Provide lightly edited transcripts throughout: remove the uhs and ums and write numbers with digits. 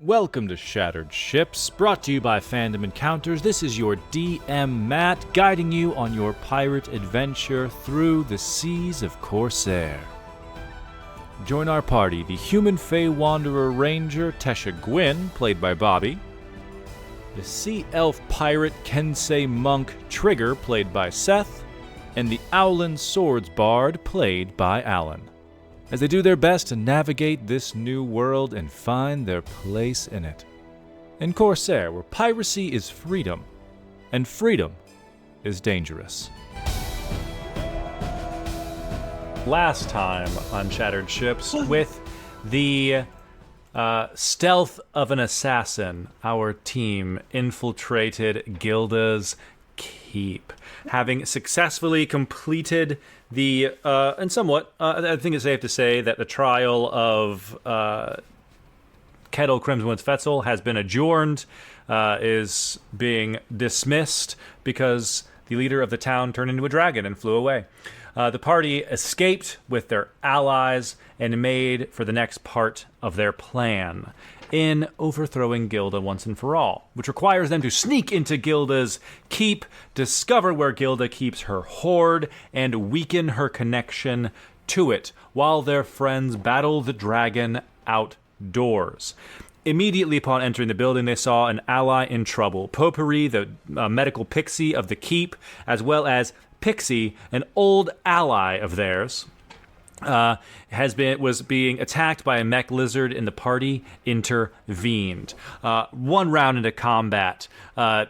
Welcome to Shattered Ships, brought to you by Fandom Encounters. This is your DM Matt, guiding you on your pirate adventure through the seas of Corsair. Join our party, the Human Fey Wanderer Ranger Tesha Gwyn, played by Bobby, the Sea Elf Pirate Kensei Monk Trigger, played by Seth, and the Owlin Swords Bard, played by Alan, as they do their best to navigate this new world and find their place in it. In Corsair, where piracy is freedom, and freedom is dangerous. Last time on Shattered Ships, with the stealth of an assassin, our team infiltrated Gilda's keep, having successfully completed the, and somewhat, I think it's safe to say that the trial of Kettle Crimsonwood's Fetzel has been adjourned, is being dismissed because the leader of the town turned into a dragon and flew away. The party escaped with their allies and made for the next part of their plan in overthrowing Gilda once and for all, which requires them to sneak into Gilda's keep, discover where Gilda keeps her hoard, and weaken her connection to it, while their friends battle the dragon outdoors. Immediately upon entering the building, they saw an ally in trouble. Potpourri, the medical pixie of the keep, as well as Pixie, an old ally of theirs, was being attacked by a mech lizard, and the party intervened. One round into combat,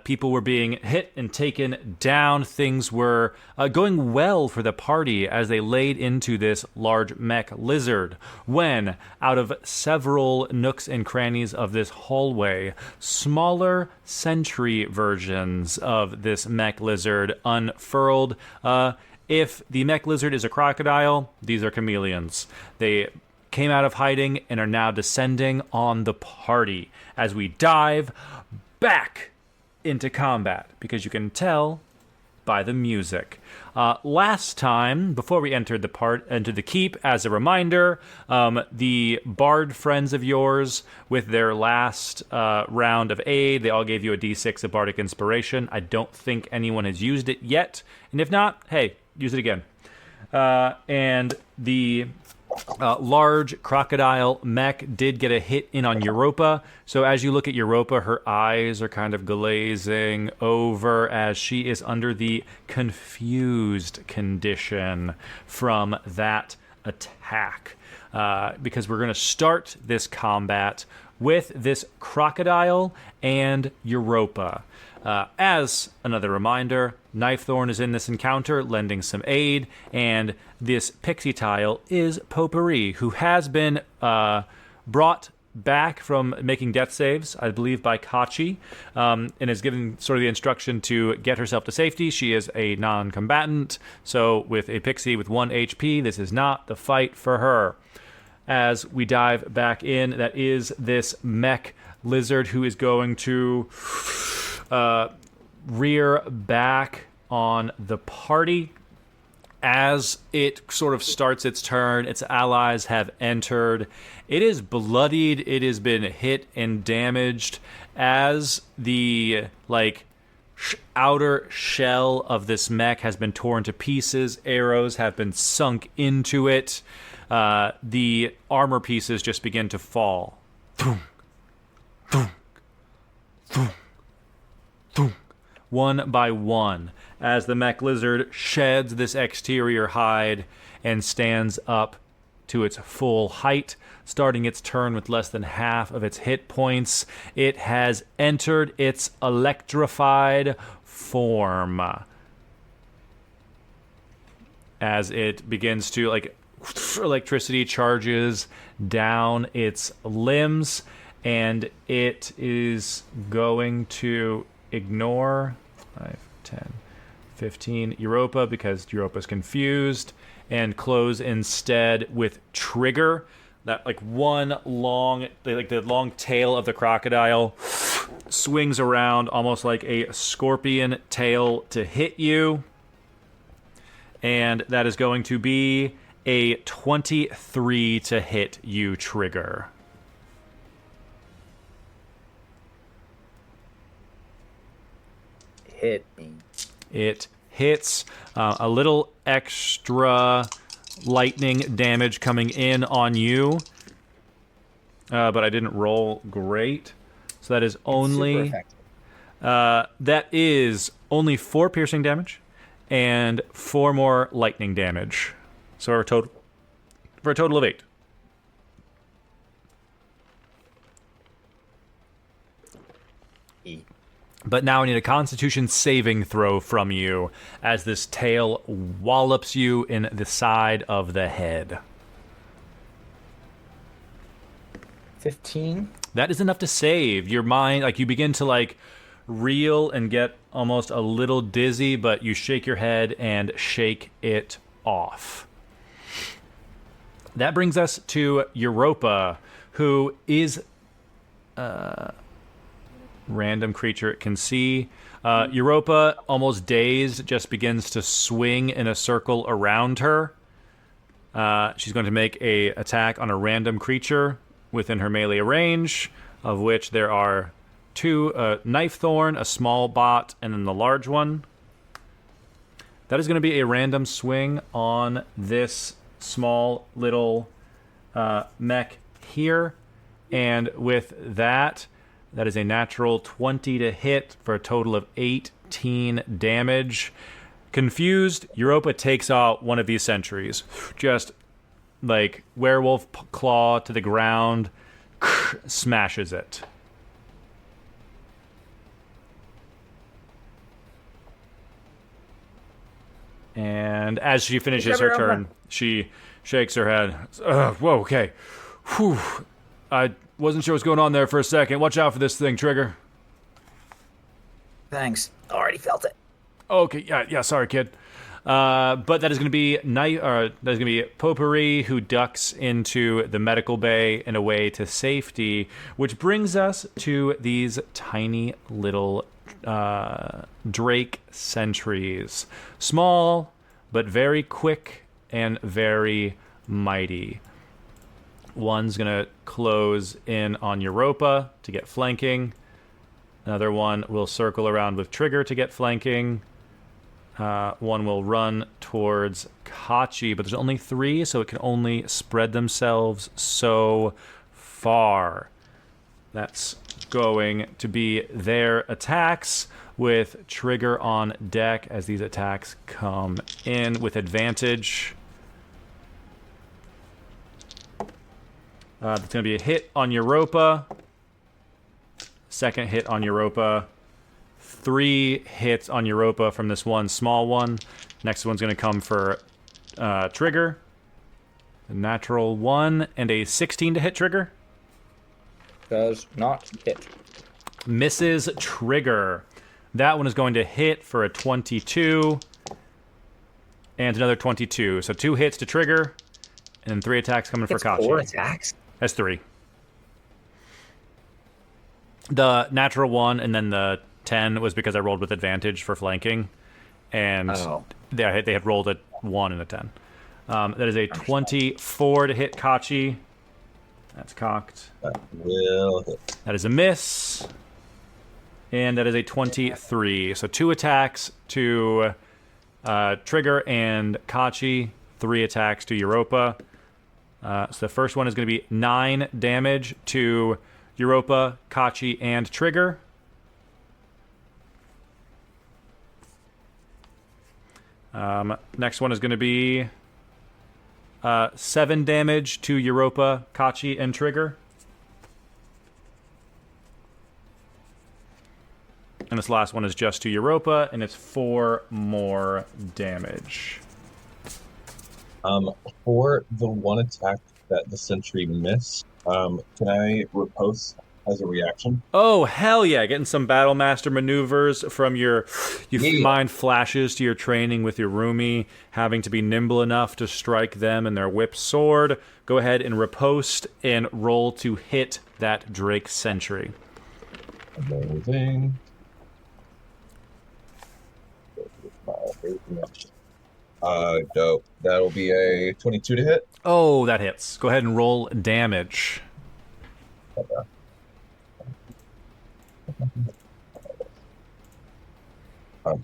people were being hit and taken down. Things were going well for the party as they laid into this large mech lizard, when, out of several nooks and crannies of this hallway, smaller sentry versions of this mech lizard unfurled. If the mech lizard is a crocodile, these are chameleons. They came out of hiding and are now descending on the party as we dive back into combat, because you can tell by the music. Last time, before we entered the keep, as a reminder, the bard friends of yours, with their last round of aid, they all gave you a d6 of bardic inspiration. I don't think anyone has used it yet, and if not, hey, use it again. And the large crocodile mech did get a hit in on Europa. So as you look at Europa, her eyes are kind of glazing over as she is under the confused condition from that attack. Because we're going to start this combat with this crocodile and Europa. As another reminder, Knifethorn is in this encounter, lending some aid, and this pixie tile is Potpourri, who has been brought back from making death saves, I believe, by Kachi, and is given sort of the instruction to get herself to safety. She is a non-combatant, so with a pixie with 1 HP, this is not the fight for her. As we dive back in, that is this mech lizard who is going to rear back on the party. As it sort of starts its turn, its allies have entered. It is bloodied. It has been hit and damaged as the outer shell of this mech has been torn to pieces. Arrows have been sunk into it. The armor pieces just begin to fall. Thunk, thunk, thunk, thunk, one by one, as the mech lizard sheds this exterior hide and stands up to its full height, starting its turn with less than half of its hit points. It has entered its electrified form as it begins to, electricity charges down its limbs, and it is going to ignore 5, 10, 15 Europa because Europa's confused, and close instead with Trigger. That one long, the long tail of the crocodile swings around almost like a scorpion tail to hit you, and that is going to be a 23 to hit you, Trigger. hit me. It hits. A little extra lightning damage coming in on you. But I didn't roll great. So that is only... that is only 4 piercing damage and 4 more lightning damage. So for a total of 8. But now I need a Constitution saving throw from you as this tail wallops you in the side of the head. 15. That is enough to save. Your mind, like, you begin to, like, reel and get almost a little dizzy, but you shake your head and shake it off. That brings us to Europa, who is... random creature it can see. Europa, almost dazed, just begins to swing in a circle around her. She's going to make a attack on a random creature within her melee range, of which there are 2, Knife Thorn, a small bot, and then the large one. That is going to be a random swing on this small little mech here. And with that... That is a natural 20 to hit for a total of 18 damage. Confused, Europa takes out one of these sentries. Just, like, werewolf claw to the ground, smashes it. And as she finishes her turn, she shakes her head. Whoa, okay. Whew. I wasn't sure what's going on there for a second. Watch out for this thing, Trigger. Thanks. Already felt it. Okay, yeah. Sorry, kid. But that is going to be Potpourri, who ducks into the medical bay and away to safety, which brings us to these tiny little Drake sentries. Small, but very quick and very mighty. One's going to close in on Europa to get flanking. Another one will circle around with Trigger to get flanking. One will run towards Kachi, but there's only 3, so it can only spread themselves so far. That's going to be their attacks, with Trigger on deck as these attacks come in with advantage. That's going to be a hit on Europa. Second hit on Europa. 3 hits on Europa from this one small one. Next one's going to come for Trigger. A natural 1 and a 16 to hit Trigger. Does not hit. Misses Trigger. That one is going to hit for a 22. And another 22. So 2 hits to Trigger. And 3 attacks coming for Kachi. 4 attacks? That's 3. The natural 1 and then the 10 was because I rolled with advantage for flanking. And they had rolled a 1 and a 10. That is a 24 to hit Kachi. That's cocked. That will hit. That is a miss. And that is a 23. So 2 attacks to Trigger and Kachi. 3 attacks to Europa. So the first one is going to be 9 damage to Europa, Kachi, and Trigger. Next one is going to be 7 damage to Europa, Kachi, and Trigger. And this last one is just to Europa, and it's 4 more damage. For the one attack that the sentry missed, can I riposte as a reaction? Oh, hell yeah. Getting some Battle Master maneuvers from your mind flashes to your training with your roomie, having to be nimble enough to strike them and their whip sword. Go ahead and riposte and roll to hit that Drake sentry. Amazing. Dope. That'll be a 22 to hit. Oh, that hits. Go ahead and roll damage.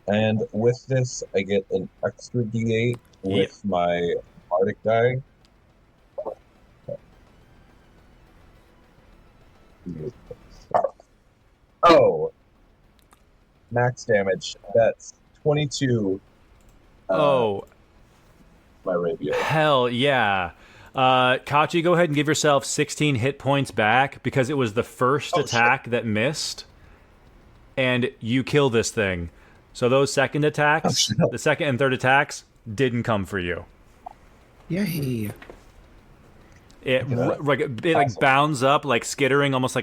And with this, I get an extra D8 with my Bardic die. Oh, max damage. That's 22. Oh, My rapier. hell yeah. Kachi, go ahead and give yourself 16 hit points back because it was the first attack that missed. And you kill this thing. So those second attacks, the second and third attacks, didn't come for you. Yay. It like bounds up, like skittering, almost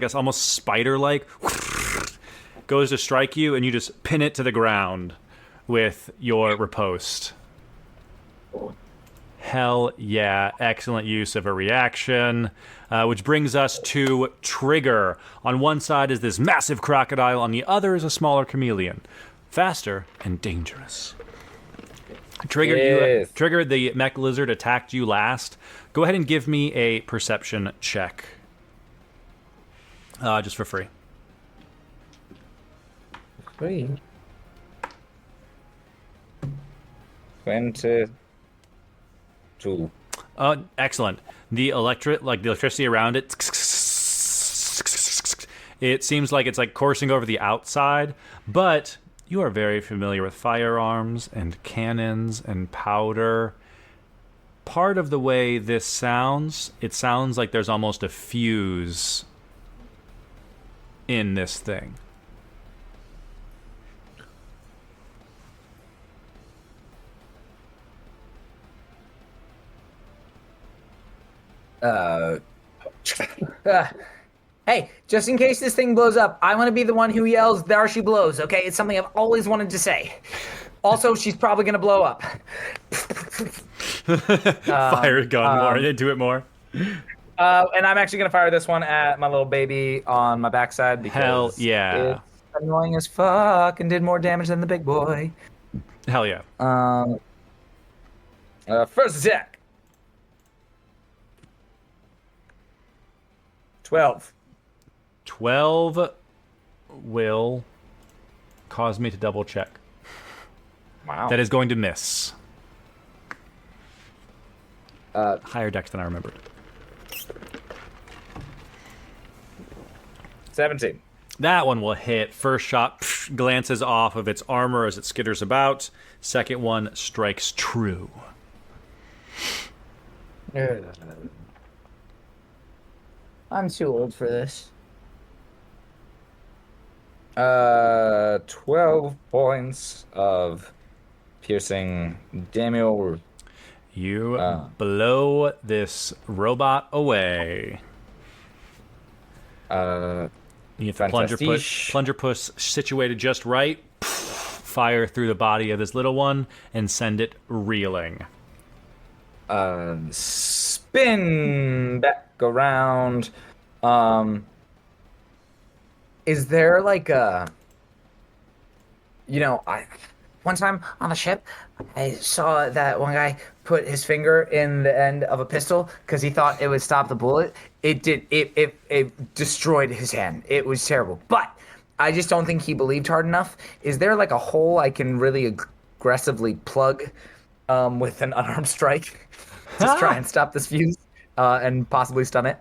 spider-like. Goes to strike you, and you just pin it to the ground with your riposte. Hell yeah. Excellent use of a reaction. Which brings us to Trigger. On one side is this massive crocodile. On the other is a smaller chameleon. Faster and dangerous. Trigger, Yes. Trigger, the mech lizard attacked you last. Go ahead and give me a perception check. Just for free. Free. 22. Excellent. The electricity around it, it seems like it's like coursing over the outside, but you are very familiar with firearms and cannons and powder. Part of the way this sounds, it sounds like there's almost a fuse in this thing. Hey, just in case this thing blows up, I want to be the one who yells, "There she blows," okay? It's something I've always wanted to say. Also, she's probably going to blow up. Fire a gun more, into it more. And I'm actually going to fire this one at my little baby on my backside because Hell yeah. it's annoying as fuck and did more damage than the big boy. Hell yeah. First attack. 12. 12 will cause me to double check. Wow. That is going to miss. Higher dex than I remembered. 17. That one will hit. First shot glances off of its armor as it skitters about. Second one strikes true. I'm too old for this. 12 points of piercing damage. You blow this robot away. You get the plunger push situated just right. Fire through the body of this little one and send it reeling. Spin back around. Is there like a, one time on the ship, I saw that one guy put his finger in the end of a pistol because he thought it would stop the bullet. It did. It destroyed his hand. It was terrible. But I just don't think he believed hard enough. Is there like a hole I can really aggressively plug with an unarmed strike to try and stop this fuse and possibly stun it?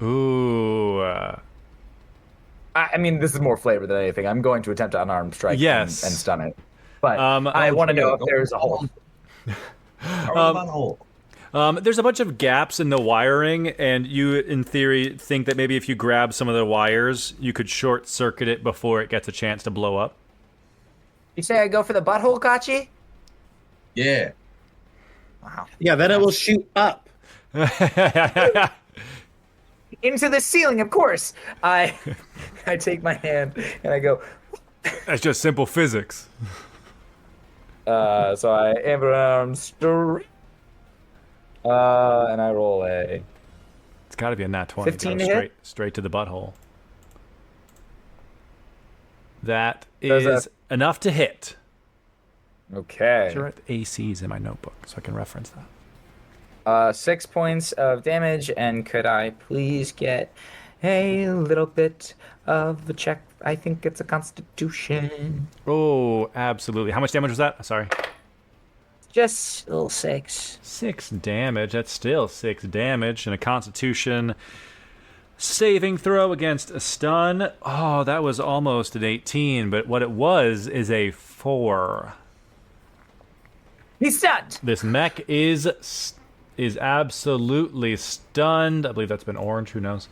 Ooh. I mean, this is more flavor than anything. I'm going to attempt an unarmed strike and stun it. But I want to know if there's a hole. There's a bunch of gaps in the wiring, and you, in theory, think that maybe if you grab some of the wires, you could short circuit it before it gets a chance to blow up. You say I go for the butthole, Kachi? Yeah. Wow. Yeah, then it will shoot up. Into the ceiling, of course. I take my hand and I go. That's just simple physics. So I aim around straight. And I roll a. It's got to be a nat 20. 15 Go to hit? straight to the butthole. That is enough to hit. Okay. Sure, AC's in my notebook, so I can reference that. 6 points of damage, and could I please get a little bit of a check. I think it's a Constitution. Oh, absolutely. How much damage was that? Sorry. Just a little 6. 6 damage. That's still 6 damage. And a Constitution saving throw against a stun. Oh, that was almost an 18, but what it was is a 4. He's stunned. This mech is absolutely stunned. I believe that's been orange. Who knows?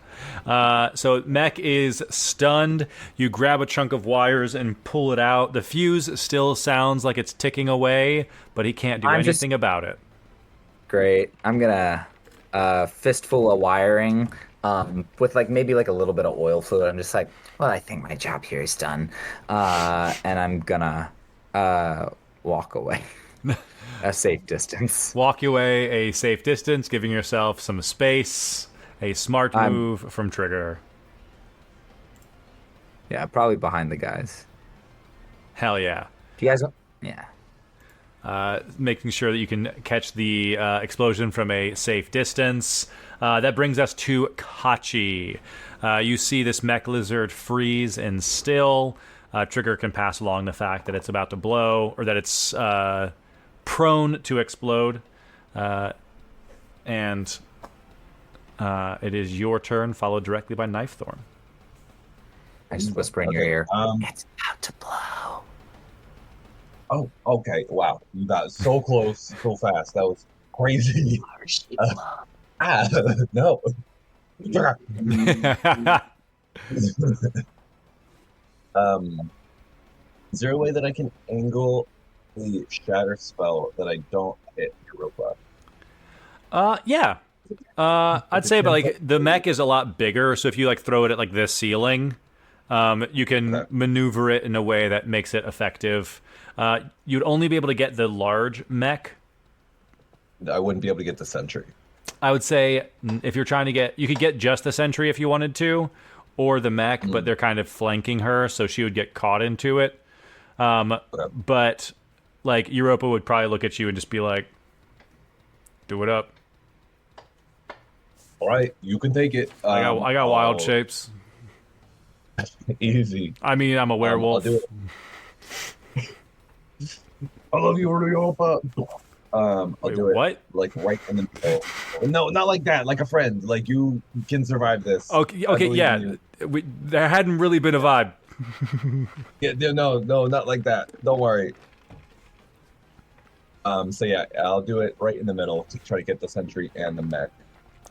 So mech is stunned. You grab a chunk of wires and pull it out. The fuse still sounds like it's ticking away, but he can't do anything about it. Great. I'm gonna fistful of wiring with like maybe like a little bit of oil fluid. I'm just like, well, I think my job here is done, and I'm gonna walk away a safe distance. Walk away a safe distance, giving yourself some space. A smart move from Trigger. Yeah, probably behind the guys. Hell yeah. Do you guys? Yeah. Making sure that you can catch the explosion from a safe distance. That brings us to Kachi. You see this mech lizard freeze and still. Trigger can pass along the fact that it's about to blow, or that it's prone to explode. And it is your turn, followed directly by Knife Thorn. I just whisper in your ear. Um, It's about to blow. Oh, okay. Wow. You got so close, so fast. That was crazy. No. Is there a way that I can angle the shatter spell that I don't hit Europa? Yeah. I'd say, but like the mech is a lot bigger, so if you like throw it at like this ceiling, you can maneuver it in a way that makes it effective. You'd only be able to get the large mech. I wouldn't be able to get the sentry. I would say if you're trying to get, you could get just the sentry if you wanted to, or the mech, but they're kind of flanking her, so she would get caught into it. But like Europa would probably look at you and just be like, "Do it up." All right, you can take it. I got wild shapes. Easy. I mean, I'm a werewolf. I'll do it. I love you, Europa. I'll Wait, do it. what? Like right in the middle. No, not like that. Like a friend. Like you can survive this. Okay, yeah. There hadn't really been a vibe. Yeah, no, not like that. Don't worry. So yeah, I'll do it right in the middle to try to get the sentry and the mech.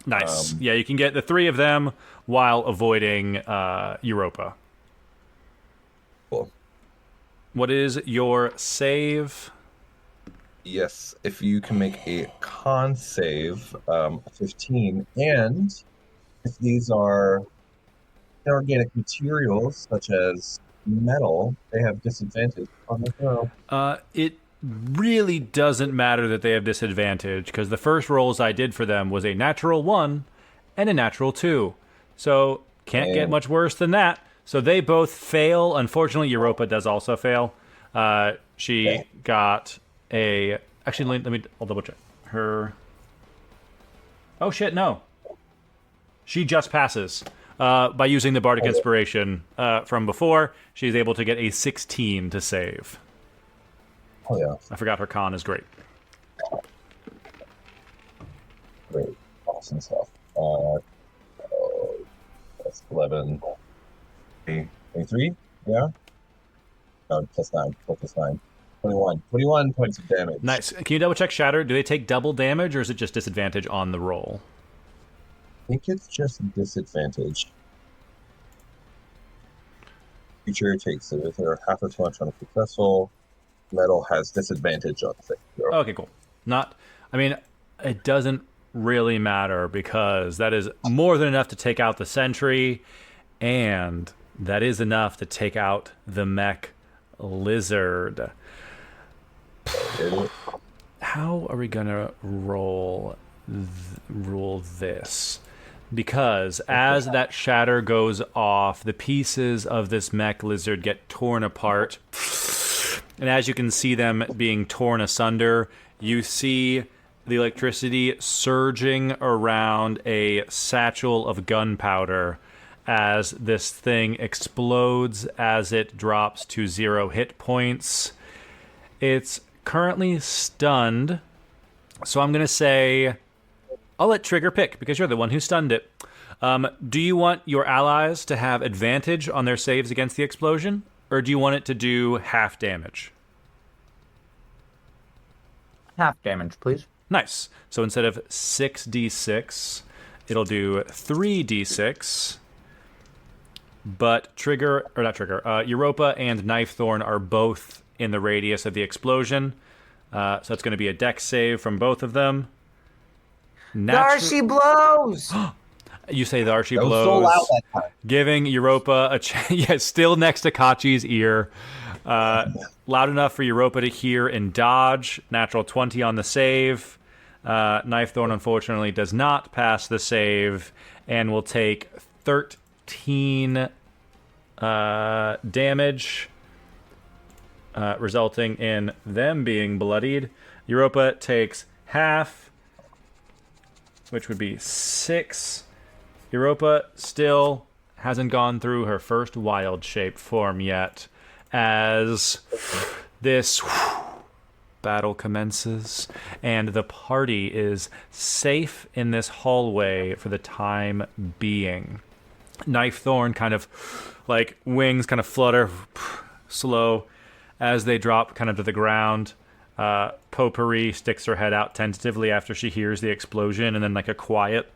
Nice. Yeah, you can get the 3 of them while avoiding Europa. Cool. What is your save? Yes, if you can make a con save, 15, and if these are inorganic materials such as metal, they have disadvantage on the throw. It really doesn't matter that they have disadvantage, because the first rolls I did for them was a natural 1 and a natural 2. So can't get much worse than that. So they both fail. Unfortunately, Europa does also fail. She got a... Actually, I'll double check. Her... Oh shit, no. She just passes. By using the Bardic Inspiration from before, she's able to get a 16 to save. Oh yeah. I forgot her con is great. Great. Awesome stuff. That's 11. 23? Yeah? No, plus 9. Plus 9. 21. 21 points of damage. Nice. Can you double check Shatter? Do they take double damage, or is it just disadvantage on the roll? I think it's just disadvantage. Creature takes it with half as much on a successful. Metal has disadvantage on the thing. Okay, cool. It doesn't really matter, because that is more than enough to take out the sentry, and that is enough to take out the mech lizard. How are we gonna roll this? Because as that shatter goes off, the pieces of this mech lizard get torn apart. And as you can see them being torn asunder, you see the electricity surging around a satchel of gunpowder as this thing explodes as it drops to 0 hit points. It's currently stunned, so I'm going to say I'll let Trigger pick because you're the one who stunned it. Do you want your allies to have advantage on their saves against the explosion, or do you want it to do half damage? Half damage, please. Nice. So instead of 6d6, it'll do 3d6. But Europa and Knife Thorn are both in the radius of the explosion. So it's going to be a dex save from both of them. There she blows! You say there she That was blows. so loud that time. Giving Europa a chance. Still next to Kachi's ear. Loud enough for Europa to hear and dodge. Natural 20 on the save. Knife Thorn, unfortunately, does not pass the save and will take 13 damage, resulting in them being bloodied. Europa takes half, which would be 6. Europa still hasn't gone through her first wild shape form yet, as this battle commences, and the party is safe in this hallway for the time being. Knife Thorn kind of, like, wings kind of flutter slow as they drop kind of to the ground. Potpourri sticks her head out tentatively after she hears the explosion, and then like a quiet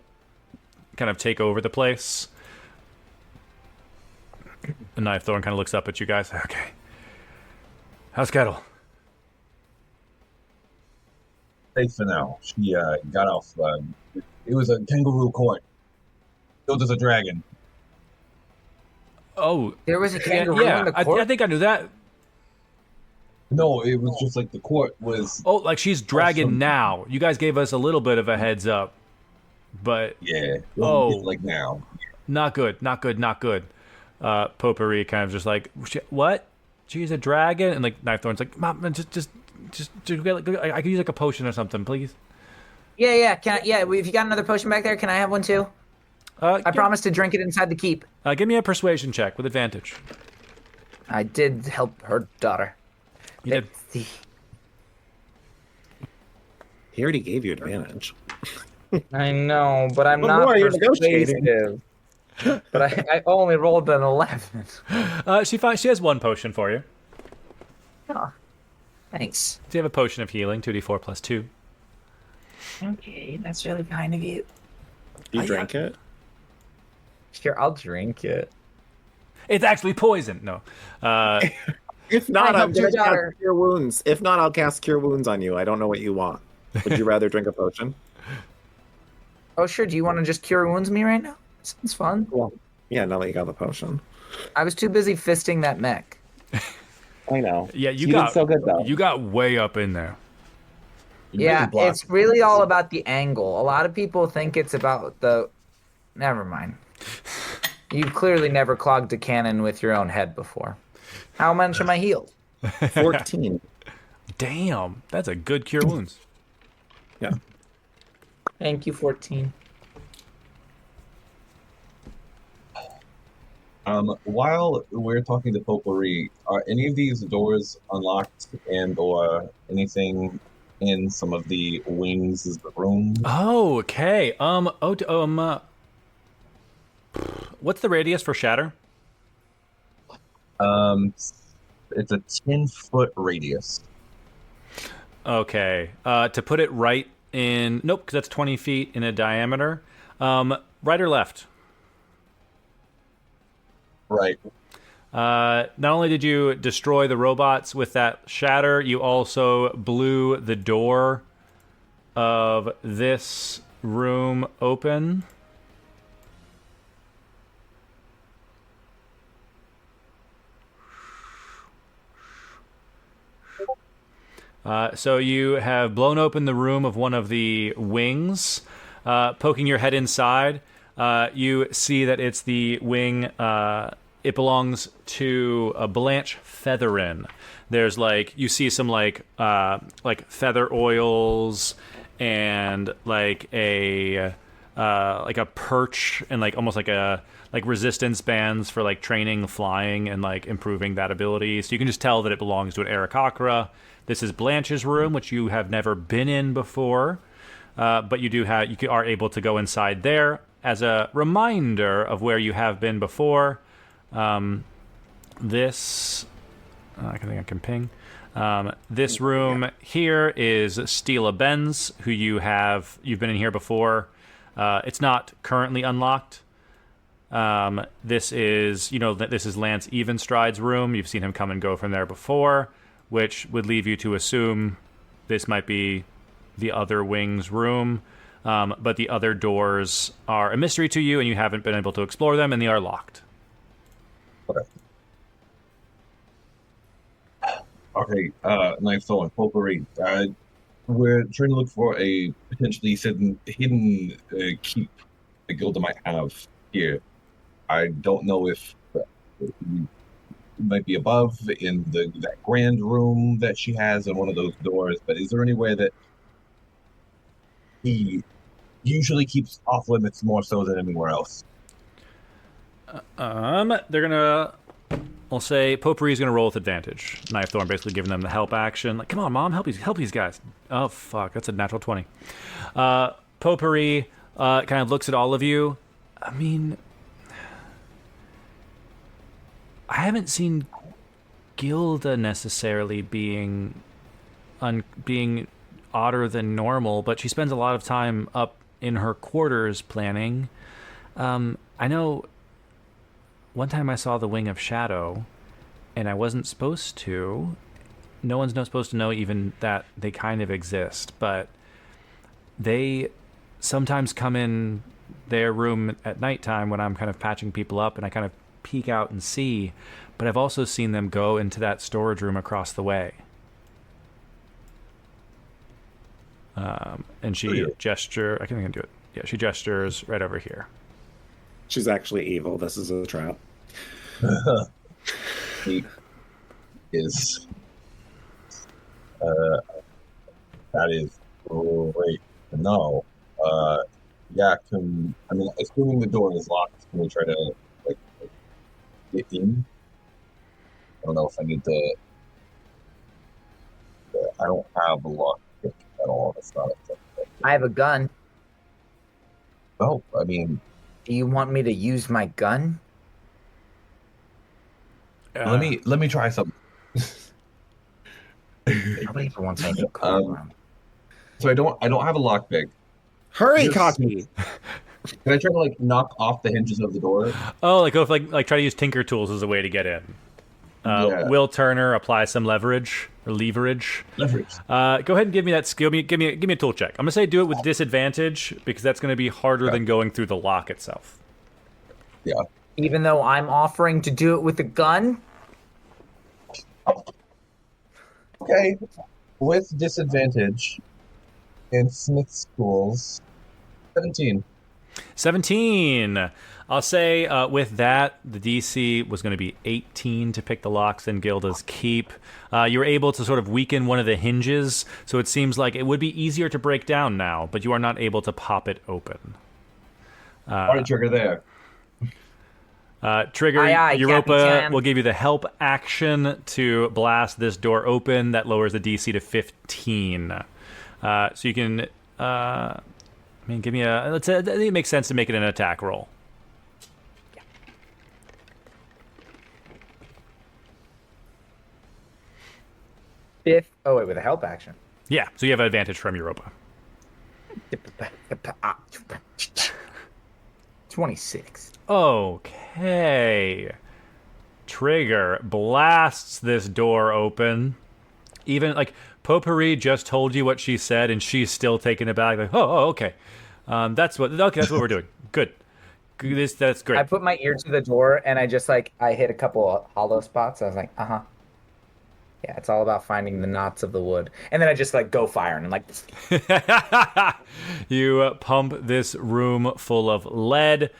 kind of take over the place. And Knife Thorn kind of looks up at you guys. Okay. How's Kettle? Safe for now. She got off. It was a kangaroo court. Killed as a dragon. Oh, There was a kangaroo yeah. in the court? I think I knew that. No, it was just like the court was. Oh, like she's dragon Awesome. now. You guys gave us a little bit of a heads up, but Yeah. Oh. Like now. not good. Potpourri kind of just like, what? She's a dragon? And like Knife Thorn's like, Mom, just I could use like a potion or something, please. Yeah. If you got another potion back there, can I have one too? I promise to drink it inside the keep. Give me a persuasion check with advantage. I did help her daughter. You did. He already gave you advantage. I know, but I'm What not more are you negotiating? persuasive. But I only rolled an 11. She has one potion for you. Oh, thanks. Do you have a potion of healing? 2d4 plus 2. Okay, that's really kind of you. You drank it? Sure, I'll drink it. It's actually poison. No. If not, I I'm helped your gonna cast daughter. Cure Wounds. If not, I'll cast Cure Wounds on you. I don't know what you want. Would you rather drink a potion? Oh, sure. Do you want to just cure wounds me right now? Sounds fun. Well, yeah, now that you got the potion. I was too busy fisting that mech. I know. Yeah, you did got so good though. You got way up in there. Yeah, blocked. it's really all about the angle. A lot of people think it's about the... Never mind. You've clearly never clogged a cannon with your own head before. How much am I healed? 14. Damn, that's a good cure wounds. Yeah. Thank you, 14. While we're talking to Potpourri, are any of these doors unlocked and or anything in some of the wings of the room? Oh, okay. What's the radius for shatter? It's a 10-foot radius. Okay. To put it right in... Nope, because that's 20 feet in a diameter. Right or left? Right. Not only did you destroy the robots with that shatter, you also blew the door of this room open. So you have blown open the room of one of the wings. Poking your head inside, you see that it's the wing. It belongs to Blanche Featherin. There's you see some feather oils and like a perch and almost like like resistance bands for like training flying and like improving that ability. So you can just tell that it belongs to an Aarakocra. This is Blanche's room, which you have never been in before, but you are able to go inside there as a reminder of where you have been before. This I think I can ping. This room here is Stila Benz, who you've been in here before. It's not currently unlocked. This is Lance Evenstride's room. You've seen him come and go from there before, which would leave you to assume this might be the other wing's room. But the other doors are a mystery to you, and you haven't been able to explore them, and they are locked. Okay, Knife Thorn, Potpourri. We're trying to look for a potentially hidden keep that Gilda might have here. I don't know if it might be above in that grand room that she has in one of those doors, but is there anywhere that he usually keeps off limits more so than anywhere else? They're gonna... I'll say Potpourri's going to roll with advantage. Knife Thorn basically giving them the help action. Like, come on, Mom, help these guys. Oh, fuck, that's a natural 20. Potpourri kind of looks at all of you. I mean, I haven't seen Gilda necessarily being odder than normal, but she spends a lot of time up in her quarters planning. I know... One time I saw the Wing of Shadow, and I wasn't supposed to. No one's not supposed to know even that they kind of exist, but they sometimes come in their room at nighttime when I'm kind of patching people up, and I kind of peek out and see, but I've also seen them go into that storage room across the way. And she gesture... I can do it. Yeah, she gestures right over here. She's actually evil. This is a trap. He is. That is great to know. Yeah, assuming the door is locked, can we try to get in? I don't know if I need to. I don't have a lock pick at all. It's not acceptable. I have a gun. Oh, I mean. Do you want me to use my gun? Let me try something. Nobody ever wants anything cool. So I don't have a lockpick. Hurry, Cocky! Can I try to knock off the hinges of the door? Oh, like try to use Tinker Tools as a way to get in. Yeah. Will Turner apply some leverage or leverage? Leverage. Go ahead and give me that skill. Give me a tool check. I'm gonna say do it with disadvantage because that's gonna be harder than going through the lock itself. Yeah. Even though I'm offering to do it with a gun? Okay. With disadvantage in Smith schools, 17. 17. I'll say with that, the DC was going to be 18 to pick the locks in Gilda's Keep. You were able to sort of weaken one of the hinges, so it seems like it would be easier to break down now, but you are not able to pop it open. All right, Trigger there. Trigger, aye, Europa Captain. will give you the help action to blast this door open. That lowers the DC to 15. So you can, give me a. I think it makes sense to make it an attack roll. Fifth. Oh, wait, with a help action. Yeah, so you have an advantage from Europa. 26. Okay. Trigger blasts this door open. Even Potpourri just told you what she said, and she's still taken aback. Okay. That's what we're doing. Good. That's great. I put my ear to the door, and I just I hit a couple of hollow spots. I was like, uh-huh. Yeah, it's all about finding the knots of the wood. And then I just go firing and You pump this room full of lead.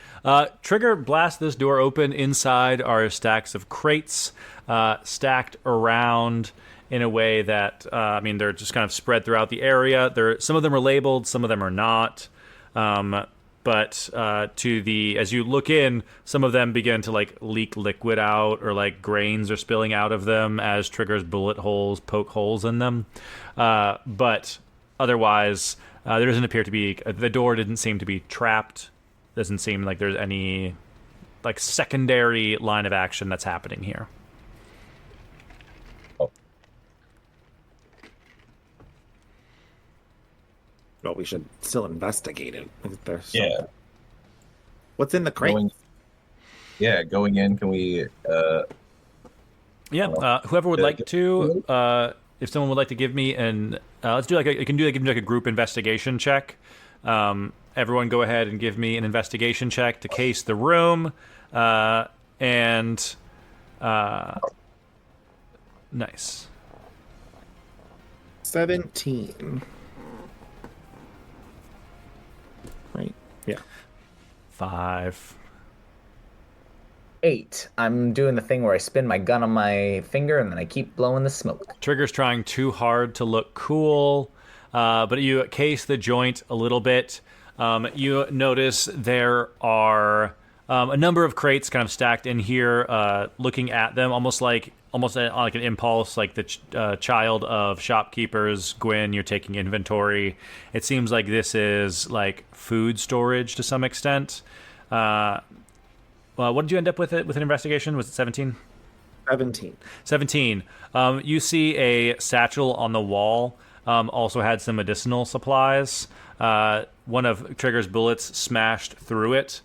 Trigger blasts this door open. Inside are stacks of crates stacked around in a way that, they're just kind of spread throughout the area. Some of them are labeled, some of them are not. but as you look in, some of them begin to like leak liquid out, or like grains are spilling out of them as Trigger's bullet holes poke holes in them. But otherwise, there doesn't appear to be, the door didn't seem to be trapped. Doesn't seem like there's any like secondary line of action that's happening here. Well, we should still investigate it. There's Yeah. What's in the crate? Going in, can we... Whoever would like to, if someone would like to give me an... let's do give me like a group investigation check. Everyone go ahead and give me an investigation check to case the room. Nice. 17. Right? Yeah. 5. 8. I'm doing the thing where I spin my gun on my finger and then I keep blowing the smoke. Trigger's trying too hard to look cool, but you case the joint a little bit. You notice there are a number of crates kind of stacked in here, looking at them almost like an impulse, like the child of shopkeepers. Gwyn, you're taking inventory. It seems like this is like food storage to some extent. What did you end up with an investigation? Was it 17? 17. 17. You see a satchel on the wall. Also had some medicinal supplies. One of Trigger's bullets smashed through it.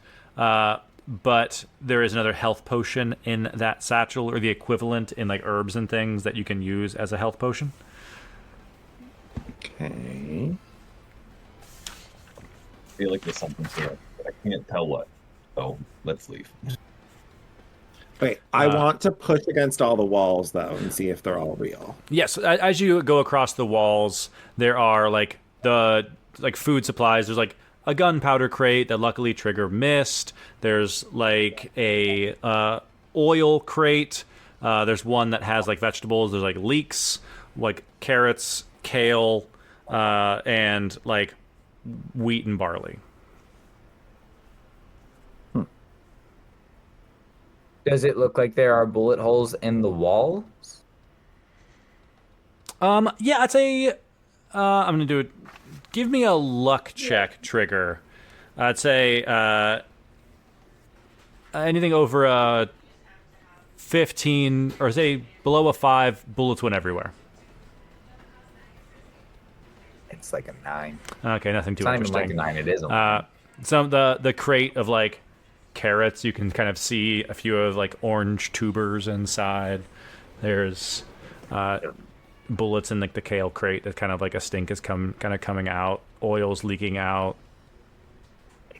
But there is another health potion in that satchel, or the equivalent in like herbs and things that you can use as a health potion. Okay. I feel like there's something to it, but I can't tell what. So let's leave. Wait, I want to push against all the walls, though, and see if they're all real. Yes, as you go across the walls, there are like food supplies. There's like a gunpowder crate that luckily Trigger missed. There's like a oil crate. There's one that has like vegetables. There's like leeks, like carrots, kale, and like wheat and barley. Does it look like there are bullet holes in the walls? Yeah, I'd say I'm gonna do it. Give me a luck check, Trigger. I'd say anything over a 15, or say below a 5, bullets went everywhere. It's like a 9. Okay, nothing too It's not even interesting. like a 9. It is a 1. Some the crate of like carrots, you can kind of see a few of like orange tubers inside. There's bullets in like the kale crate that kind of like a stink is coming out. Oil's leaking out.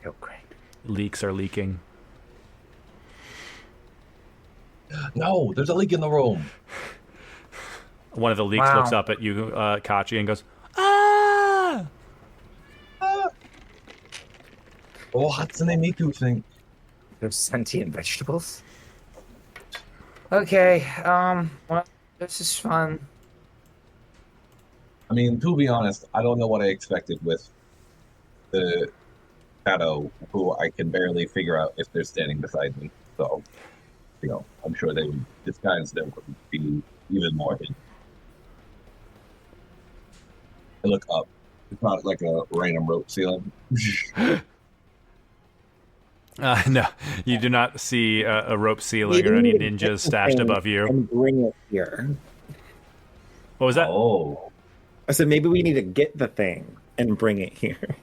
Oh, great. Leaks are leaking. No, there's a leak in the room. One of the leaks Wow. looks up at you, Kachi, and goes, "Ah!" Oh, Hatsune Miku thing. There's sentient vegetables? Okay, well, this is fun. I mean, to be honest, I don't know what I expected with the shadow, who I can barely figure out if they're standing beside me. So, I'm sure they would disguise them would be even more hidden. I look up. It's not like a random rope ceiling. No, you do not see a rope ceiling or any ninjas stashed above you. And bring it here. What was that? Oh. I said maybe we need to get the thing and bring it here.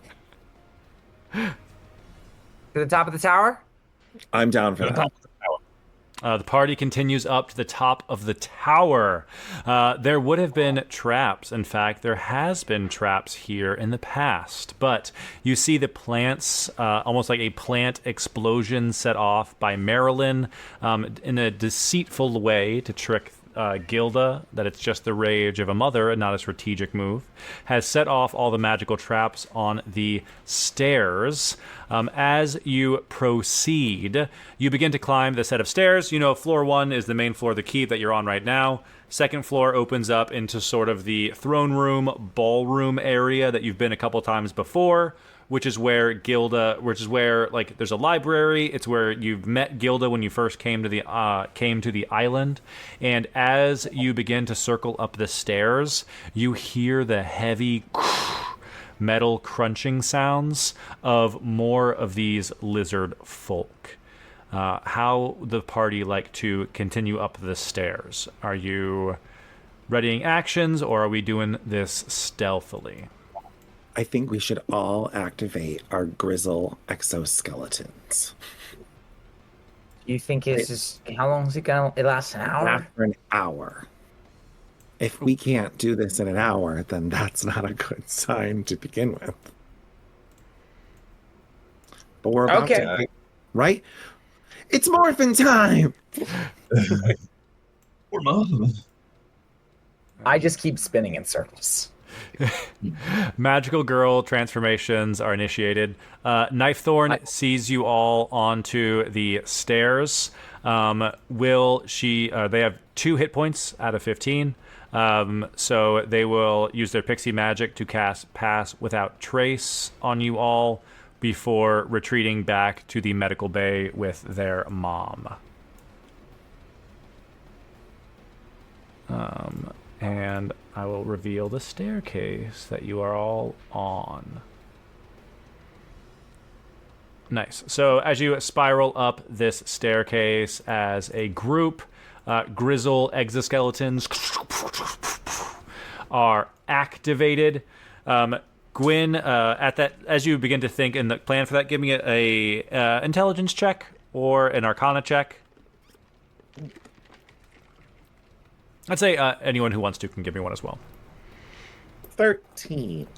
To the top of the tower? I'm down for that. The party continues up to the top of the tower. There would have been traps. In fact, there has been traps here in the past. But you see the plants, almost like a plant explosion set off by Marilyn in a deceitful way to trick Gilda that it's just the rage of a mother and not a strategic move, has set off all the magical traps on the stairs. As you proceed, you begin to climb the set of stairs. Floor 1 is the main floor of the keep that you're on right now. Second floor opens up into sort of the throne room, ballroom area that you've been a couple times before. which is where like there's a library. It's where you've met Gilda when you first came to the island. And as you begin to circle up the stairs, you hear the heavy metal crunching sounds of more of these lizard folk. How the party like to continue up the stairs? Are you readying actions, or are we doing this stealthily? I think we should all activate our grizzle exoskeletons. You think it's just how long is it gonna? It lasts an hour. After an hour. If we can't do this in an hour, then that's not a good sign to begin with. But we're about to, right? It's morphin' time! Poor mom. I just keep spinning in circles. Magical girl transformations are initiated. Knifethorn sees you all onto the stairs. Will she? They have 2 hit points out of 15. So they will use their pixie magic to cast Pass Without Trace on you all before retreating back to the medical bay with their mom. And I will reveal the staircase that you are all on. Nice. So as you spiral up this staircase as a group, Grizzle exoskeletons are activated. Gwyn, at that, as you begin to think and plan for that, give me a intelligence check or an Arcana check. I'd say anyone who wants to can give me one as well. 13.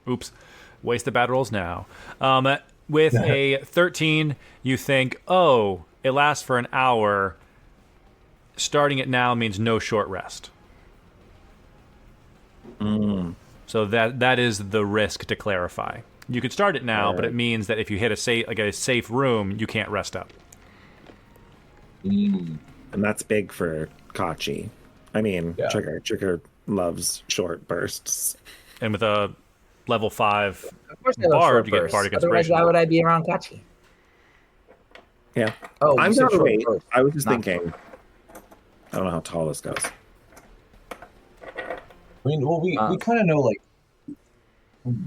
Oops. Waste the bad rolls now. With a 13, you think, oh, it lasts for an hour. Starting it now means no short rest. So that is the risk to clarify. You could start it now, but it means that if you hit a safe room, you can't rest up. And that's big for Kachi. I mean, Trigger loves short bursts. And with a level 5 Of course I love bard, short you get bursts. bardic Otherwise, inspiration. why would I be around Kachi? Yeah. Oh, I'm you said gonna short wait. bursts. I was just Not- thinking. I don't know how tall this goes. I mean, well, we kind of know like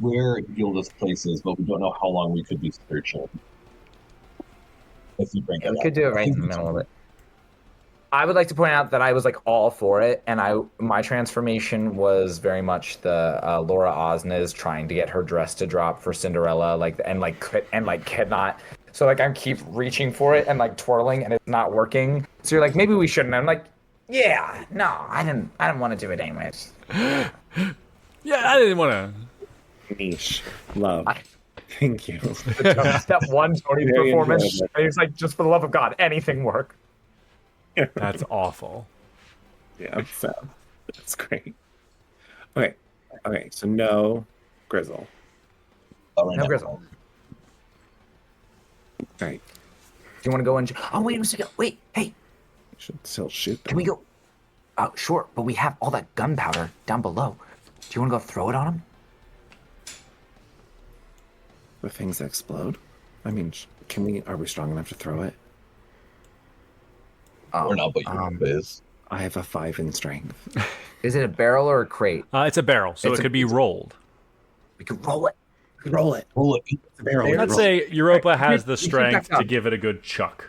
where Gilda's place is, but we don't know how long we could be searching. If you bring Yeah, we it could up. do it right in the middle of it. I would like to point out that I was like all for it, and my transformation was very much the Laura Osnes trying to get her dress to drop for Cinderella, and cannot. So like I keep reaching for it and like twirling, and it's not working. So you're like, maybe we shouldn't. I'm like, yeah, no, I didn't want to do it anyways. Yeah, I didn't want to. Niche. Love. Thank you. Step 1, Tony's Very performance. enjoyable. And he's like, just for the love of God, anything work. That's awful. Yeah, so that's great. Okay, so no Grizzle. Right No now. Grizzle. All right. Do you want to go and? Oh, wait a second. Wait, hey, Should still shoot them. can we go? Sure, but we have all that gunpowder down below. Do you want to go throw it on him? The things that explode? I mean, are we strong enough to throw it? Or not, but you is. I have a 5 in strength. Is it a barrel or a crate? It's a barrel, so It's it could be rolled. We could roll it. Roll it. Well, look, It's a barrel. Let's Roll. say Europa has the You keep strength back to up. give it a good chuck.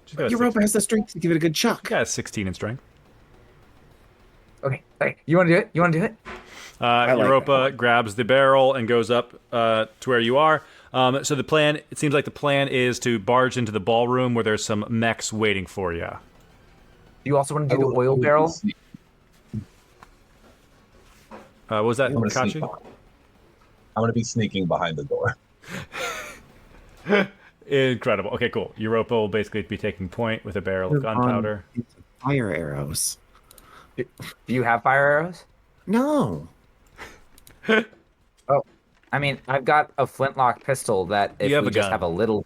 She's got a Europa has the strength to give it a good chuck. Got a 16 in strength. Okay, you want to do it? You want to do it? like Europa grabs the barrel and goes up to where you are. So it seems like the plan is to barge into the ballroom where there's some mechs waiting for you. You also want to do the oil barrel? What was that, I'm gonna sneak Kachi? behind. I'm gonna be sneaking behind the door. Incredible. Okay, cool. Europa will basically be taking point with a barrel of gunpowder. Fire arrows. Do you have fire arrows? No. Oh, I mean, I've got a flintlock pistol that if You have we a just gun. have a little...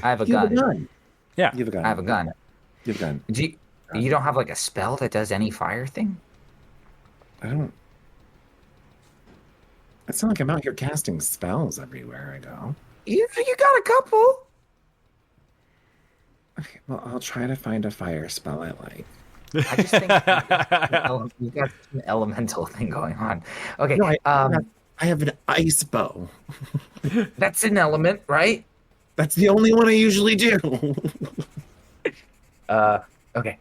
I have a You have gun. a gun. Yeah. You have a gun. I have a gun. You've done. You don't have like a spell that does any fire thing? I don't. It's not like I'm out here casting spells everywhere I go. You got a couple. Okay, well, I'll try to find a fire spell I like. I just think you got an elemental thing going on. Okay, No, I have an ice bow. that's an element, right? That's the only one I usually do. Okay.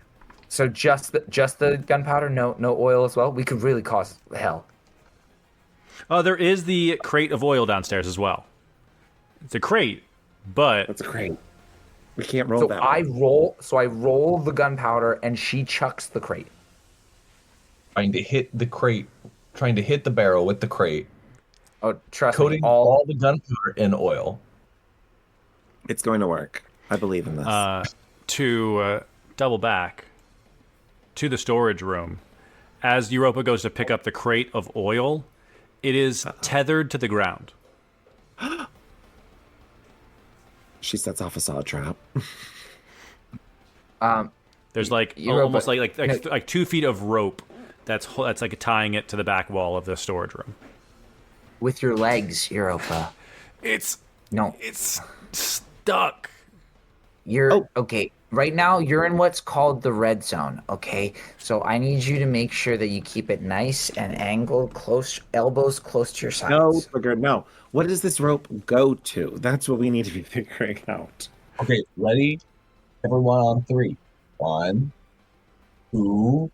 So just the gunpowder, no oil as well. We could really cause hell. There is the crate of oil downstairs as well. It's a crate, but That's great. We can't roll So that. I roll the gunpowder, and she chucks the crate. Trying to hit the crate, trying to hit the barrel with the crate, Oh, trust me, coating all the gunpowder in oil. It's going to work. I believe in this. to double back to the storage room. As Europa goes to pick up the crate of oil, it is tethered to the ground. She sets off a saw trap. There's like Europa- almost like 2 feet of rope that's like tying it to the back wall of the storage room. With your legs, Europa. It's No, stuck. okay. Right now, you're in what's called the red zone. Okay, so I need you to make sure that you keep it nice and angled, close, elbows close to your sides. No, Trigger, no. What does this rope go to? That's what we need to be figuring out. Okay, ready? Everyone on 3. 1, 2,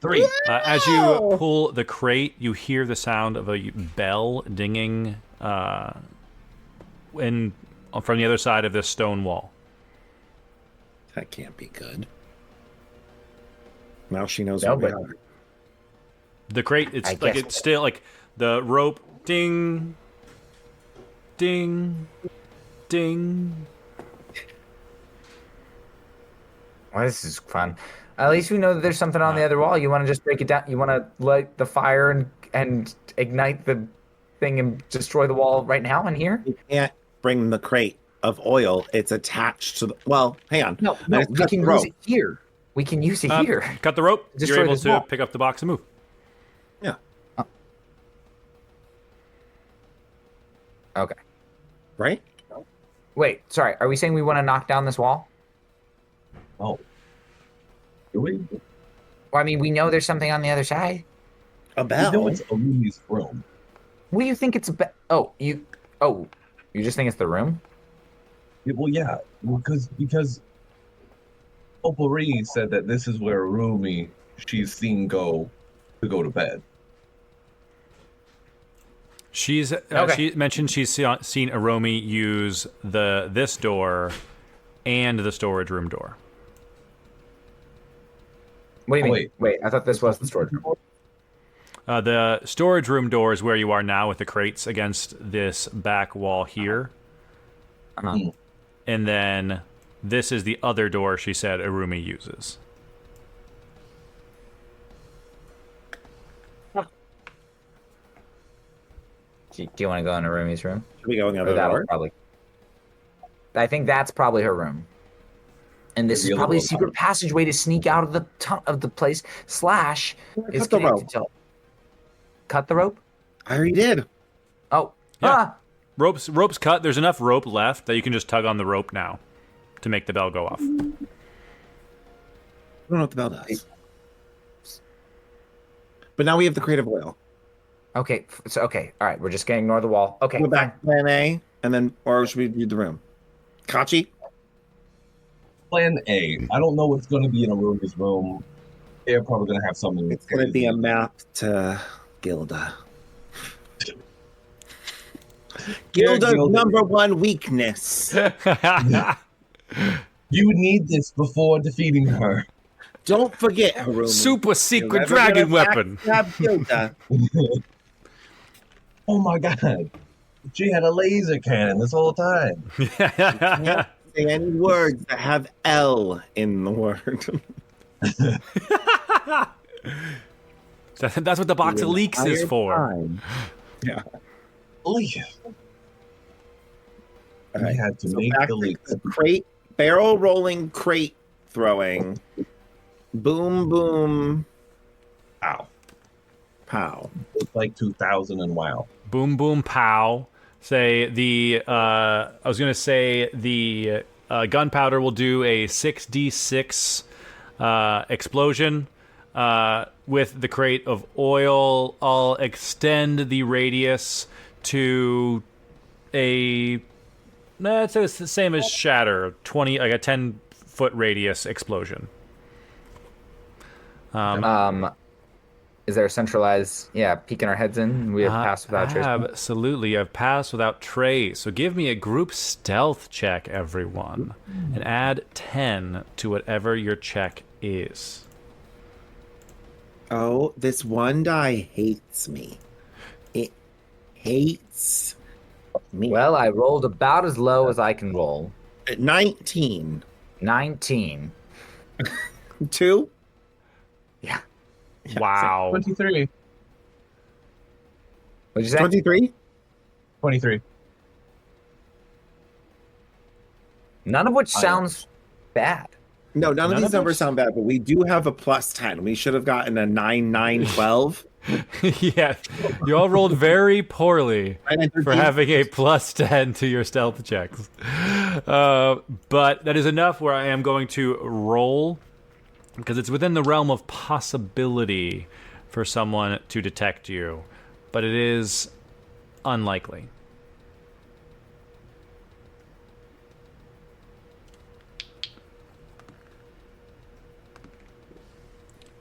3. As you pull the crate, you hear the sound of a bell dinging from the other side of this stone wall. That can't be good. Now she knows No, where we but- are. The crate, I it's like guess- it's still like the rope, ding, ding, ding. Well, this is fun. At least we know that there's something on the other wall. You want to just break it down? You want to light the fire and ignite the thing and destroy the wall right now in here? You can't bring the crate of oil. It's attached to the... Well, hang on. No, I we just cut can the use rope. it here. We can use it here. Cut the rope. Destroy You're able this to wall. pick up the box and move. Yeah. Okay. Right? Wait, sorry. Are we saying we want to knock down this wall? Oh. Do we? Well, I mean, we know there's something on the other side. A We bell. know it's Alumi's room. What do you think it's about? You just think it's the room? Well, yeah, because Opalri said that this is where Arumi she's seen go to bed. She's Okay. she mentioned she's seen Aromi use this door and the storage room door. What do you mean? Wait. Wait, I thought this was the storage room. The storage room door is where you are now with the crates against this back wall here. Uh-huh. And then this is the other door she said Arumi uses. Do you want to go into Rumi's room? Should we go in the Or other that'll door? probably. I think that's probably her room. And this The is other probably a door. secret passageway to sneak out of the place. Slash is Cut the connected rope. to. Cut the rope. I already did. Oh, Yeah. Rope's cut. There's enough rope left that you can just tug on the rope now to make the bell go off. I don't know what the bell does. But now we have the crate of oil. Okay. So okay. All right. We're just gonna ignore the wall. Okay. Go back to plan A, and then, or should we do the room? Kachi? Plan A. I don't know what's going to be in Arumi's room. They're probably going to have something. It's going to be a map to Gilda. Gilda's Gilda. number one weakness. You need this before defeating her. Don't forget, Harumi. Super secret You're never dragon gonna weapon. backstab Gilda. Oh my god. She had a laser cannon this whole time. Can't say any words that have L in the word. That's what the box of leaks is for. Time. Yeah. Leave. All right. We had to So make back the to leak. the crate, barrel rolling crate throwing. Boom, boom, Ow. pow. It's like 2000 and wow. Boom, boom, pow. Say the, I was going to say the gunpowder will do a 6d6 explosion. With the crate of oil, I'll extend the radius to it's the same as shatter, 20, like a 10-foot radius explosion. Is there a centralized, peeking our heads in? We have passed without trace. Absolutely, I've passed without trace. So give me a group stealth check, everyone, and add 10 to whatever your check is. Oh, this one die hates me. It hates me. Well, I rolled about as low as I can roll. 19. 19. 2? Yeah. Wow. 23. What'd you say? 23? 23. None of which sounds bad. No, none of None these of numbers us? sound bad, but we do have a plus 10. We should have gotten a 9, 9, 12. Yeah, you all rolled very poorly 9, 9, for 13. having a plus 10 to your stealth checks. But that is enough where I am going to roll, because it's within the realm of possibility for someone to detect you, but it is unlikely.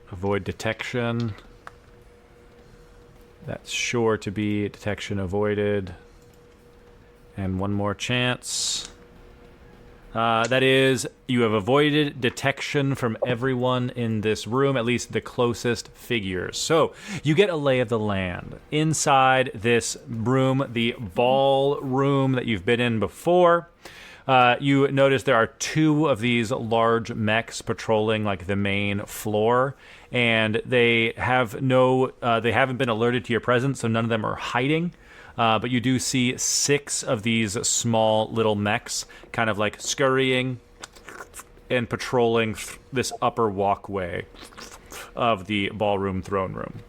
Avoid detection. That's sure to be detection avoided. And one more chance. That is, you have avoided detection from everyone in this room, at least the closest figures. So, you get a lay of the land. Inside this room, the ballroom that you've been in before, you notice there are two of these large mechs patrolling like the main floor, and they have they haven't been alerted to your presence, so none of them are hiding. But you do see 6 of these small little mechs kind of like scurrying and patrolling this upper walkway of the ballroom throne room.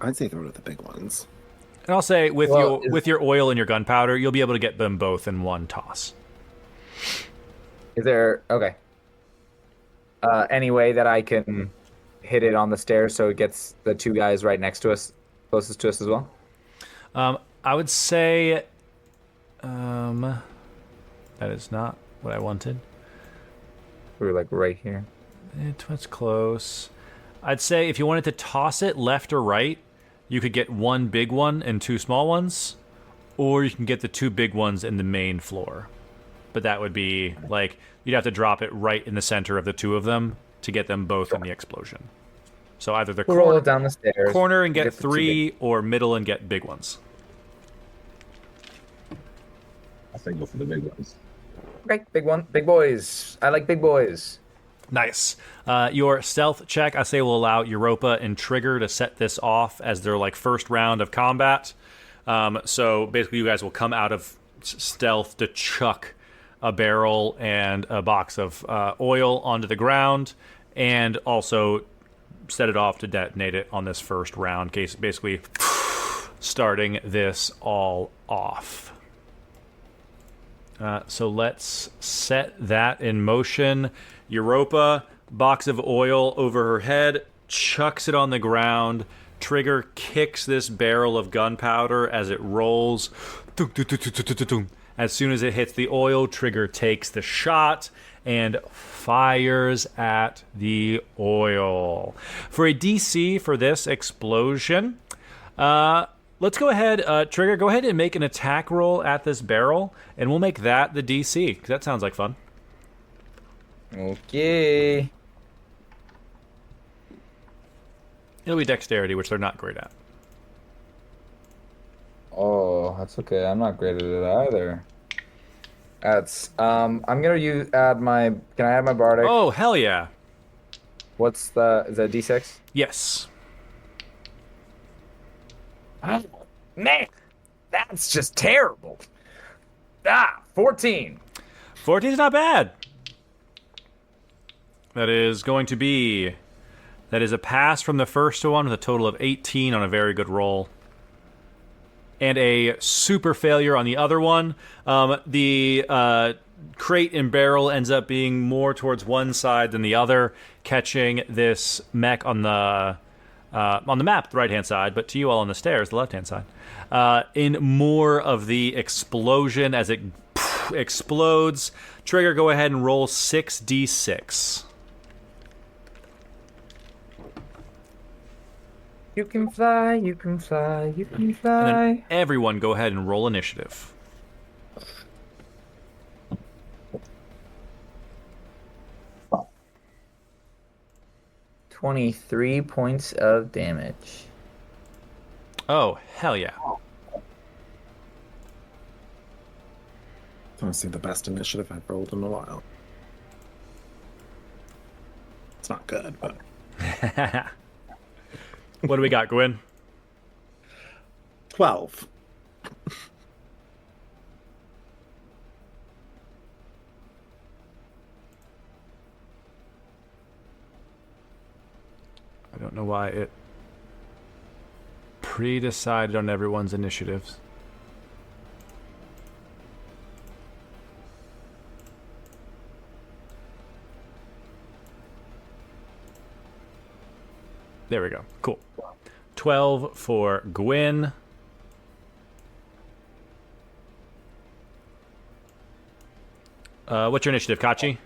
I'd say throw to the big ones. And I'll say with Well, with your oil and your gunpowder, you'll be able to get them both in one toss. Is there any way that I can hit it on the stairs so it gets the two guys right next to us, closest to us as well? I would say that is not what I wanted. We were like right here. It's close. I'd say if you wanted to toss it left or right, you could get one big one and 2 small ones, or you can get the 2 big ones in the main floor. But that would be like you'd have to drop it right in the center of the 2 of them to get them both in the explosion. So either the We'll roll corner, it down the stairs. corner and get the two 3, or middle and get big ones. I think go for the big ones. Okay, big one. Big boys. I like big boys. Nice. Your stealth check, I say, will allow Europa and Trigger to set this off as their like first round of combat. So basically, you guys will come out of stealth to chuck a barrel and a box of oil onto the ground, and also set it off to detonate it on this first round. Case basically starting this all off. So let's set that in motion. Europa, box of oil over her head, chucks it on the ground. Trigger kicks this barrel of gunpowder as it rolls. As soon as it hits the oil, Trigger takes the shot and fires at the oil. For a DC for this explosion, let's go ahead, Trigger, go ahead and make an attack roll at this barrel, and we'll make that the DC, because that sounds like fun. Okay. It'll be dexterity, which they're not great at. Oh, that's okay. I'm not great at it either. That's I'm gonna add my. Can I add my bardic? Oh, hell yeah. Is that D6? Yes. Oh, man, that's just terrible. 14. 14 is not bad. That is going to be... That is a pass from the first one with a total of 18 on a very good roll. And a super failure on the other one. The crate and barrel ends up being more towards one side than the other, catching this mech on the map, the right-hand side, but to you all on the stairs, the left-hand side. In more of the explosion as it explodes. Trigger, go ahead and roll 6d6. You can fly, you can fly, you can And fly. then everyone go ahead and roll initiative. $23 points of damage. Oh, hell yeah. Honestly, the best initiative I've rolled in a while. It's not good, but What do we got, Gwyn? 12. I don't know why it pre-decided on everyone's initiatives. There we go. Cool. 12 for Gwyn. What's your initiative, Kachi?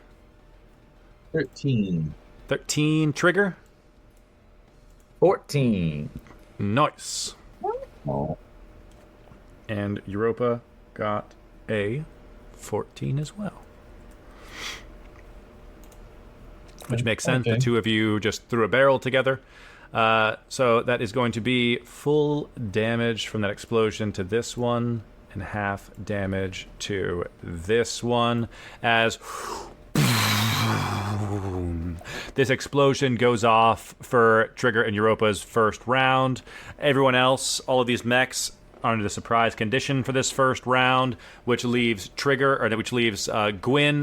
13. 13. Trigger? 14. Nice. Oh. And Europa got a 14 as well. Which makes sense. Okay. The two of you just threw a barrel together. So that is going to be full damage from that explosion to this one, and half damage to this one, as this explosion goes off for Trigger and Europa's first round. Everyone else, all of these mechs, are under the surprise condition for this first round, which leaves Gwyn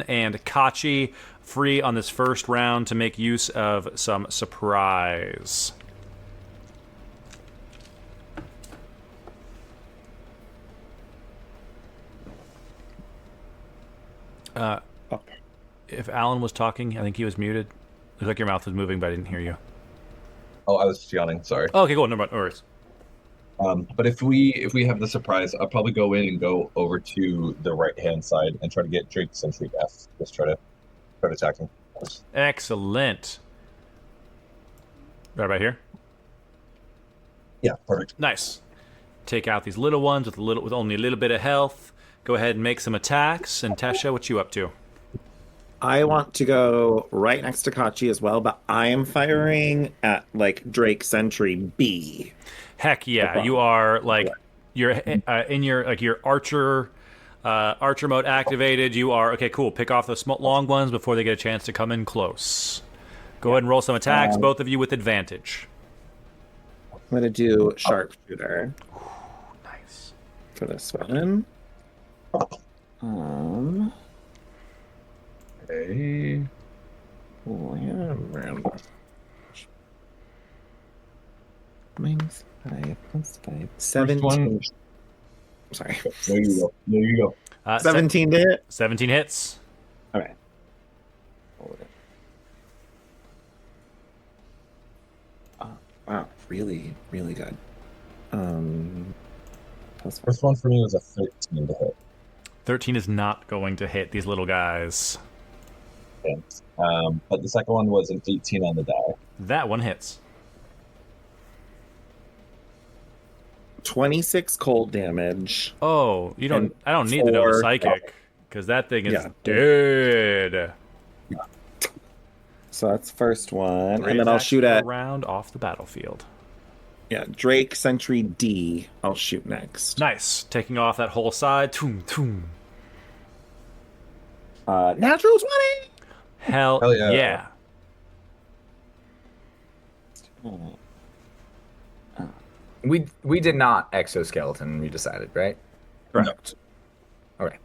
and Kachi free on this first round to make use of some surprise. If Alan was talking, I think he was muted. Looks like your mouth was moving, but I didn't hear you. Oh, I was yawning. Sorry. Oh, okay, cool. Never mind. No worries. But if we have the surprise, I'll probably go in and go over to the right hand side and try to get Drake Sentry F. Just try to attack him. Excellent. Right about here. Yeah, perfect. Nice. Take out these little ones with only a little bit of health. Go ahead and make some attacks. And Tesha, what you up to? I want to go right next to Kachi as well, but I am firing at like Drake Sentry B. Heck yeah, you are like you're in your archer mode activated. You are okay. Cool. Pick off the long ones before they get a chance to come in close. Go ahead and roll some attacks, both of you with advantage. I'm gonna do sharpshooter Nice. for this one. Okay. Minus 5 plus 5. First 17. one. Sorry. There you go. There you go. 17 to hit. 17 hits. All right. Wow, really, really good. Plus 5. First one for me was a 13 to hit. 13 is not going to hit these little guys. Thanks. But the second one was an 18 on the die. That one hits. 26 cold damage. Oh, you don't. And I don't need to know the 4 psychic because that thing is Yeah. dead. So that's first one. Three And then I'll attacks shoot per at round off the battlefield. Drake Sentry D. I'll shoot next. Nice, taking off that whole side. Toom toom. Natural 20. Hell yeah. yeah. We did not exoskeleton, we decided, right? Correct. Okay.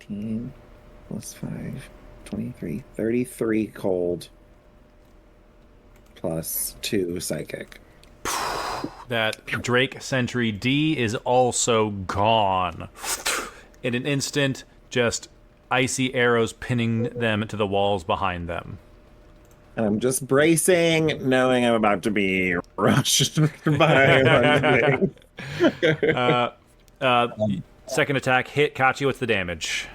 18 plus 5, 23, 33 cold plus 2 psychic. That Drake Sentry D is also gone. In an instant, just icy arrows pinning them to the walls behind them. And I'm just bracing, knowing I'm about to be rushed by one thing. Second attack hit. Kachi, what's the damage?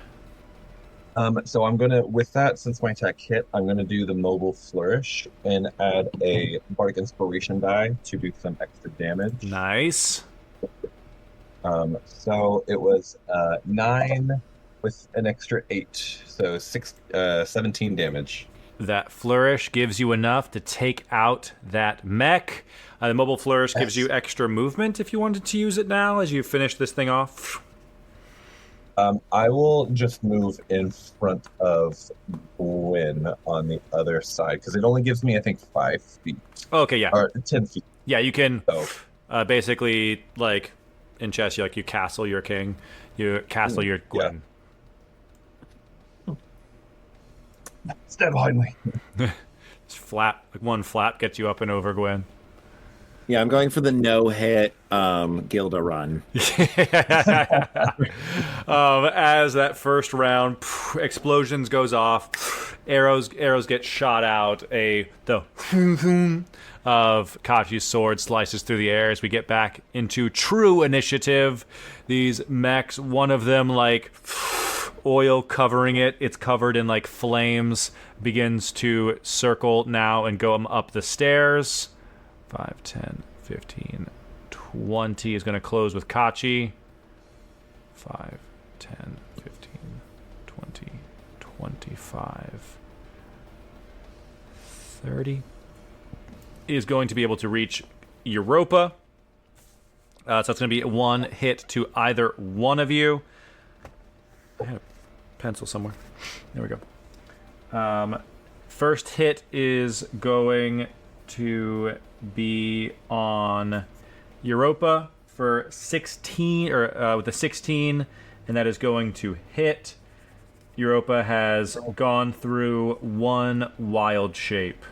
So I'm gonna, with that, since my attack hit, I'm gonna do the mobile flourish and add a bardic inspiration die to do some extra damage. Nice. So it was 9 with an extra 8, so 17 damage. That flourish gives you enough to take out that mech. The mobile flourish gives you extra movement if you wanted to use it now as you finish this thing off. I will just move in front of Gwyn on the other side because it only gives me, I think, 5 feet. Okay, yeah. Or 10 feet. Yeah, you can So, basically, like, in chess, you castle your king, you castle your Gwyn. Stand behind me. Just flap, like one flap gets you up and over Gwyn. Yeah, I'm going for the no-hit Gilda run. As that first round, explosions goes off, arrows get shot out. The of Kachi's sword slices through the air as we get back into true initiative. These mechs, one of them like oil covering it. It's covered in like flames. Begins to circle now and go up the stairs. 5, 10, 15, 20 is going to close with Kachi. 5, 10, 15, 20, 25, 30. Is going to be able to reach Europa. So it's going to be one hit to either one of you. I had a pencil somewhere. There we go. First hit is going to be on Europa for 16, or with a 16, and that is going to hit. Europa has gone through one wild shape.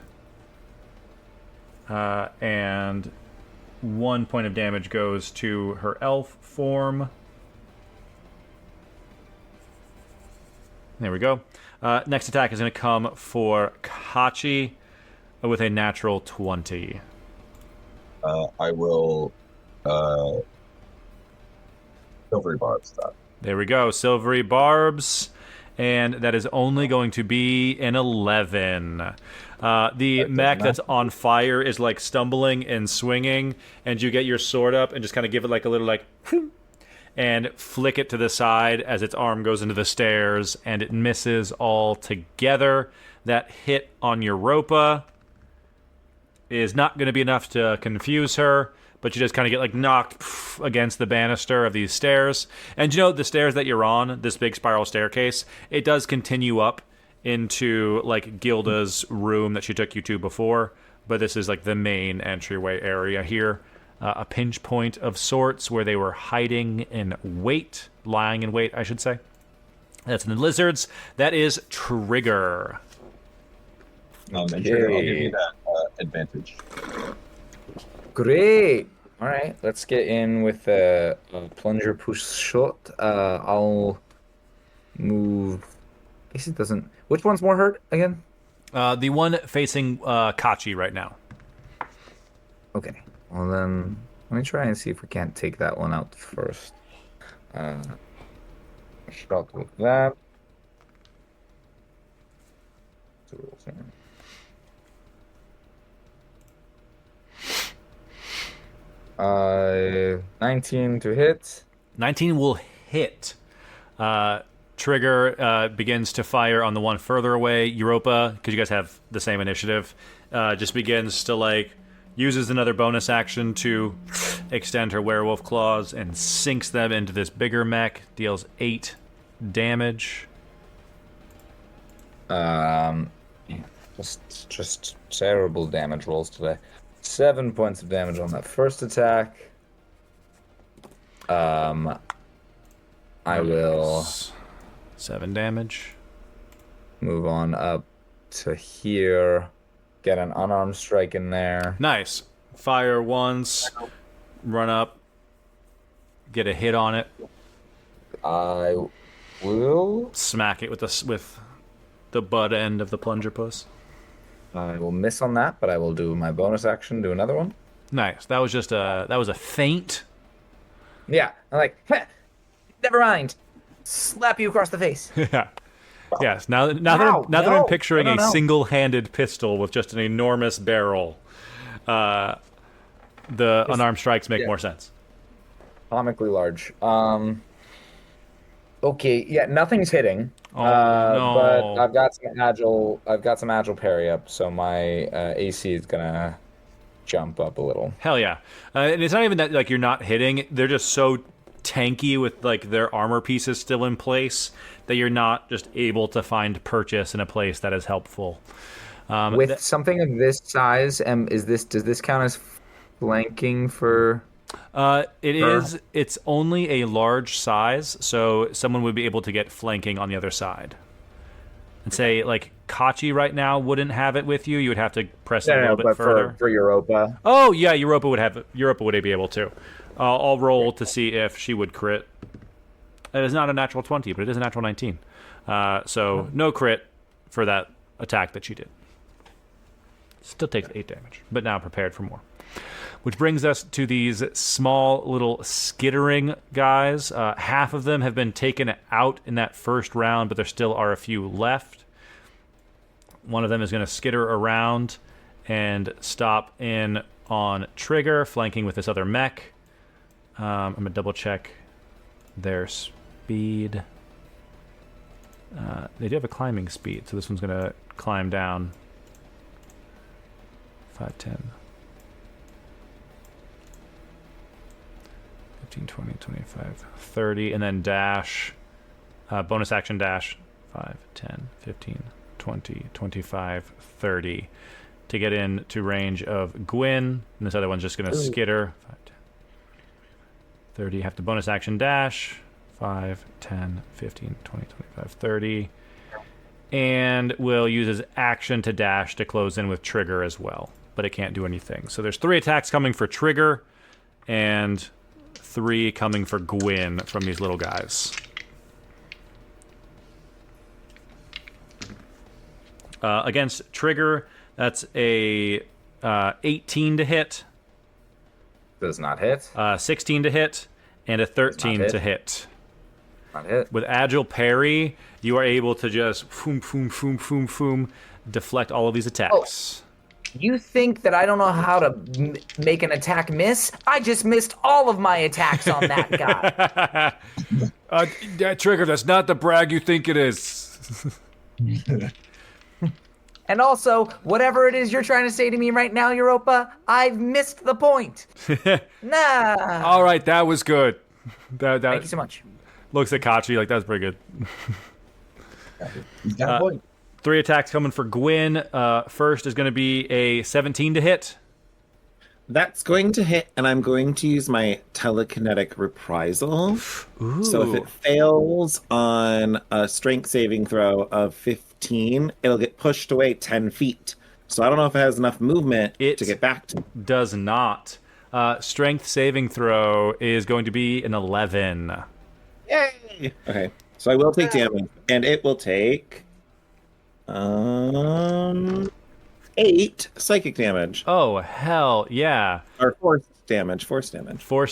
And 1 point of damage goes to her elf form. There we go. Next attack is going to come for Kachi with a natural 20. I will silvery barbs that. There we go. Silvery barbs. And that is only going to be an 11. The mech that's on fire is like stumbling and swinging, and you get your sword up and just kind of give it like a little like and flick it to the side as its arm goes into the stairs, and it misses altogether. That hit on Europa is not going to be enough to confuse her, but you just kind of get like knocked against the banister of these stairs. And you know, the stairs that you're on, this big spiral staircase, it does continue up into like Gilda's room that she took you to before, but this is like the main entryway area here. A pinch point of sorts where they were hiding in wait, lying in wait, I should say. That's in the lizards. That is Trigger. And Trigger, I'll give you that advantage. Great. All right, let's get in with a plunger push shot. I'll move. I guess it doesn't. Which one's more hurt again? The one facing Kachi right now. Okay. Well then, let me try and see if we can't take that one out first. Shot with that. 19 to hit. 19 will hit. Trigger begins to fire on the one further away. Europa, because you guys have the same initiative, just begins to like uses another bonus action to extend her werewolf claws and sinks them into this bigger mech. Deals 8 damage. Just terrible damage rolls today. 7 points of damage on that first attack. I will 7 damage. Move on up to here. Get an unarmed strike in there. Nice. Fire once. Run up. Get a hit on it. I will. Smack it with the butt end of the plunger puss. I will miss on that, but I will do my bonus action. Do another one. Nice. That was a feint. Yeah. I'm like, "Heh, never mind. Slap you across the face. Yeah. Yes. Now that Ow, I'm no, picturing no, a no. single-handed pistol with just an enormous barrel, the unarmed strikes make more sense. Comically large. Okay, yeah, nothing's hitting. Oh, no. But I've got some agile parry up, so my AC is gonna jump up a little. Hell yeah. And it's not even that like you're not hitting; they're just so tanky with like their armor pieces still in place that you're not just able to find purchase in a place that is helpful. With something of this size, does this count as flanking for? It's only a large size, so someone would be able to get flanking on the other side. And say like Kachi right now wouldn't have it with you. You would have to press it a little bit but further. for Europa. Oh yeah, Europa would be able to. I'll roll to see if she would crit. It is not a natural 20, but it is a natural 19. So no crit for that attack that she did. Still takes 8 damage, but now prepared for more. Which brings us to these small little skittering guys. Half of them have been taken out in that first round, but there still are a few left. One of them is going to skitter around and stop in on Trigger, flanking with this other mech. I'm going to double check their speed. They do have a climbing speed, so this one's going to climb down. 5, 10. 15, 20, 25, 30, and then dash, bonus action dash, 5, 10, 15, 20, 25, 30, to get into range of Gwyn, and this other one's just going to skitter, 5, 10, 30, you have to bonus action dash, 5, 10, 15, 20, 25, 30, and will use his action to dash to close in with Trigger as well, but it can't do anything. So there's 3 attacks coming for Trigger, and 3 coming for Gwyn from these little guys. Against Trigger, that's a 18 to hit, Does not hit. 16 to hit, and a 13 hit. to hit. Not hit. With Agile Parry, you are able to just deflect all of these attacks. You think that I don't know how to make an attack miss? I just missed all of my attacks on that guy. Trigger, that's not the brag you think it is. And also, whatever it is you're trying to say to me right now, Europa, I've missed the point. Nah. All right, that was good. That Thank you so much. looks at Kachi like that was pretty good. He's got a point. 3 attacks coming for Gwyn. First is going to be a 17 to hit. That's going to hit, and I'm going to use my telekinetic reprisal. Ooh. So if it fails on a strength saving throw of 15, it'll get pushed away 10 feet. So I don't know if it has enough movement to get back to me. Does not. Strength saving throw is going to be an 11. Yay! Okay, so I will take damage, and it will take 8 psychic damage. Oh, hell yeah. Or force damage. Force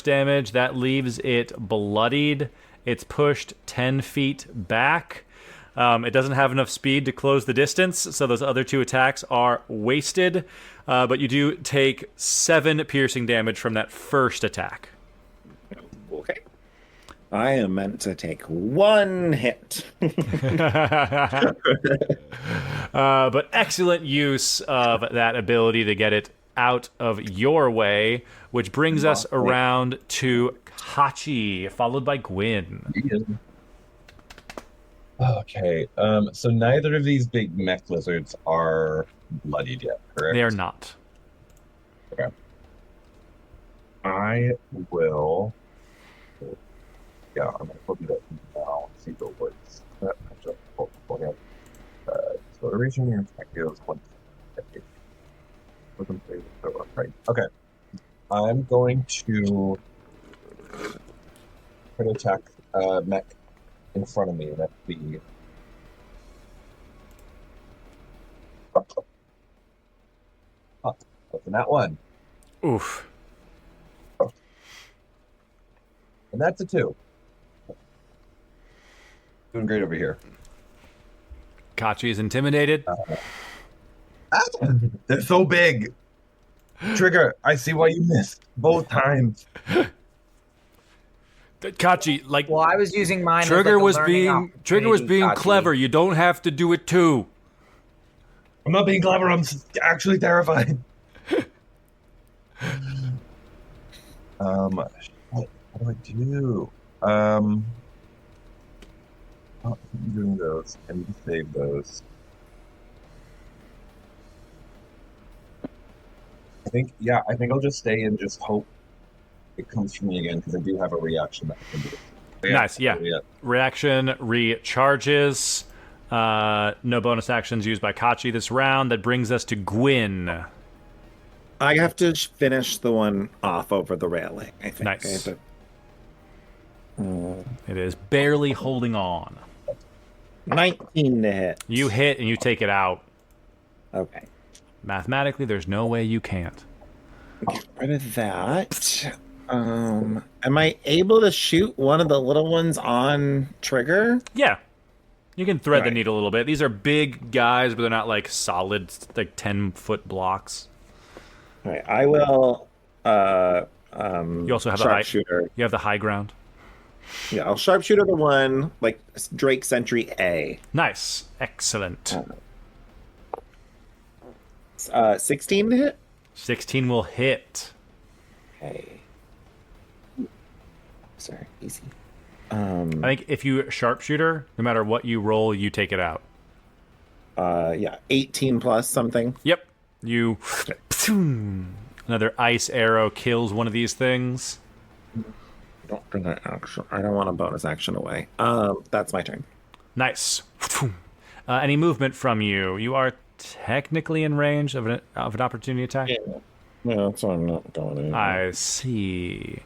damage. That leaves it bloodied. It's pushed 10 feet back. It doesn't have enough speed to close the distance, so those other 2 attacks are wasted. But you do take 7 piercing damage from that first attack. Okay. I am meant to take 1 hit. But excellent use of that ability to get it out of your way, which brings us around to Hachi, followed by Gwyn. Okay, so neither of these big mech lizards are bloodied yet, correct? They are not. Okay. I will. Yeah, I'm gonna put that now. cathedral woods. So the region your attack deals 1. Right. Okay. I'm going to try to attack mech in front of me. That's the open that one. Oof. And that's a 2. Doing great over here. Kachi is intimidated. They're so big. Trigger, I see why you missed both times. Kachi, like, Well, I was using mine. Trigger as like was being clever. You don't have to do it too. I'm not being clever. I'm actually terrified. What do I do? I'm doing those. I need to save those. I think I'll just stay and just hope it comes from me again because I do have a reaction that I can do. Nice, yeah. Reaction recharges. No bonus actions used by Kachi this round. That brings us to Gwyn. I have to finish the one off over the railing, I think. Nice. It is barely holding on. 19 to hit. You hit and you take it out. Okay. Mathematically, there's no way you can't. Get rid of that. Am I able to shoot one of the little ones on trigger? Yeah. You can thread the Right. needle a little bit. These are big guys, but they're not like solid, like 10-foot blocks. All right. I will. You also have sharpshooter. You have the high ground. Yeah, I'll sharpshooter the one like Drake Sentry A. Nice. Excellent. 16 to hit. 16 will hit. Okay. Sorry, easy. I think if you sharpshooter, no matter what you roll, you take it out. Yeah, 18 plus something. Yep. You. Another ice arrow kills one of these things. Don't bring an action. I don't want a bonus action away. That's my turn. Nice. Any movement from you? You are technically in range of an opportunity attack. Yeah, so I'm not going anywhere. I see.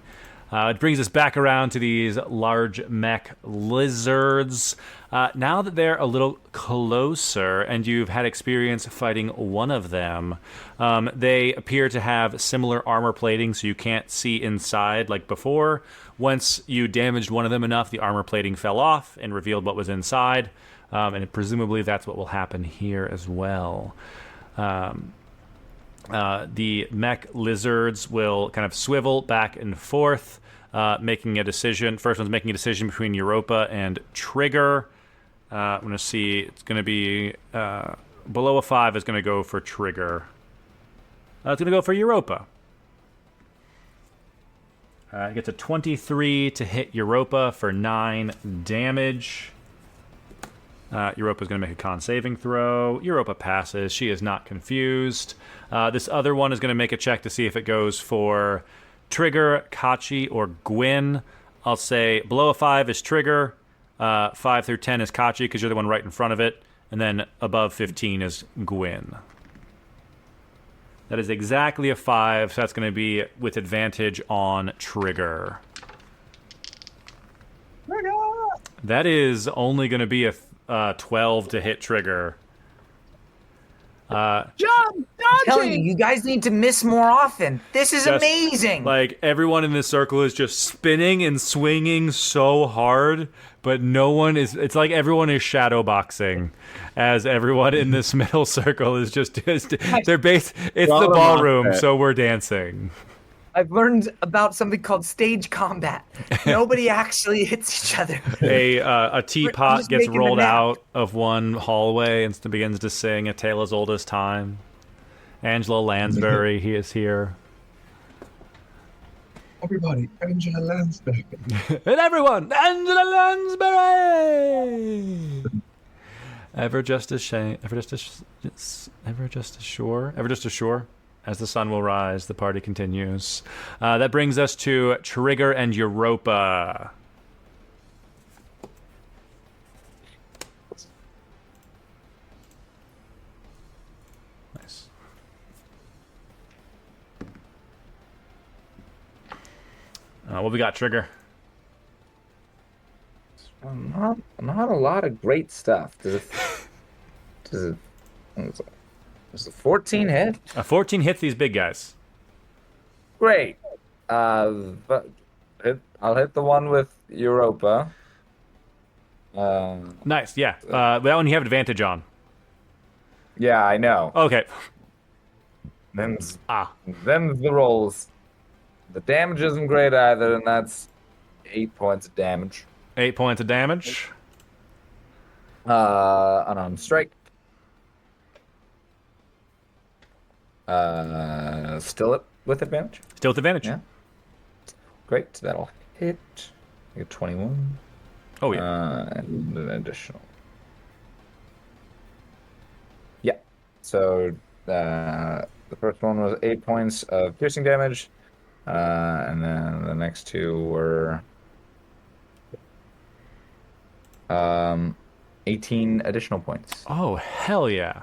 It brings us back around to these large mech lizards. Now that they're a little closer and you've had experience fighting one of them, they appear to have similar armor plating, so you can't see inside like before. Once you damaged one of them enough, the armor plating fell off and revealed what was inside, and presumably that's what will happen here as well. The mech lizards will kind of swivel back and forth, making a decision. First one's making a decision between Europa and Trigger. I'm going to see. It's going to be below a 5 is going to go for Trigger. It's going to go for Europa. It gets a 23 to hit Europa for 9 damage. Europa's going to make a con saving throw. Europa passes. She is not confused. This other one is going to make a check to see if it goes for Trigger, Kachi, or Gwyn. I'll say below a 5 is Trigger. 5 through 10 is Kachi because you're the one right in front of it. And then above 15 is Gwyn. That is exactly a 5, so that's going to be with advantage on Trigger. That is only going to be a 12 to hit Trigger. I'm telling you, you guys need to miss more often. This is amazing. Like, everyone in this circle is just spinning and swinging so hard, but no one is... It's like everyone is shadow boxing, as everyone in this middle circle is just... It's the ballroom, so we're dancing. I've learned about something called stage combat. Nobody actually hits each other. A teapot gets rolled out of one hallway and begins to sing A Tale as Old as Time. Angela Lansbury, he is here. Everybody, Angela Lansbury. And everyone, Angela Lansbury! Ever just as sure. As the sun will rise, the party continues. That brings us to Trigger and Europa. What we got, Trigger? Not a lot of great stuff. Does a 14 hit? A 14 hits these big guys. Great. But I'll hit the one with Europa. Nice, yeah. That one you have advantage on. Yeah, I know. Okay. Them's the rolls. The damage isn't great either, and that's 8 points of damage. 8 points of damage. Unarmed strike. Still with advantage? Still with advantage. Yeah. Great. That'll hit. I get 21. Oh, yeah. And an additional. Yeah. So the first one was 8 points of piercing damage. And then the next two were 18 additional points. Oh, hell yeah.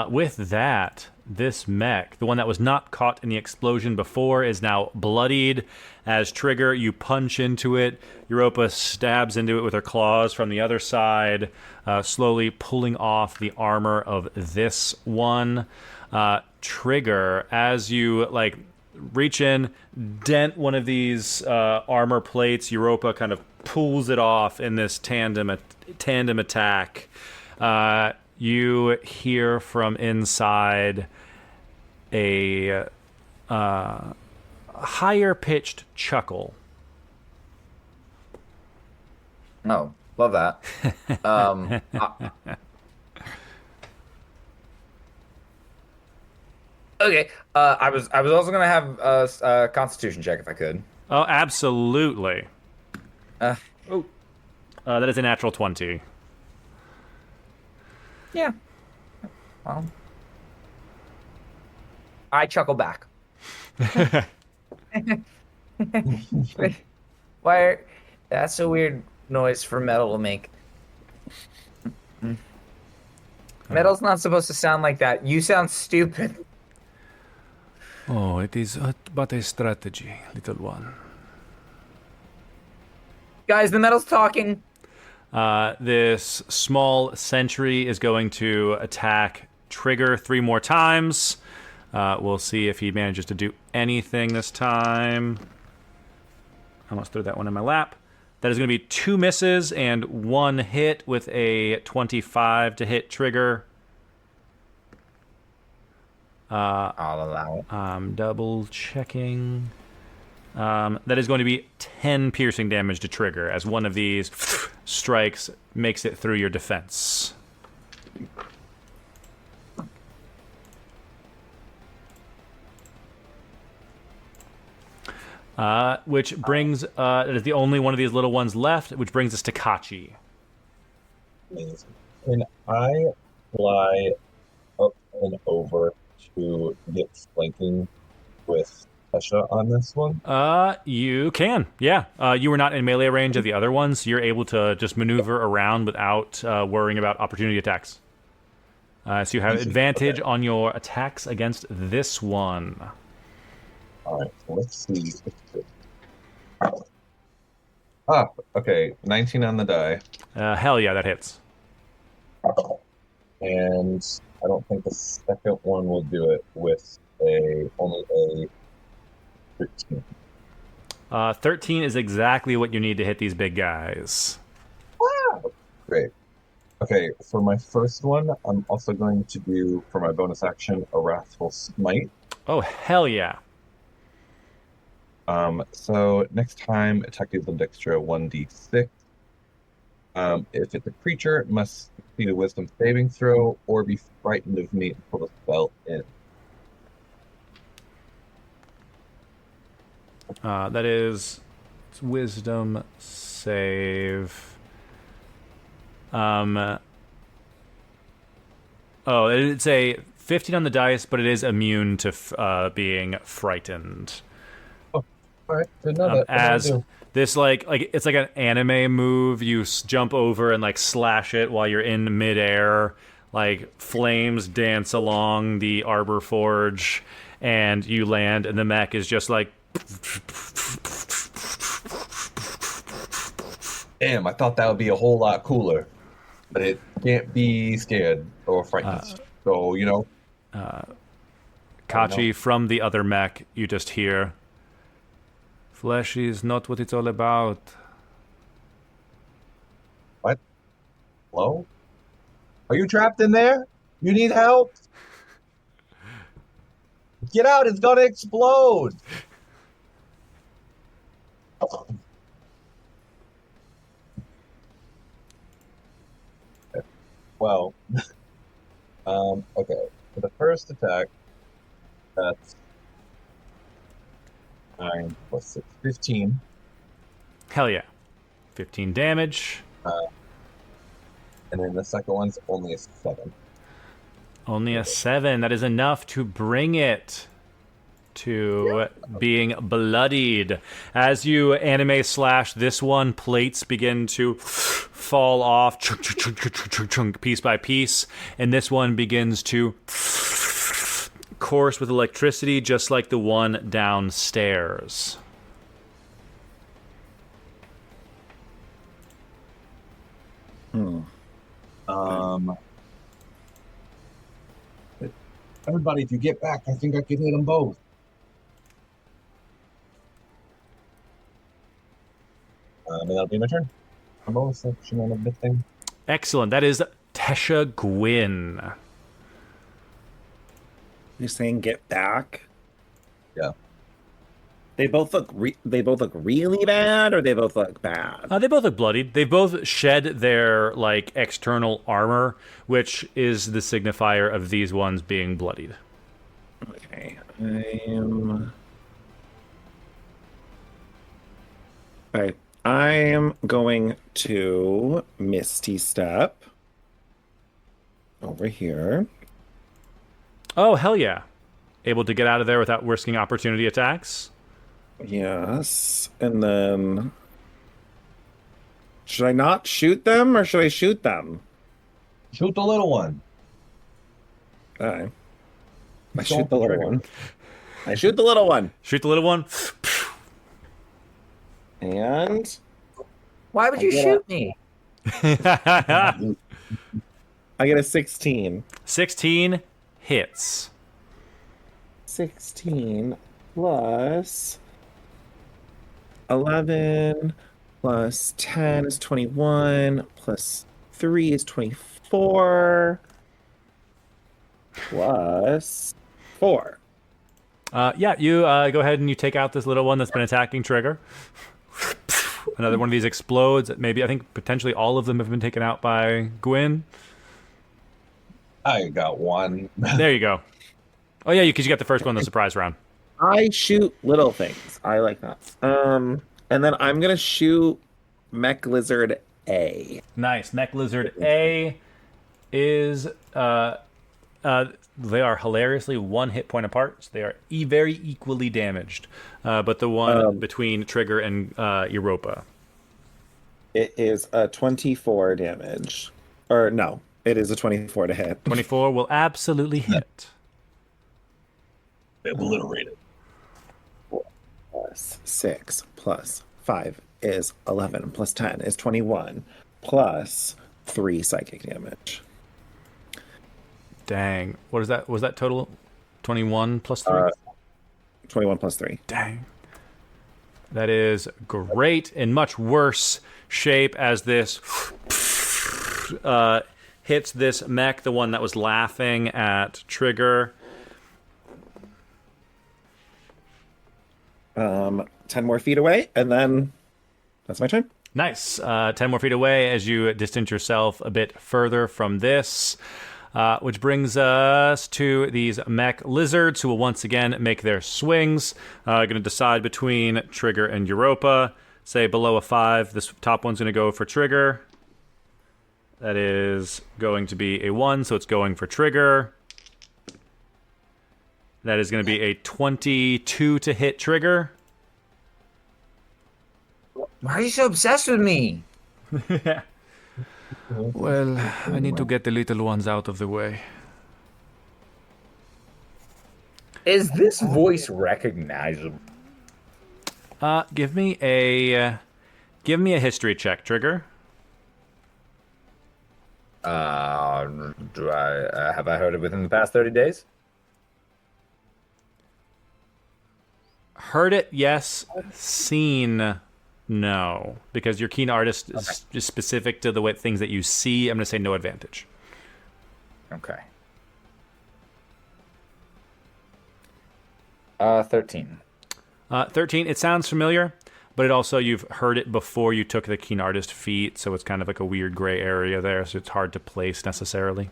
With that, this mech, the one that was not caught in the explosion before, is now bloodied. As Trigger, you punch into it. Europa stabs into it with her claws from the other side, slowly pulling off the armor of this one. Trigger, as you reach in, dent one of these armor plates, Europa kind of pulls it off in this tandem attack. You hear from inside a higher-pitched chuckle. Oh, love that. Okay. I was also gonna have a Constitution check if I could. Oh, absolutely. That is a natural 20. Yeah. Well, I chuckle back. Why? That's a weird noise for metal to make. Metal's not supposed to sound like that. You sound stupid. Oh, it is but a strategy, little one. Guys, the metal's talking. This small sentry is going to attack Trigger 3 more times. We'll see if he manages to do anything this time. I almost threw that one in my lap. That is going to be 2 misses and 1 hit with a 25 to hit Trigger. I'll allow it. I'm double checking. That is going to be 10 piercing damage to Trigger as one of these strikes makes it through your defense. Which brings, it is the only one of these little ones left, which brings us to Kachi. Amazing. Can I fly up and over to get flanking with Tesha on this one? You can, yeah. You were not in melee range of the other ones, so you're able to just maneuver around without worrying about opportunity attacks. So you have advantage on your attacks against this one. Alright, so let's see. Okay, 19 on the die. Hell yeah, that hits. And I don't think the second one will do it with only a 13. 13 is exactly what you need to hit these big guys. Wow! Great. Okay, for my first one, I'm also going to do, for my bonus action, a Wrathful Smite. Oh, hell yeah. So next time, attack deals an extra 1d6. If it's a creature, it must succeed a Wisdom saving throw or be frightened of me until the spell ends. That is Wisdom save. It's a 15 on the dice, but it is immune to being frightened. Oh, all right. Didn't know that. As this it's like an anime move, you jump over and slash it while you're in midair. Flames dance along the Arbor Forge, and you land, and the mech is just Damn, I thought that would be a whole lot cooler, but it can't be scared or frightened. So, you know. Kachi, from the other mech, you just hear, "Flesh is not what it's all about." What? Hello? Are you trapped in there? You need help? Get out, it's gonna explode! Well, okay. For the first attack, that's 9 plus 6, 15. Hell yeah. 15 damage. And then the second one's only a 7. Only a 7. That is enough to bring it to being bloodied. As you anime slash this one, plates begin to fall off chunk, piece by piece, and this one begins to course with electricity just like the one downstairs. Everybody, if you get back, I think I could hit them both. And that'll be my turn. A bonus section on a bit thing. Excellent. That is Tesha Gwyn. You're saying get back? Yeah. They both look really bad, or they both look bad? They both look bloodied. They both shed their like external armor, which is the signifier of these ones being bloodied. Okay. I am going to Misty Step over here. Oh, hell yeah. Able to get out of there without risking opportunity attacks? Yes. And then... should I not shoot them, or should I shoot them? Shoot the little one. I shoot the little one. I shoot the little one. Shoot the little one. And... Why would you shoot me? I get a 16. 16 hits. 16 plus 11 plus 10 is 21 plus 3 is 24 plus 4. Yeah, you go ahead and you take out this little one that's been attacking Trigger. Another one of these explodes. Maybe, I think, potentially all of them have been taken out by Gwyn. I got one. There you go. Oh, yeah, because you got the first one in the surprise round. I shoot little things. I like that. And then I'm going to shoot Mech Lizard A. Nice. Mech Lizard A is... they are hilariously 1 hit point apart, so they are very equally damaged. But the one between Trigger and Europa. It is a 24 damage. Or no, it is a 24 to hit. 24 will absolutely hit. Obliterated. 4 plus 6 plus 5 is 11 plus 10 is 21 plus 3 psychic damage. Dang. What is that? Was that total 21 plus 3? 21 plus 3. Dang. That is great. In much worse shape as this hits this mech, the one that was laughing at Trigger. 10 more feet away, and then that's my turn. Nice. 10 more feet away as you distance yourself a bit further from this. Which brings us to these mech lizards, who will once again make their swings. Going to decide between Trigger and Europa. Say below a 5. This top one's going to go for Trigger. That is going to be a 1, so it's going for Trigger. That is going to be a 22 to hit Trigger. Why are you so obsessed with me? Well, I need to get the little ones out of the way. Is this voice recognizable? Give me a history check, Trigger. Do I have I heard it within the past 30 days? Heard it, yes. Seen, no. Because your keen artist is just specific to the things that you see. I'm going to say no advantage. Okay. 13. 13, it sounds familiar, but it also, you've heard it before you took the keen artist feat, so it's kind of like a weird gray area there, so it's hard to place necessarily.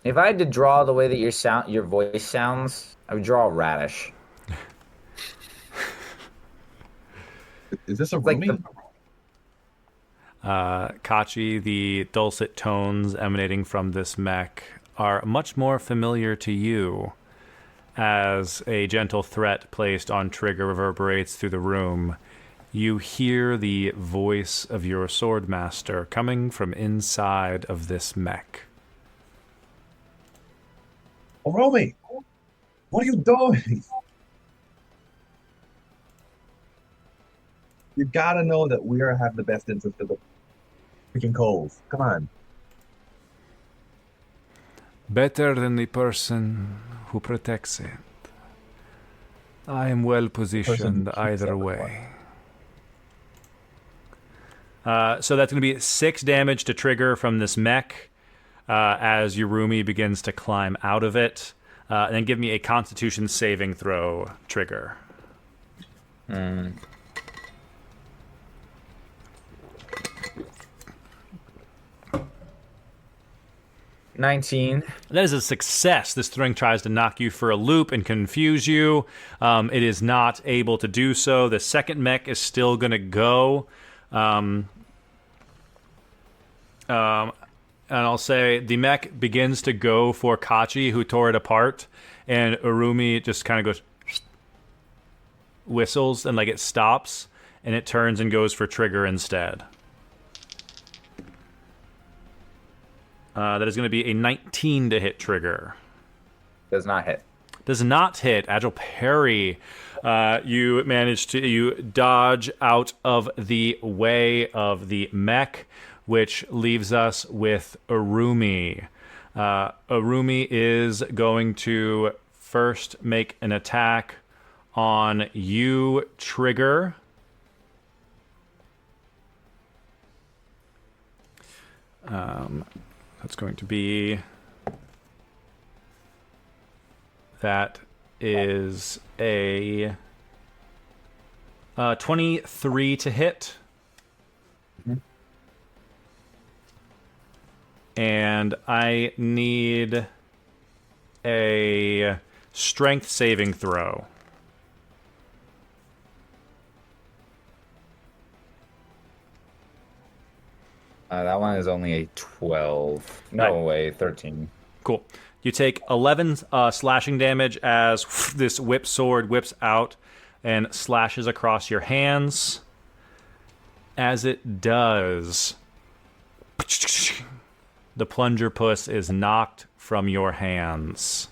If I had to draw the way that your voice sounds, I would draw a radish. Is this a Like roomie? Kachi, the dulcet tones emanating from this mech are much more familiar to you. As a gentle threat placed on Trigger reverberates through the room, you hear the voice of your swordmaster coming from inside of this mech. Oh, Romy, what are you doing? You gotta know that we have the best interest of the freaking Cove. Come on. Better than the person who protects it. I am well positioned either way. So that's going to be 6 damage to Trigger from this mech as Yurumi begins to climb out of it. And then give me a Constitution saving throw, Trigger. 19. That is a success. This thing tries to knock you for a loop and confuse you. It is not able to do so. The second mech is still going to go. And I'll say the mech begins to go for Kachi, who tore it apart. And Urumi just kind of goes, whistles, and like it stops. And it turns and goes for Trigger instead. That is going to be a 19 to hit Trigger. Does not hit. Does not hit. Agile parry. You manage to dodge out of the way of the mech, which leaves us with Urumi. Urumi is going to first make an attack on you, Trigger. That's going to be... That is a 23 to hit. Mm-hmm. And I need a strength saving throw. That one is only a 12. No way, 13. Cool. You take 11 slashing damage as this whip sword whips out and slashes across your hands. As it does, the plunger puss is knocked from your hands.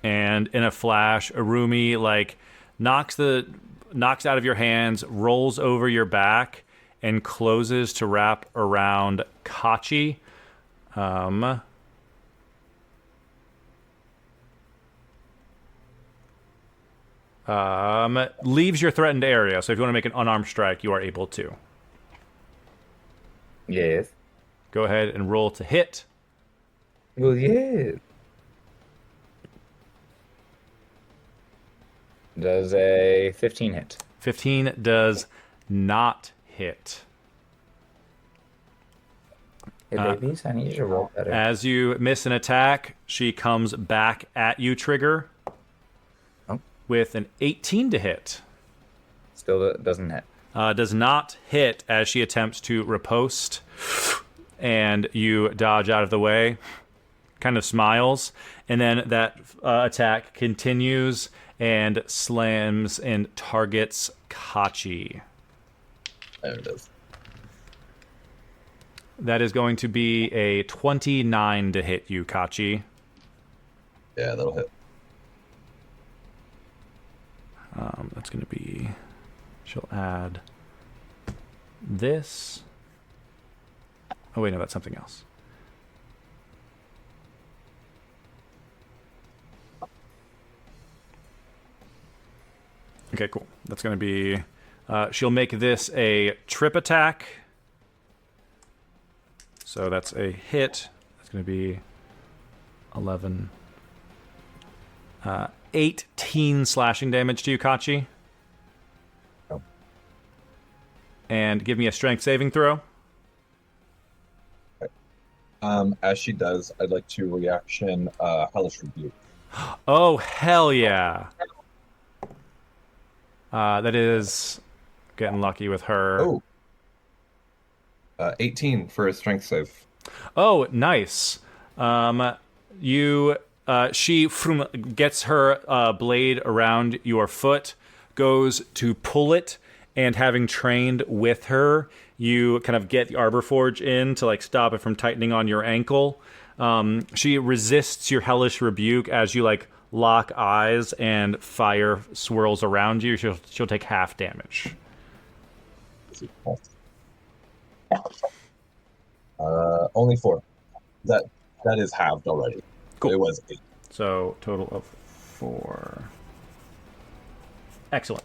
And in a flash, Urumi knocks out of your hands, rolls over your back, and closes to wrap around Kachi. Leaves your threatened area, so if you want to make an unarmed strike, you are able to. Yes. Go ahead and roll to hit. Well, yeah. Does a 15 hit? 15 does not hit. Hey, babies, I need you to roll better. As you miss an attack, she comes back at you, Trigger, with an 18 to hit. Still doesn't hit. Does not hit as she attempts to riposte, and you dodge out of the way, kind of smiles, and then that attack continues and slams and targets Kachi. There it is. That is going to be a 29 to hit you, Kachi. Yeah, that'll hit. That's going to be... She'll add this. Oh, wait, no, that's something else. Okay, cool. That's going to be... she'll make this a trip attack. So that's a hit. That's going to be 11. 18 slashing damage to you, Kachi. Oh. And give me a strength saving throw. As she does, I'd like to reaction Hellish Rebuke. Oh, hell yeah. That is getting lucky with her. Oh. 18 for a strength save. Oh, nice. She gets her blade around your foot, goes to pull it, and having trained with her, you kind of get the Arbor Forge in to like stop it from tightening on your ankle. She resists your hellish rebuke as you like lock eyes and fire swirls around you. She'll take half damage. Only 4. That is halved already. Cool. It was 8. So total of 4. Excellent.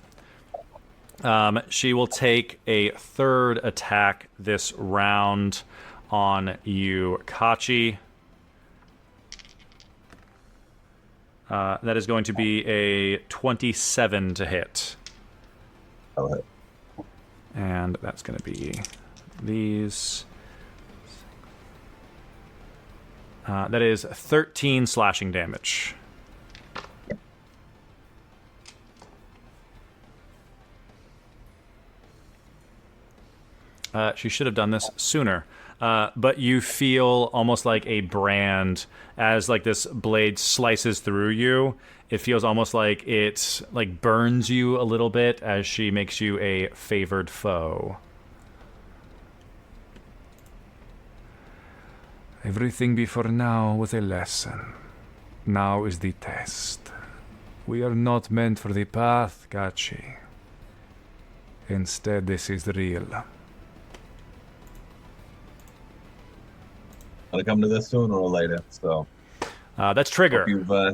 She will take a third attack this round on you, Kachi. That is going to be a 27 to hit. That'll hit. And that's going to be these. That is 13 slashing damage. She should have done this sooner. But you feel almost like a brand as like this blade slices through you. It feels almost like it like burns you a little bit as she makes you a favored foe. Everything before now was a lesson. Now is the test. We are not meant for the path, Gachi. Instead, this is real. Gonna come to this sooner or later, so. That's Trigger. Trigger,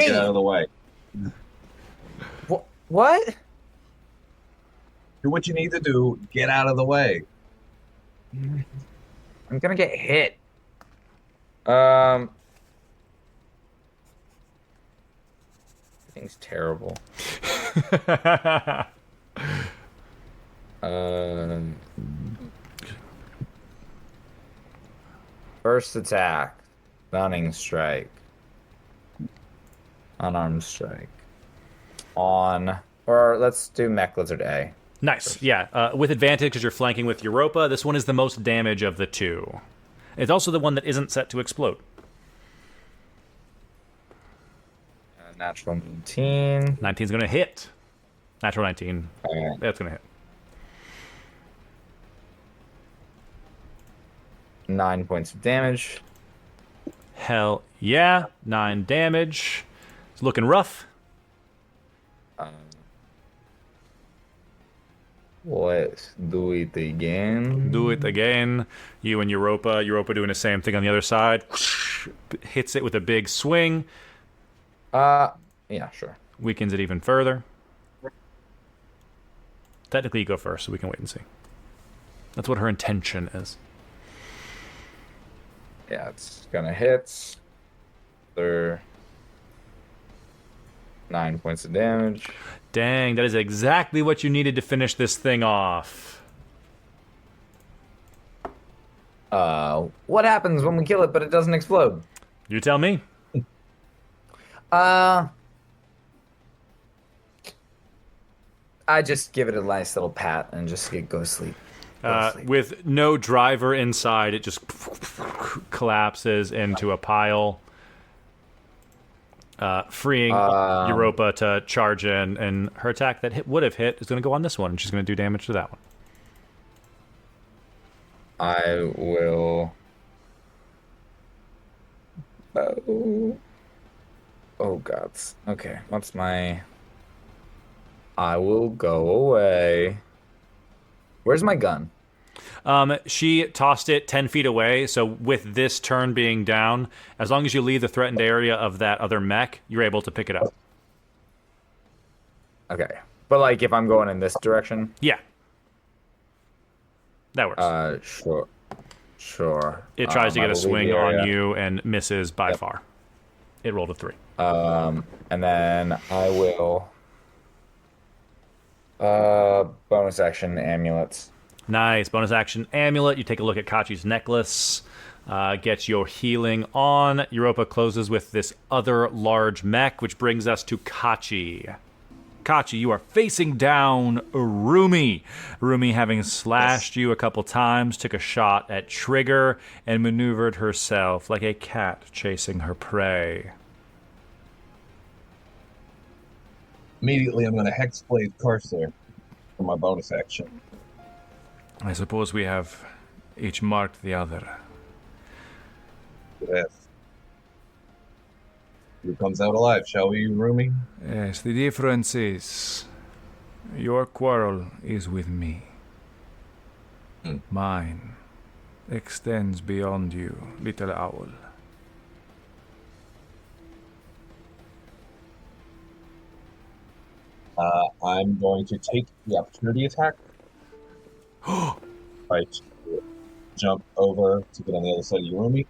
get out of the way. What? Do what you need to do. Get out of the way. I'm gonna get hit. Thing's terrible. First attack, stunning strike, unarmed strike. Or let's do Mech Lizard A. Nice, yeah. With advantage because you're flanking with Europa. This one is the most damage of the two. It's also the one that isn't set to explode. Natural 19. 19's going to hit. Natural 19. Right. That's going to hit. 9 points of damage. Hell yeah. 9 damage. It's looking rough. Let's do it again. Do it again. You and Europa. Europa doing the same thing on the other side. Hits it with a big swing. Yeah, sure. Weakens it even further. Technically, you go first, so we can wait and see. That's what her intention is. Yeah, it's gonna hit. They're 9 points of damage. Dang, that is exactly what you needed to finish this thing off. What happens when we kill it but it doesn't explode? You tell me. I just give it a nice little pat and just go to sleep. With no driver inside, it just collapses into a pile, freeing Europa to charge in, and her attack that would have hit is going to go on this one, and she's going to do damage to that one. I will Oh gods. Okay, what's my? I will go away. Where's my gun? She tossed it 10 feet away, so with this turn being down, as long as you leave the threatened area of that other mech, you're able to pick it up. Okay, but like if I'm going in this direction. Yeah. That works. Sure. Sure. It tries to I get a will leave swing the area. on you and misses by far. It rolled a 3. And then I will bonus action amulets. Nice. Bonus action amulet. You take a look at Kachi's necklace. Gets your healing on. Europa closes with this other large mech, which brings us to Kachi. Kachi, you are facing down Rumi. Rumi, having slashed you a couple times, took a shot at Trigger and maneuvered herself like a cat chasing her prey. Immediately, I'm going to Hexblade Corsair for my bonus action. I suppose we have each marked the other. Yes. Who comes out alive, shall we, Rumi? Yes, the difference is your quarrel is with me. Mine extends beyond you, little owl. I'm going to take the opportunity attack. Right. Jump over to get on the other side of Rumi.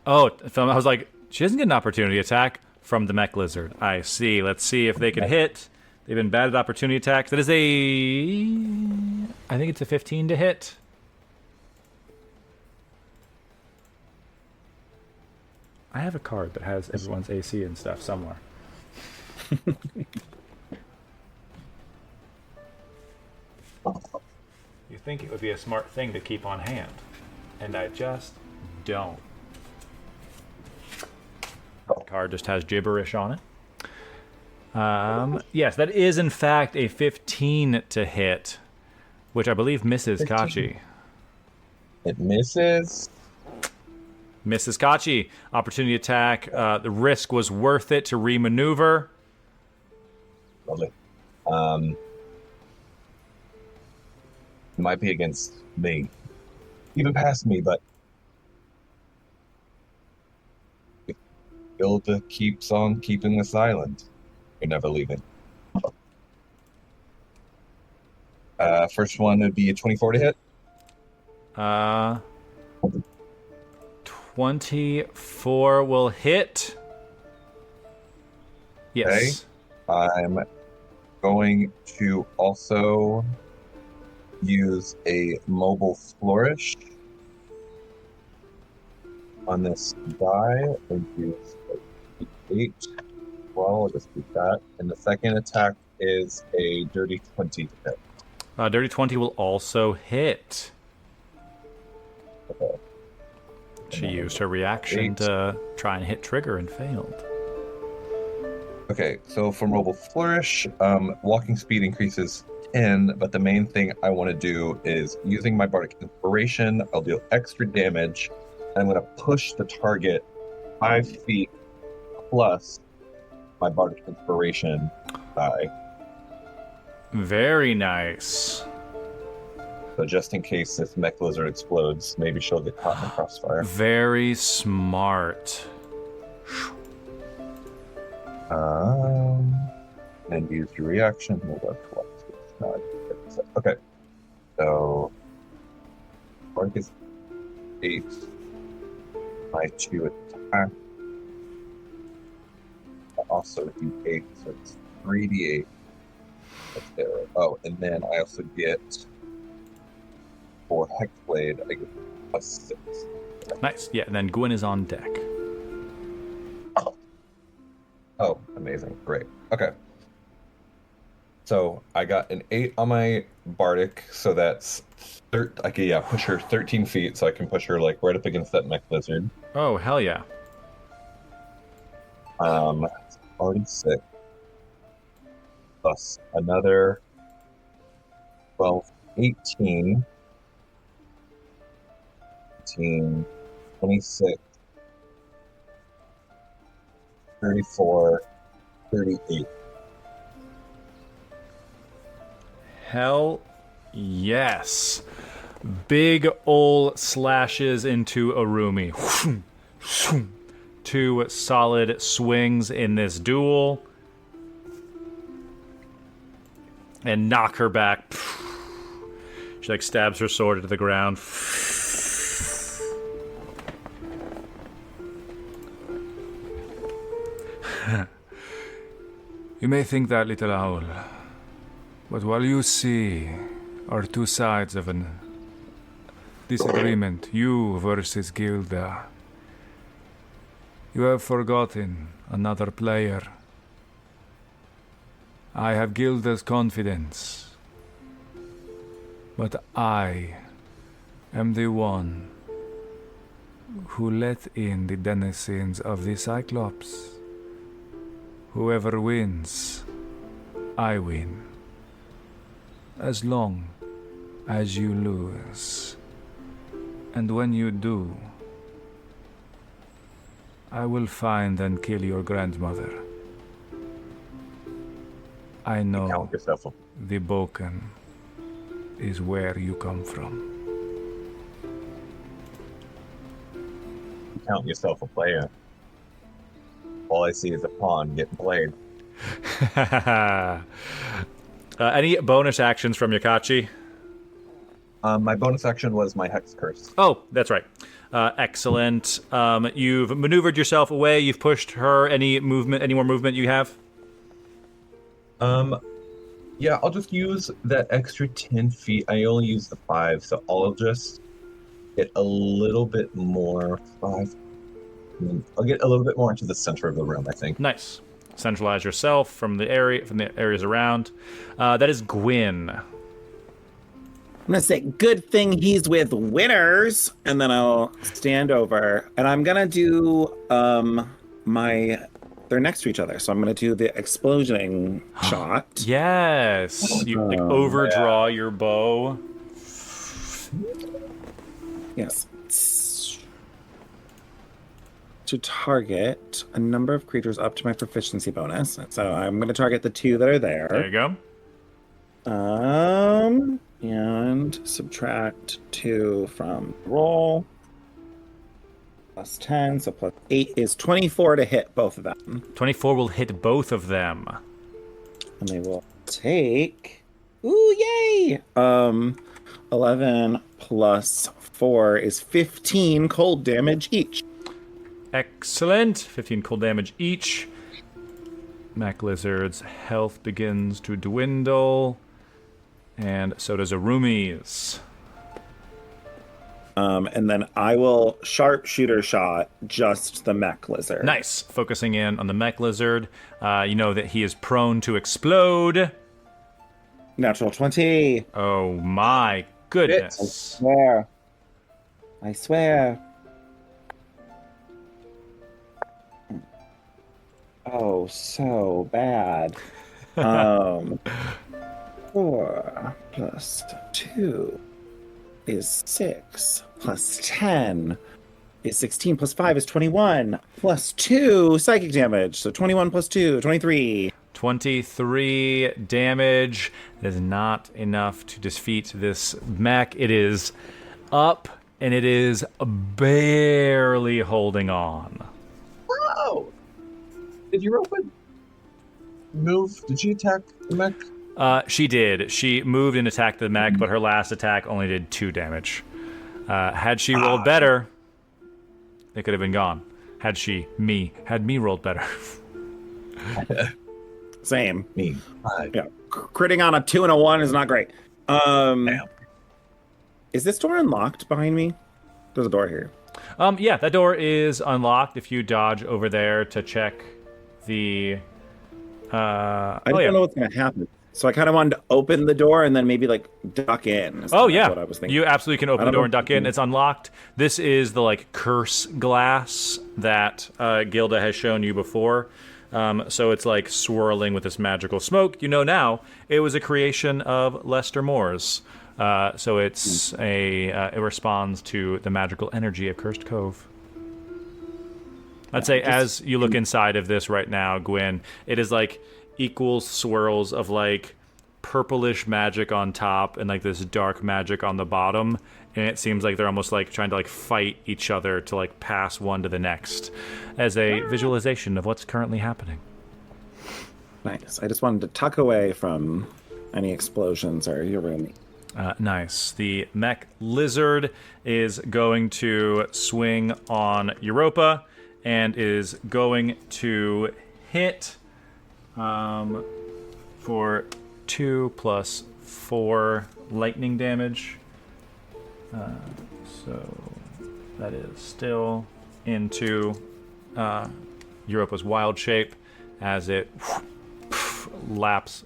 Oh, I was like, she doesn't get an opportunity attack from the mech lizard. I see. Let's see if they can hit. They've been bad at opportunity attacks. That is I think it's a 15 to hit. I have a card that has everyone's AC and stuff somewhere. You think it would be a smart thing to keep on hand, and I just don't. The card just has gibberish on it. Yes, that is in fact a 15 to hit, which I believe misses 15. Kachi. It misses. Misses Kachi. Opportunity attack. The risk was worth it to remaneuver. Lovely. Might be against me. Even past me, but Hilda keeps on keeping us silent. You're never leaving. First one would be a 24 to hit. 24 will hit. Yes. Okay. I'm going to also use a mobile flourish on this die and use 8. Well, I'll just do that. And the second attack is a dirty 20 to hit. Dirty 20 will also hit. Okay. She used her reaction to try and hit Trigger and failed. Okay, so for mobile flourish, walking speed increases 10, but the main thing I want to do is using my bardic inspiration, I'll deal extra damage, and I'm going to push the target 5 feet plus my bardic inspiration die. Very nice. So just in case this mech lizard explodes, maybe she'll get caught in the crossfire. Very smart. And use your reaction. Okay. So bardic is 8. My 2 attack. Also do 8, so it's 3d8. That's there. Oh, and then I also get for Hexblade, I get +6. Nice. Yeah, and then Gwyn is on deck. Oh, amazing. Great. Okay. So I got an 8 on my Bardic, so that's I can push her 13 feet, so I can push her like right up against that mech lizard. Oh, hell yeah. Already 6. Plus another 12, 18, 26, 34, 38. Hell yes. Big ol' slashes into Arumi. 2 solid swings in this duel. And knock her back. She like stabs her sword into the ground. You may think that, little owl, but what you see are 2 sides of an disagreement. You versus Gilda. You have forgotten another player. I have Gilda's confidence, but I am the one who let in the denizens of the Cyclops. Whoever wins, I win. As long as you lose. And when you do, I will find and kill your grandmother. I know Count yourself a the Boken is where you come from. count yourself a player. All I see is a pawn getting played. Any bonus actions from Yakachi? My bonus action was my Hex Curse. Oh, that's right. Excellent. You've maneuvered yourself away. You've pushed her. Any more movement you have? Yeah, I'll just use that extra 10 feet. I only use the 5, so I'll just get a little bit more. 5. I'll get a little bit more into the center of the room, I think. Nice. Centralize yourself from the areas around. That is Gwyn. I'm gonna say, good thing he's with winners, and then I'll stand over, and I'm gonna do they're next to each other, so I'm gonna do the explosioning shot. Yes. You overdraw your bow. Yes. To target a number of creatures up to my proficiency bonus. So I'm gonna target the 2 that are there. There you go. And subtract 2 from roll. Plus 10, so plus 8 is 24 to hit both of them. 24 will hit both of them. And they will take... Ooh, yay! 11 plus 4 is 15 cold damage each. Excellent. 15 cold damage each. Mac Lizard's health begins to dwindle. And so does Arumi's. And then I will sharpshooter shot just the mech lizard. Nice. Focusing in on the mech lizard. You know that he is prone to explode. Natural 20. Oh my goodness. I swear. Oh, so bad. 4 plus 2 is 6. Plus 10 is 16. Plus 5 is 21. Plus 2 psychic damage. So 21 plus 2, 23. 23 damage. That is not enough to defeat this mech. It is up, and it is barely holding on. Oh! Did you open? Move? Did she attack the mech? She did. She moved and attacked the mech, but her last attack only did 2 damage. Had she rolled better, it could have been gone. Had me rolled better. Same. Me. Yeah. Critting on a 2 and a 1 is not great. Damn. Is this door unlocked behind me? There's a door here. Yeah, that door is unlocked if you dodge over there to check the... I don't know what's going to happen. So I kind of wanted to open the door and then maybe like duck in. Oh yeah, what I was thinking. You absolutely can open the door and duck in. It's unlocked. This is the like curse glass that Gilda has shown you before. So it's like swirling with this magical smoke. You know now it was a creation of Lester Moore's. So it's it responds to the magical energy of Cursed Cove. I'd say as you look inside of this right now, Gwyn, it is like equal swirls of like purplish magic on top and like this dark magic on the bottom, and it seems like they're almost like trying to like fight each other to like pass one to the next as a visualization of what's currently happening. Nice. I just wanted to tuck away from any explosions or your room. Nice. The mech lizard is going to swing on Europa and is going to hit for 2 plus 4 lightning damage. So that is still into Europa's wild shape as it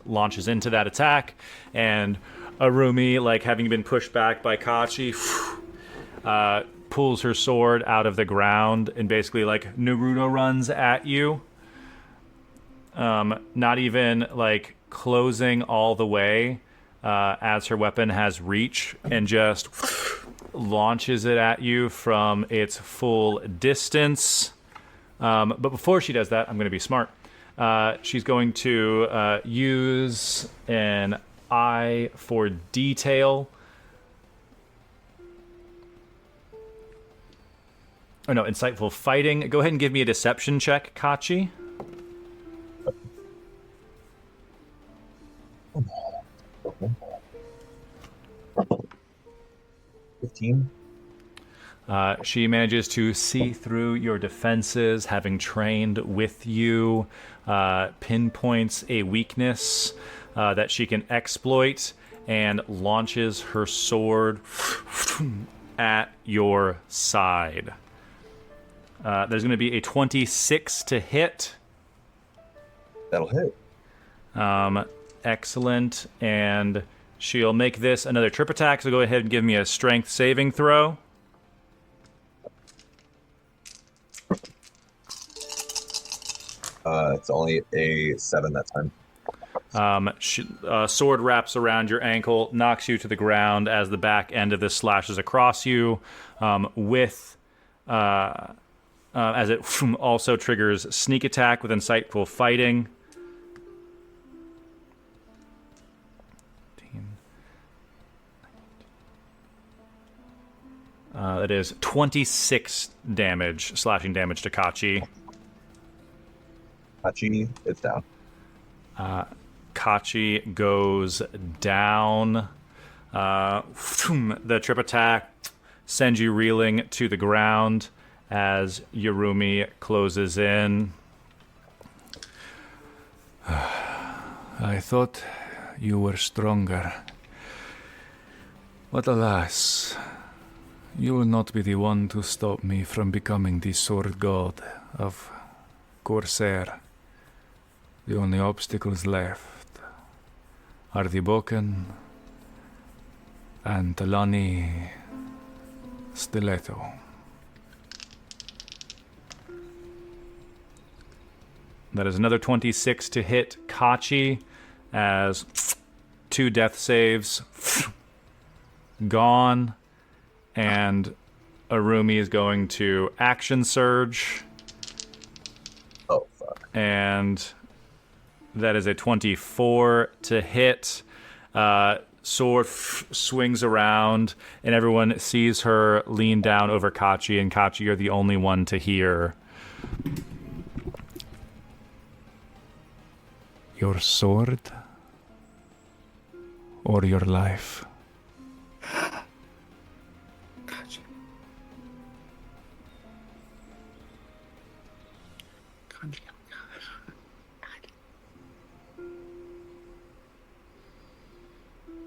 launches into that attack, and Arumi, like having been pushed back by Kachi, pulls her sword out of the ground and basically like Naruto runs at you. Not even like closing all the way as her weapon has reach, and just launches it at you from its full distance. But before she does that, I'm going to be smart. She's going to use an eye for detail. Oh no, insightful fighting. Go ahead and give me a deception check, Kachi. Okay. 15. She manages to see through your defenses, having trained with you, pinpoints a weakness that she can exploit, and launches her sword at your side. There's going to be a 26 to hit. That'll hit. Excellent. And she'll make this another trip attack, so go ahead and give me a strength saving throw. It's only a 7 that time. Sword wraps around your ankle, knocks you to the ground as the back end of this slashes across you, as it also triggers sneak attack with insightful fighting. That is 26 damage, slashing damage to Kachi. Hachi, it's down. Kachi goes down. The trip attack sends you reeling to the ground as Yurumi closes in. I thought you were stronger. But alas, you will not be the one to stop me from becoming the sword god of Corsair. The only obstacles left are the Boken and Talani Stiletto. That is another 26 to hit Kachi as 2 death saves gone, and Arumi is going to action surge. Oh, fuck. And that is a 24 to hit. Sword swings around, and everyone sees her lean down over Kachi, and Kachi, you're the only one to hear. Your sword or your life? Gotcha.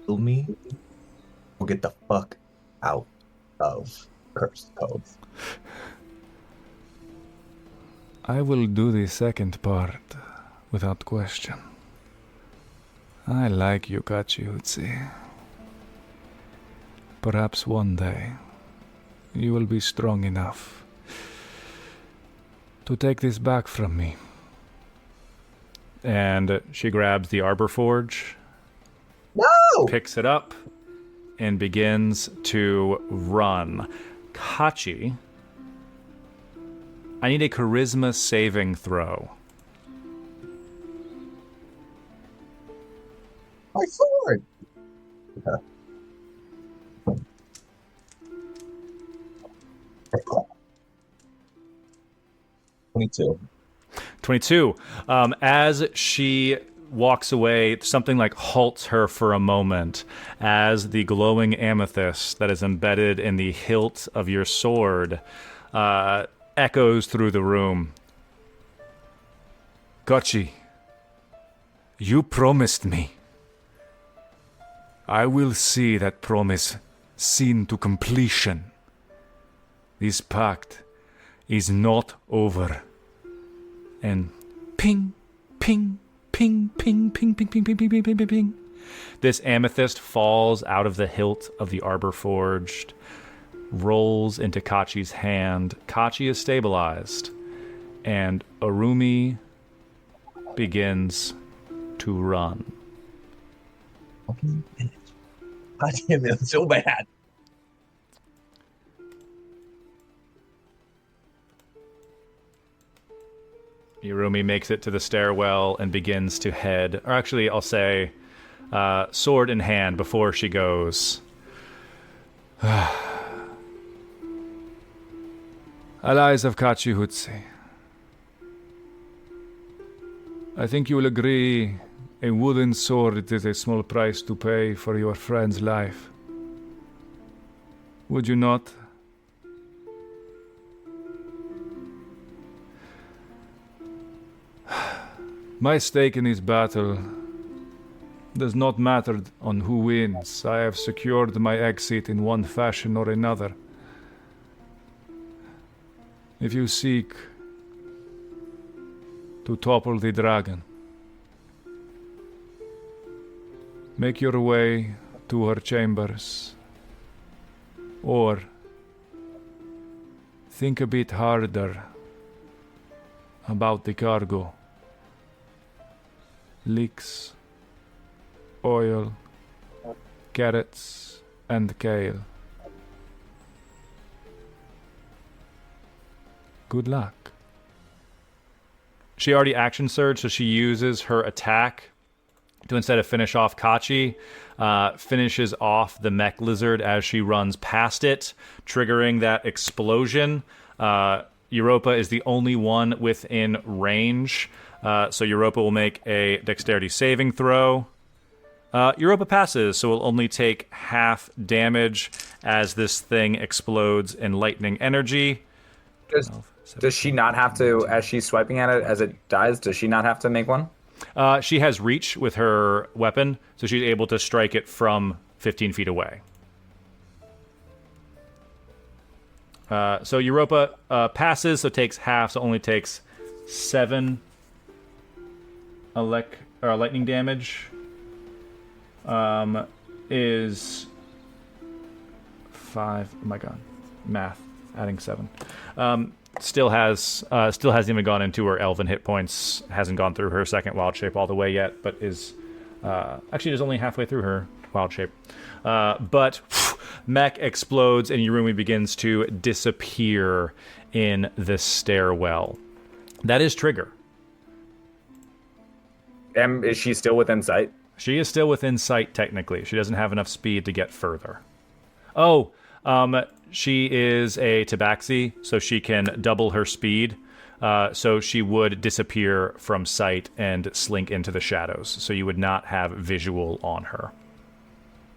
Kill me or get the fuck out of Cursed Cove. I will do the second part without question. I like you, Kachi-Utsi. Perhaps one day you will be strong enough to take this back from me. And she grabs the Arbor Forge, No! picks it up, and begins to run. Kachi, I need a charisma saving throw. My sword. 22. 22. As she walks away, something like halts her for a moment as the glowing amethyst that is embedded in the hilt of your sword echoes through the room. Kachi, you promised me. I will see that promise seen to completion. This pact is not over. And ping, ping, ping, ping, ping, ping, ping, ping, ping, ping, ping, ping, ping. This amethyst falls out of the hilt of the arbor forged, rolls into Kachi's hand. Kachi is stabilized, and Arumi begins to run. Fucking bitch. God damn it, it's so bad. Arumi makes it to the stairwell and begins to head, or actually I'll say sword in hand before she goes. Allies of Kachihutsi, I think you will agree a wooden sword is a small price to pay for your friend's life. Would you not? My stake in this battle does not matter on who wins. I have secured my exit in one fashion or another. If you seek to topple the dragon, make your way to her chambers, or think a bit harder about the cargo. Leeks, oil, carrots, and kale. Good luck. She already action surged, so she uses her attack to, instead of finish off Kachi, finishes off the mech lizard as she runs past it, triggering that explosion. Europa is the only one within range, so Europa will make a dexterity saving throw. Europa passes, so will only take half damage as this thing explodes in lightning energy. Does she not have to, as she's swiping at it as it dies, does she not have to make one? She has reach with her weapon, so she's able to strike it from 15 feet away. So Europa passes, so takes half, so only takes 7 lightning damage. Is 5. Oh my god, math. Adding 7. Still hasn't even gone into her elven hit points. Hasn't gone through her second wild shape all the way yet, but is actually is only halfway through her wild shape. But mech explodes and Yurumi begins to disappear in the stairwell. That is Trigger. And is she still within sight? She is still within sight technically. She doesn't have enough speed to get further. Oh, she is a tabaxi, so she can double her speed. So she would disappear from sight and slink into the shadows. So you would not have visual on her.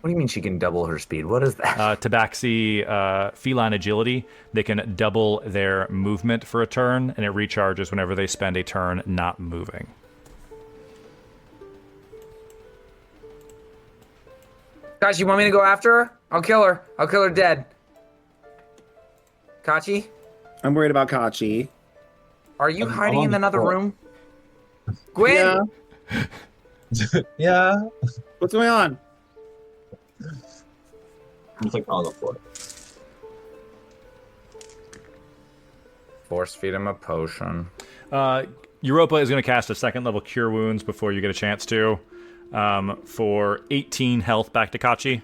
What do you mean she can double her speed? What is that? Tabaxi, feline agility. They can double their movement for a turn, and it recharges whenever they spend a turn not moving. Kachi, you want me to go after her? I'll kill her. I'll kill her dead. Kachi, I'm worried about Kachi. are you I'm hiding on in the another floor. room? Gwen! Yeah. Yeah. What's going on? I'm like on the floor. Force feed him a potion. Europa is going to cast a second level Cure Wounds before you get a chance to. For 18 health back to Kachi.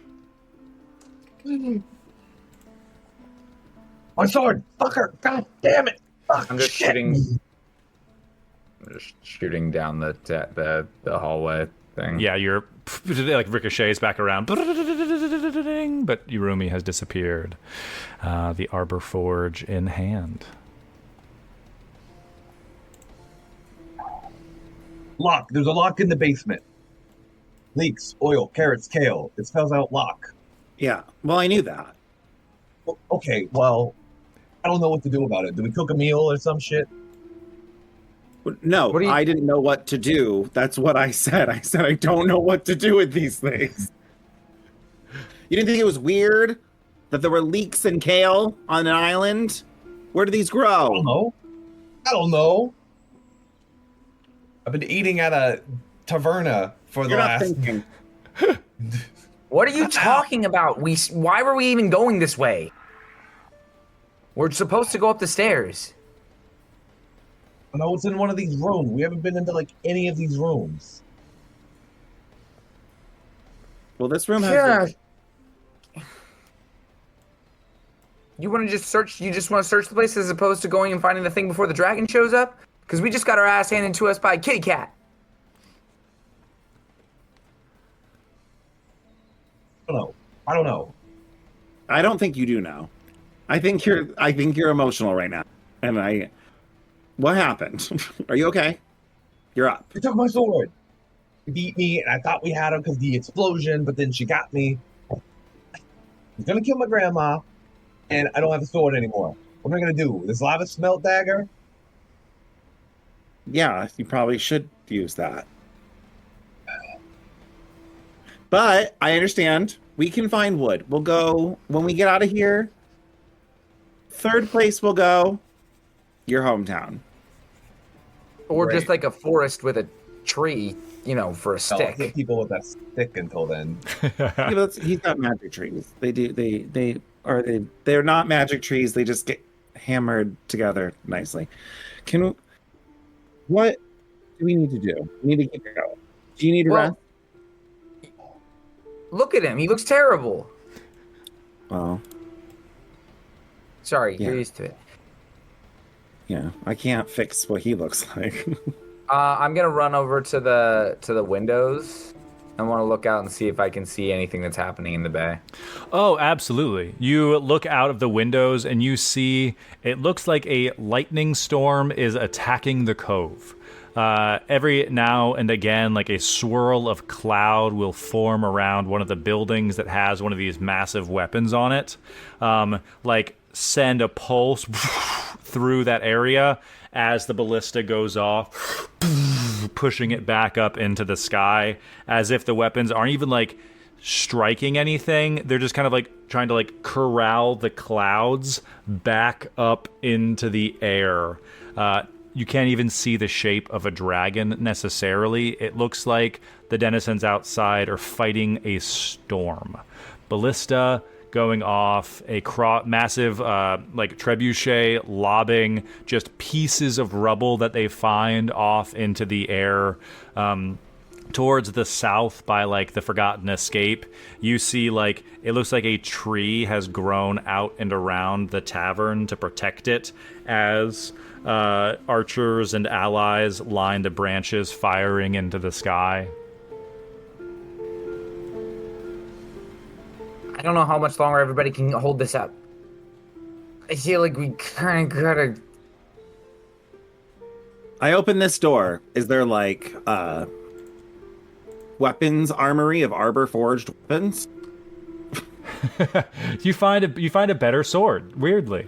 My sword! Fucker! God damn it! I'm just shooting. I'm just shooting down the hallway thing. Yeah, you're like ricochets back around, but Yurumi has disappeared. The Arbor Forge in hand. Lock. There's a lock in the basement. Leeks, oil, carrots, kale. It spells out lock. Yeah. Well, I knew that. Okay, well, I don't know what to do about it. Do we cook a meal or some shit? No, What do you- I didn't know what to do. That's what I said. I said I don't know what to do with these things. You didn't think it was weird that there were leeks and kale on an island? Where do these I don't grow? know. I don't know. I've been eating at a taverna for the You're not last. thinking. What are you talking about? Why were we even going this way? We're supposed to go up the stairs. No, it's in one of these rooms. We haven't been into like any of these rooms. Well, this room has. Yeah. You want to just search? You just want to search the place as opposed to going and finding the thing before the dragon shows up? Because we just got our ass handed to us by a kitty cat. I don't know. I don't think you do know. I think you're emotional right now. And what happened? Are you okay? You're up. She took my sword. She beat me, and I thought we had her because the explosion, but then she got me. I was gonna kill my grandma, and I don't have a sword anymore. What am I gonna do? This lava smelt dagger? Yeah, you probably should use that. But I understand. We can find wood. We'll go when we get out of here. Third place we'll go. Your hometown. Or Right. just like a forest with a tree, for a I'll stick. hit people with that stick until then. Yeah, but he's got magic trees. They're not magic trees. They just get hammered together nicely. What do we need to do? We need to keep going. Do you need to rest? Look at him. He looks terrible. Well, Sorry, Yeah. you're used to it. yeah, I can't fix what he looks like. I'm gonna run over to the windows. I want to look out and see if I can see anything that's happening in the bay. Oh, absolutely. You look out of the windows and you see it looks like a lightning storm is attacking the cove. Every now and again, like a swirl of cloud will form around one of the buildings that has one of these massive weapons on it. Like send a pulse through that area as the ballista goes off, pushing it back up into the sky, as if the weapons aren't even like striking anything. They're just kind of like trying to like corral the clouds back up into the air. You can't even see the shape of a dragon necessarily. It looks like the denizens outside are fighting a storm. Ballista going off, a massive like trebuchet lobbing just pieces of rubble that they find off into the air. Towards the south by like the Forgotten Escape, you see like it looks like a tree has grown out and around the tavern to protect it as archers and allies line the branches firing into the sky. I don't know how much longer everybody can hold this up. I feel like we kind of gotta. I open this door. Is there like weapons armory of arbor forged weapons? You find a better sword, weirdly.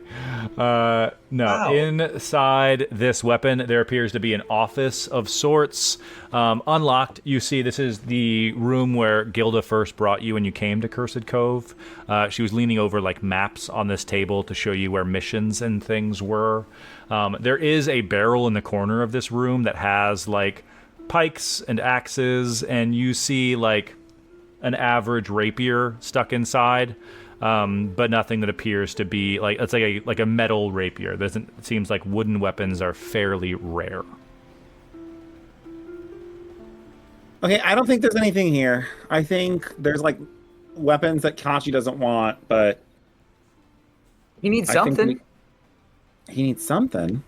No, Wow. Inside this weapon, there appears to be an office of sorts. Unlocked, you see this is the room where Gilda first brought you when you came to Cursed Cove. She was leaning over like maps on this table to show you where missions and things were. There is a barrel in the corner of this room that has like pikes and axes, and you see like an average rapier stuck inside, but nothing that appears to be like it's like a metal rapier. It seems like wooden weapons are fairly rare. Okay, I don't think there's anything here. I think there's like weapons that Kachi doesn't want, but You need I think something. he needs something.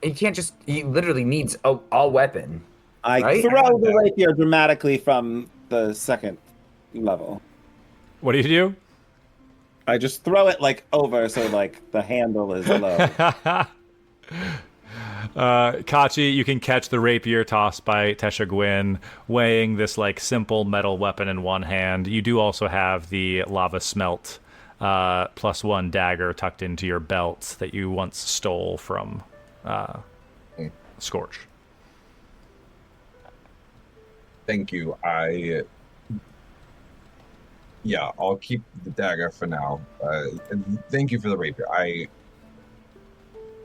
You can't just. He literally needs a weapon. I Right? throw the rapier dramatically from the second level. What do you do? I just throw it like over so like the handle is low. Kachi, you can catch the rapier tossed by Tesha Gwyn, weighing this like simple metal weapon in one hand. You do also have the lava smelt +1 dagger tucked into your belt that you once stole from Scorch. Thank you. I'll keep the dagger for now. And thank you for the rapier.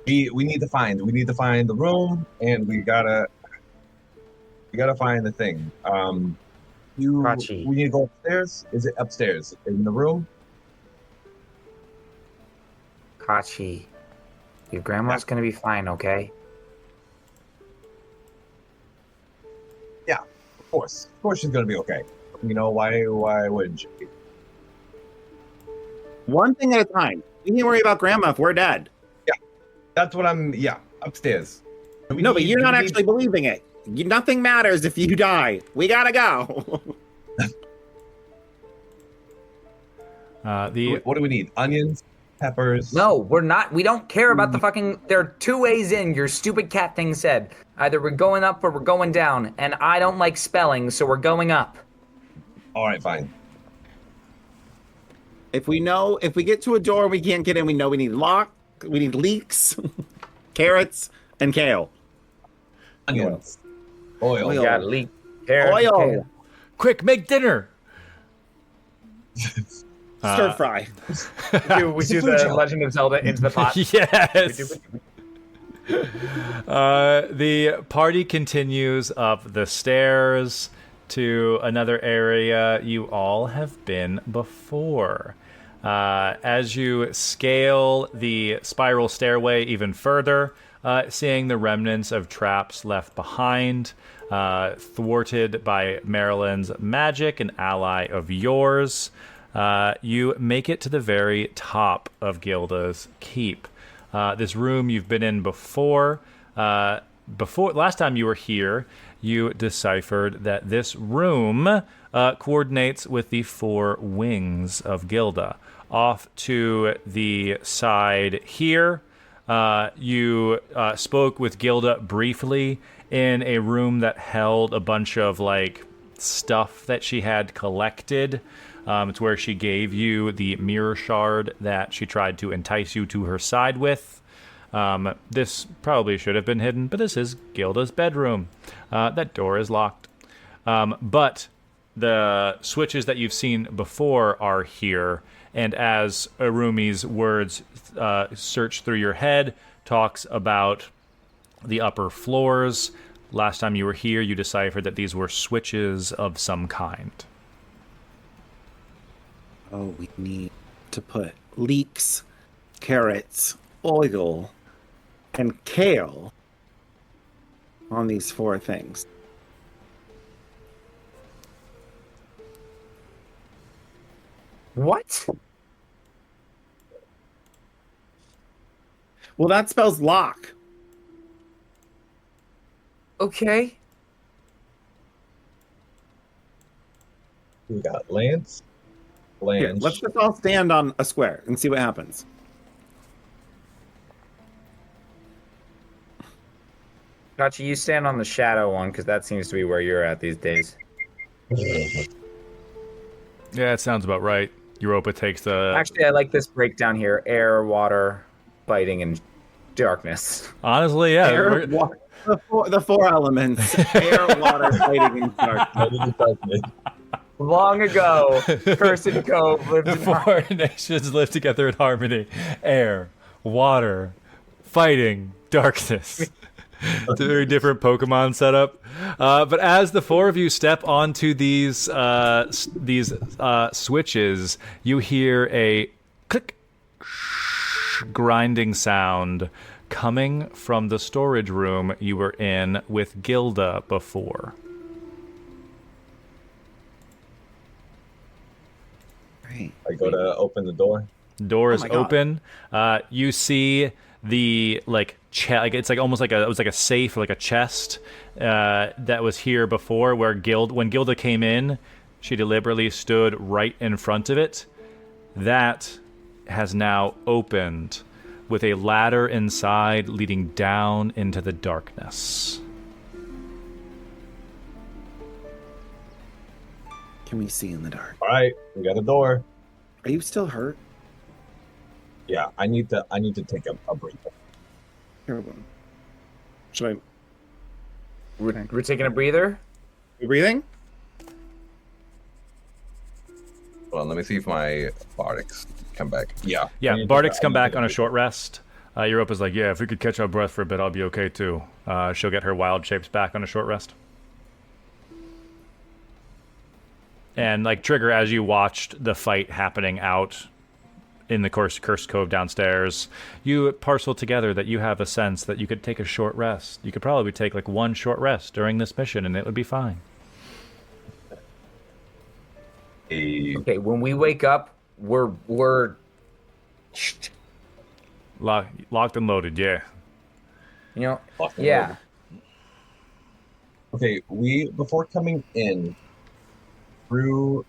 We need to find the room, and we gotta find the thing. Kachi. We need to go upstairs. Is it upstairs in the room? Kachi, your grandma's gonna be fine, okay? Yeah, of course she's gonna be okay. You know why wouldn't she? One thing at a time. We can't worry about grandma if we're dead. That's what I'm. Yeah, upstairs. No, but you're not actually believing it. Nothing matters if you die. We gotta go. What do we need? Onions, peppers. No, we're not. We don't care about the fucking. There are 2 ways in. Your stupid cat thing said either we're going up or we're going down, and I don't like spelling, so we're going up. All right, fine. If we get to a door and we can't get in, we know we need leeks, carrots, and kale. Onions, oil. Oil. Got leak. Carrot, Oil. kale. Quick, make dinner! Stir fry. We do the Legend of Zelda into the pot. Yes! The party continues up the stairs to another area you all have been before. As you scale the spiral stairway even further, seeing the remnants of traps left behind, thwarted by Marilyn's magic, an ally of yours, you make it to the very top of Gilda's keep. This room you've been in before. Last time you were here, you deciphered that this room coordinates with the 4 wings of Gilda. Off to the side here, you spoke with Gilda briefly in a room that held a bunch of like stuff that she had collected. It's where she gave you the mirror shard that she tried to entice you to her side with. This probably should have been hidden, but this is Gilda's bedroom. That door is locked. But the switches that you've seen before are here, and as Arumi's words search through your head, talks about the upper floors. Last time you were here, you deciphered that these were switches of some kind. Oh, we need to put leeks, carrots, oil, and kale on these 4 things. What? Well, that spells lock. Okay. We got Lance. Here, let's just all stand on a square and see what happens. Kachi, you stand on the shadow one, because that seems to be where you're at these days. Yeah, it sounds about right. Europa takes the... Actually, I like this breakdown here. Air, water, fighting, and darkness. Honestly, yeah. Air, water, the 4 elements. Air, water, fighting, and darkness. Long ago, Cursed Cove lived The in 4 nations live together in harmony. Air, water, fighting, darkness. It's a very different Pokemon setup. But as the 4 of you step onto these switches, you hear a click, grinding sound coming from the storage room you were in with Gilda before. I go to open the door. Door is my God. open. You see the like it's like almost like it was like a safe or like a chest that was here before, where when Gilda came in, she deliberately stood right in front of it. That has now opened with a ladder inside leading down into the darkness. Can we see in the dark? All right, we got a door. Are you still hurt? Yeah, I need to take a break. Here, should I? We're taking a breather. You breathing? Hold on, let me see if my bardics come back. Yeah. Yeah, I need to Bardic's take come back a on a break. short rest. Europa's like, yeah, if we could catch our breath for a bit, I'll be okay too. She'll get her wild shapes back on a short rest. And like Trigger, as you watched the fight happening out in the Cursed Cove downstairs, you parcel together that you have a sense that you could take a short rest. You could probably take like one short rest during this mission and it would be fine. Okay, when we wake up, we're Locked and loaded, yeah. you know, Locked and yeah. Okay, before coming in through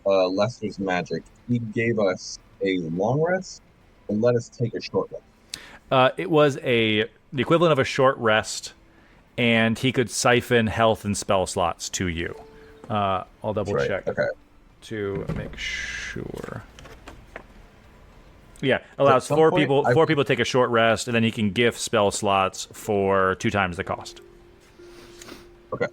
Lester's magic, he gave us a long rest and let us take a short rest. It was the equivalent of a short rest, and he could siphon health and spell slots to you. I'll double Right, check okay. to make sure. Yeah, allows some four point, people. Four people take a short rest, and then he can gift spell slots for 2 times the cost. Okay.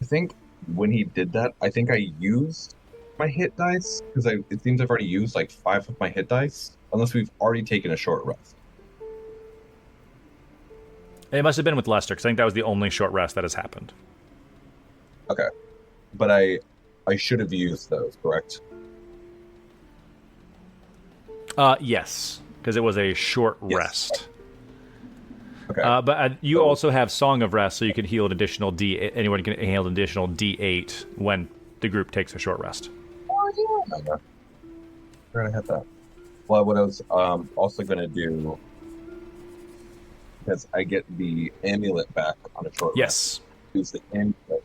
I think when he did that, I think I used my hit dice because it seems I've already used like 5 of my hit dice, unless we've already taken a short rest. It must have been with Lester, because I think that was the only short rest that has happened. Okay, but I should have used those, correct? Yes, because it was a short Yes. rest. Okay. But you also have Song of Rest, so you can heal an additional D. Anyone can heal an additional D8 when the group takes a short rest. Oh, yeah. Where did I have that? Well, what I was also going to do, because I get the amulet back on a short rest. Yes, Use the amulet.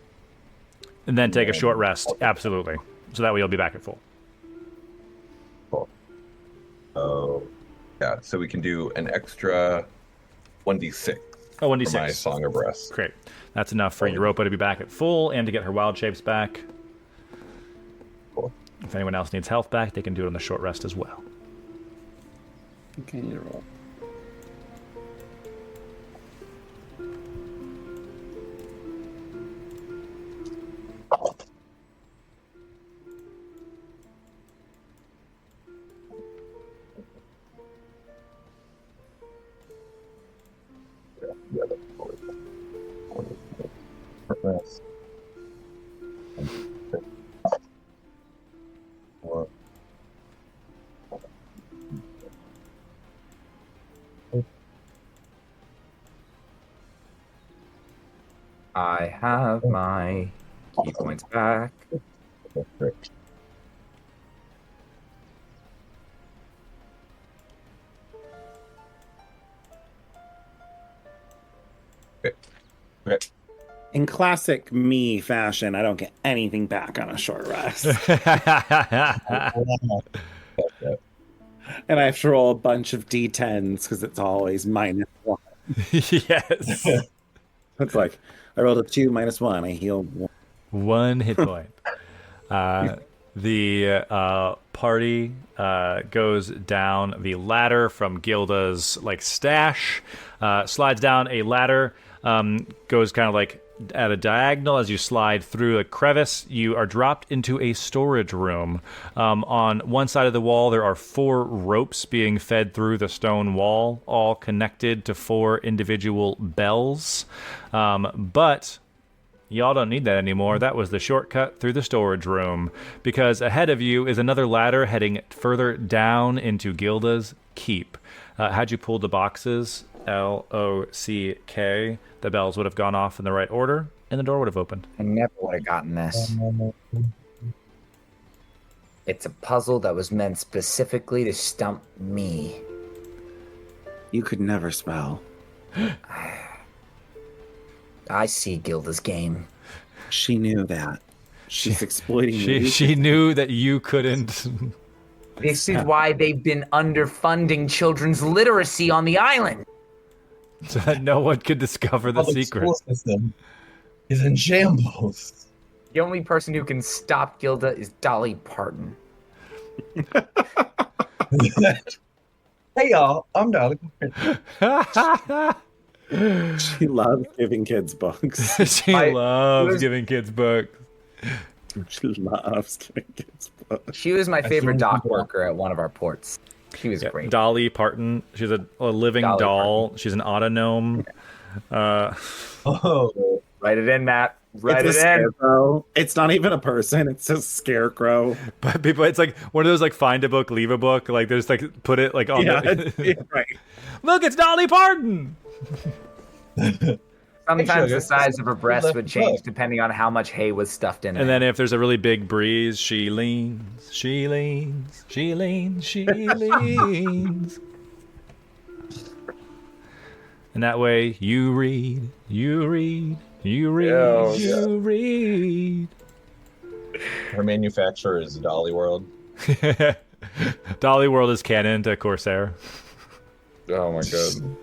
and then take a short rest. Absolutely. So that way you'll be back at full. Cool. Oh, yeah. So we can do an extra 1d6. Oh, For my 1d6. Song of Rest. Great. That's enough for Europa to be back at full and to get her wild shapes back. Cool. If anyone else needs health back, they can do it on the short rest as well. Okay, you roll. Yeah, that's cool. Short rest. Or- I have my key points back. Okay, great. Okay. Okay. In classic me fashion, I don't get anything back on a short rest. And I have to roll a bunch of d10s because it's always -1. Yes. It's like, I rolled a 2 -1. I healed 1. 1 hit point. The party goes down the ladder from Gilda's like stash, slides down a ladder, goes kind of like at a diagonal. As you slide through a crevice, you are dropped into a storage room. On one side of the wall, there are 4 ropes being fed through the stone wall, all connected to 4 individual bells. But y'all don't need that anymore. That was the shortcut through the storage room, because ahead of you is another ladder heading further down into Gilda's keep. Had you pulled the boxes, LOCK, the bells would have gone off in the right order, and the door would have opened. I never would have gotten this. It's a puzzle that was meant specifically to stump me. You could never spell. I see Gilda's game. She knew that. She's exploiting me. She knew that you couldn't. This is why they've been underfunding children's literacy on the island. So that no one could discover the Public secret. school system is in shambles. The only person who can stop Gilda is Dolly Parton. Hey y'all, I'm Dolly. She loves giving kids books. She My- loves was- giving kids books. She loves giving kids books. She was my favorite assume dock people- worker at one of our ports. She was great. Dolly Parton. She's a living Dolly doll. She's an autognome. Oh, Write it in, Matt. Write It's it a in. scarecrow. It's not even a person. It's a scarecrow. But people, it's like one of those like find a book, leave a book. Like there's like put it like on Yeah, the. right. Look, it's Dolly Parton. Sometimes Sugar. the size of her breast Left would change foot. depending on how much hay was stuffed in And it. then if there's a really big breeze, she leans, she leans, she leans, she leans. And that way, you read, you read, you read, Yeah, you read. her manufacturer is Dolly World. Dolly World is canon to Corsair. Oh my god.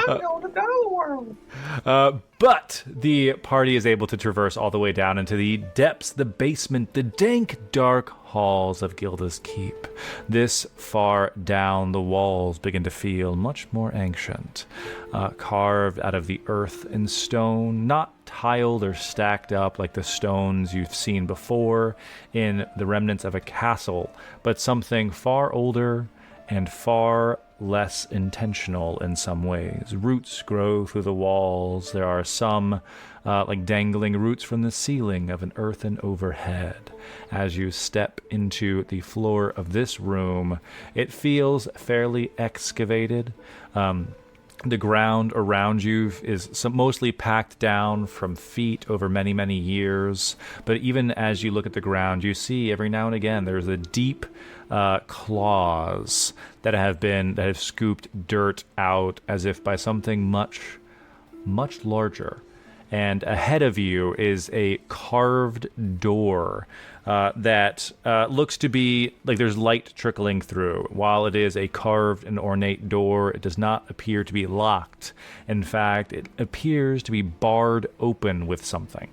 I'm going to Dolly World. But the party is able to traverse all the way down into the depths, the basement, the dank, dark halls of Gilda's Keep. This far down, the walls begin to feel much more ancient, carved out of the earth and stone, not tiled or stacked up like the stones you've seen before in the remnants of a castle, but something far older and far less intentional in some ways. Roots grow through the walls. There are some like dangling roots from the ceiling of an earthen overhead. As you step into the floor of this room, it feels fairly excavated. The ground around you is mostly packed down from feet over many, many years. But even as you look at the ground, you see every now and again there's a deep claws that have scooped dirt out as if by something much, much larger. And ahead of you is a carved door that looks to be like there's light trickling through. While it is a carved and ornate door, it does not appear to be locked. In fact, it appears to be barred open with something.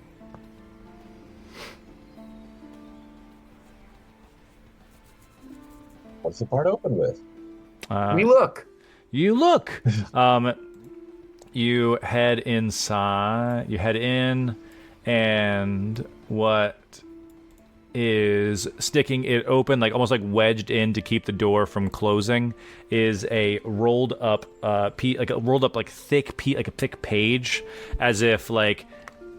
What's the part open with? we look. You look. You head inside. You head in, and what is sticking it open, like almost like wedged in to keep the door from closing, is a rolled up, thick page, as if like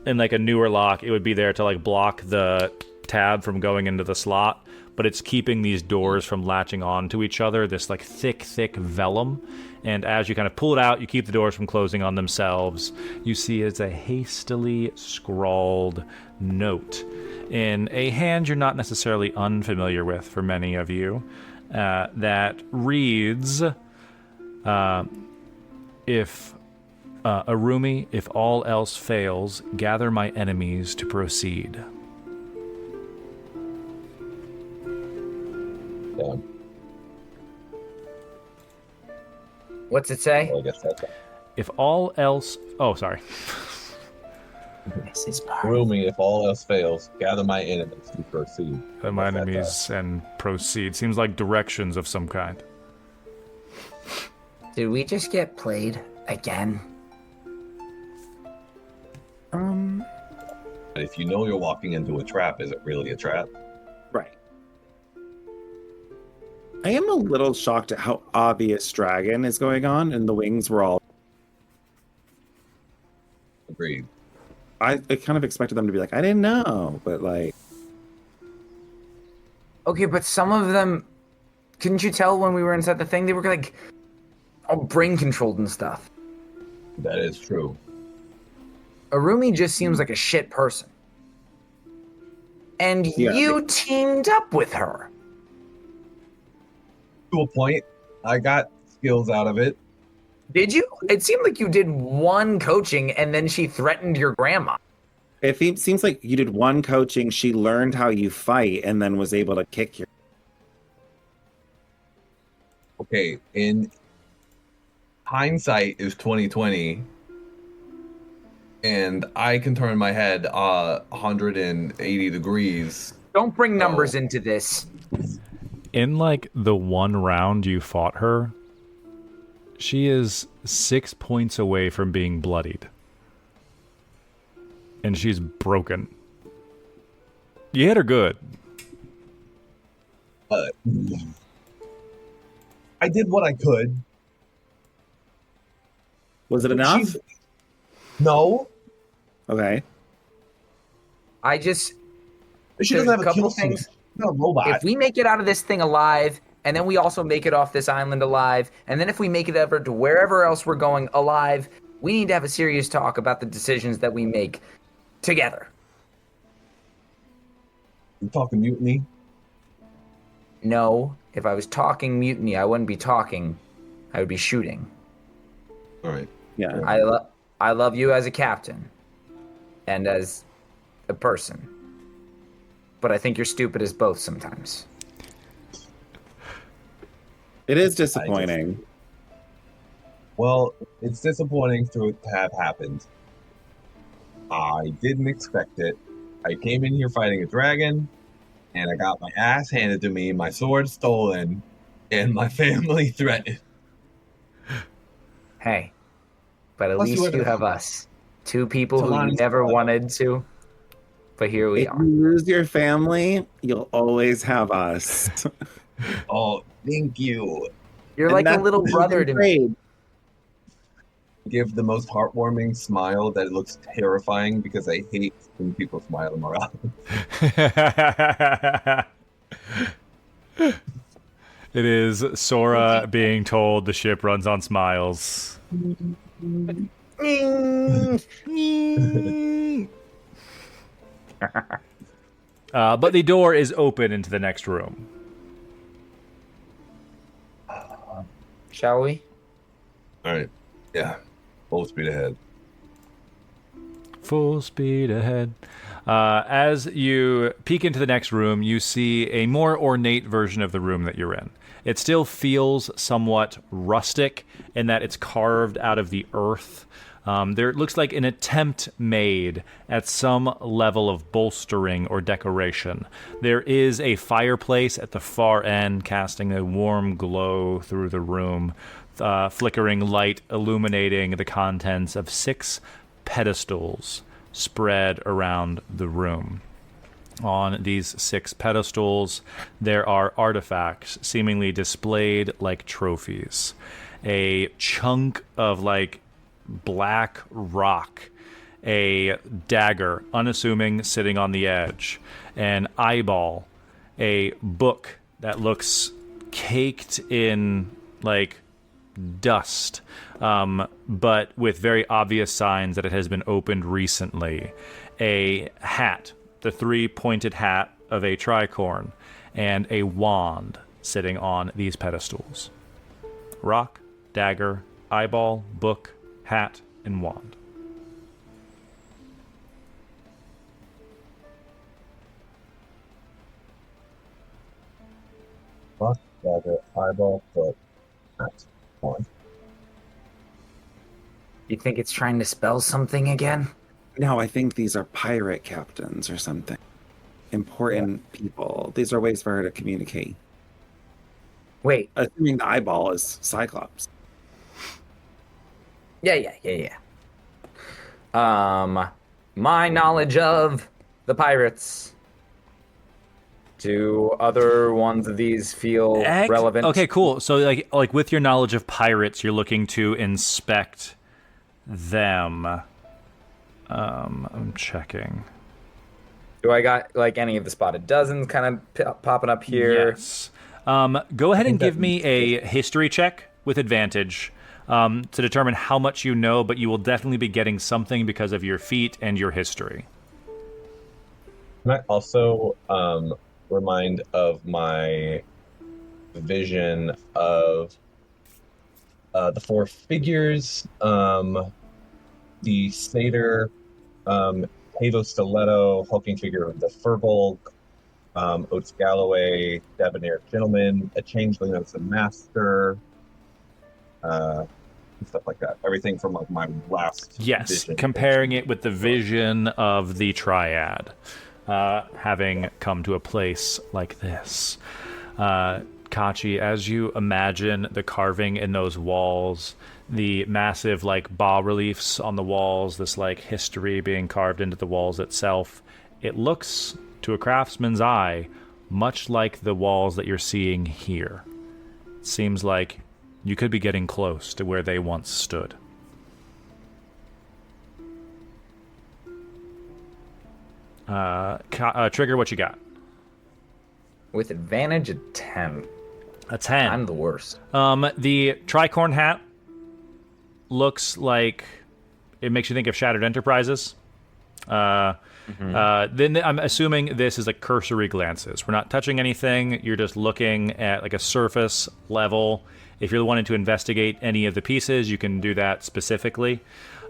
in like a newer lock, it would be there to like block the tab from going into the slot. But it's keeping these doors from latching on to each other, this like thick vellum. And as you kind of pull it out, you keep the doors from closing on themselves. You see it's a hastily scrawled note in a hand you're not necessarily unfamiliar with for many of you, that reads, Arumi, if all else fails, gather my enemies to proceed. Yeah, What's it say? well, I guess that's If all else... Oh, sorry. This is part. Rumi, if all else fails, gather my enemies to proceed. My What's that, enemies and proceed. Seems like directions of some kind. Did we just get played again? But if you know you're walking into a trap, is it really a trap? Right. I am a little shocked at how obvious dragon is going on, and the wings were all. Agreed. I kind of expected them to be like, I didn't know, but like, Okay, but some of them, couldn't you tell when we were inside the thing? They were like all brain controlled and stuff. That is true. Arumi just seems like a shit person. And Yeah. you teamed up with her. To a point, I got skills out of it. Did you? It seemed like you did one coaching and then she threatened your grandma. Seems like you did one coaching. She learned how you fight and then was able to kick your. Okay, in hindsight is 2020, and I can turn my head 180 degrees. Don't bring numbers into this. In like the one round you fought her, she is 6 points away from being bloodied. And she's broken. You hit her good. I did what I could. Was it enough? No. Okay. I just She There's doesn't have a a couple kill things. switch. She's not a robot. if we make it out of this thing alive, and then we also make it off this island alive, and then if we make it ever to wherever else we're going alive, we need to have a serious talk about the decisions that we make together. You talking mutiny? No, if I was talking mutiny, I wouldn't be talking. I would be shooting. All right. Yeah. I love you as a captain and as a person. But I think you're stupid as both sometimes. It is disappointing. Well, it's disappointing to have happened. I didn't expect it. I came in here fighting a dragon, and I got my ass handed to me, my sword stolen, and my family threatened. Hey, but at Plus you least you had- have us. Two people who you Talani's never brother. wanted to. But here we If are. you lose your family, you'll always have us. Oh, thank you. You're And like a that's little the brother to me. trade. Give the most heartwarming smile that looks terrifying because I hate when people smile in my eyes. It is Sora being told the ship runs on smiles. But the door is open into the next room. Shall we? All right. Yeah. Full speed ahead. Full speed ahead. As you peek into the next room, you see a more ornate version of the room that you're in. It still feels somewhat rustic in that it's carved out of the earth. There looks like an attempt made at some level of bolstering or decoration. There is a fireplace at the far end, casting a warm glow through the room, flickering light illuminating the contents of 6 pedestals spread around the room. On these 6 pedestals, there are artifacts seemingly displayed like trophies. A chunk of like black rock, a dagger, unassuming, sitting on the edge, an eyeball, a book that looks caked in like dust, but with very obvious signs that it has been opened recently, a hat, the 3-pointed hat of a tricorn, and a wand sitting on these pedestals. Rock, dagger, eyeball, book, hat, and wand. Rock, dagger, eyeball, foot, hat, one. You think it's trying to spell something again? No, I think these are pirate captains or something. Important people. These are ways for her to communicate. Wait. Assuming the eyeball is Cyclops. Yeah. My knowledge of the pirates. Do other ones of these feel relevant? Okay, cool. So like with your knowledge of pirates, you're looking to inspect them. I'm checking. Do I got like any of the spotted dozens kind of popping up here? Yes. Go ahead and give me a history check with advantage to determine how much you know, but you will definitely be getting something because of your feat and your history. Can I also remind of my vision of the four figures, the satyr, Havo Stiletto, hulking figure of the Furbolg, Oates Galloway, Debonair Gentleman, a changeling that's a master, and stuff like that. Everything from like my last Yes, vision. comparing it with the vision of the triad, having come to a place like this. Kachi, as you imagine the carving in those walls, the massive like bas reliefs on the walls, this like history being carved into the walls itself, it looks to a craftsman's eye much like the walls that you're seeing here. It seems like you could be getting close to where they once stood. Trigger, what you got? With advantage, a 10. A 10. I'm the worst. The tricorn hat looks like it makes you think of Shattered Enterprises. Then I'm assuming this is like cursory glances. We're not touching anything. You're just looking at like a surface level. If you're wanting to investigate any of the pieces, you can do that specifically.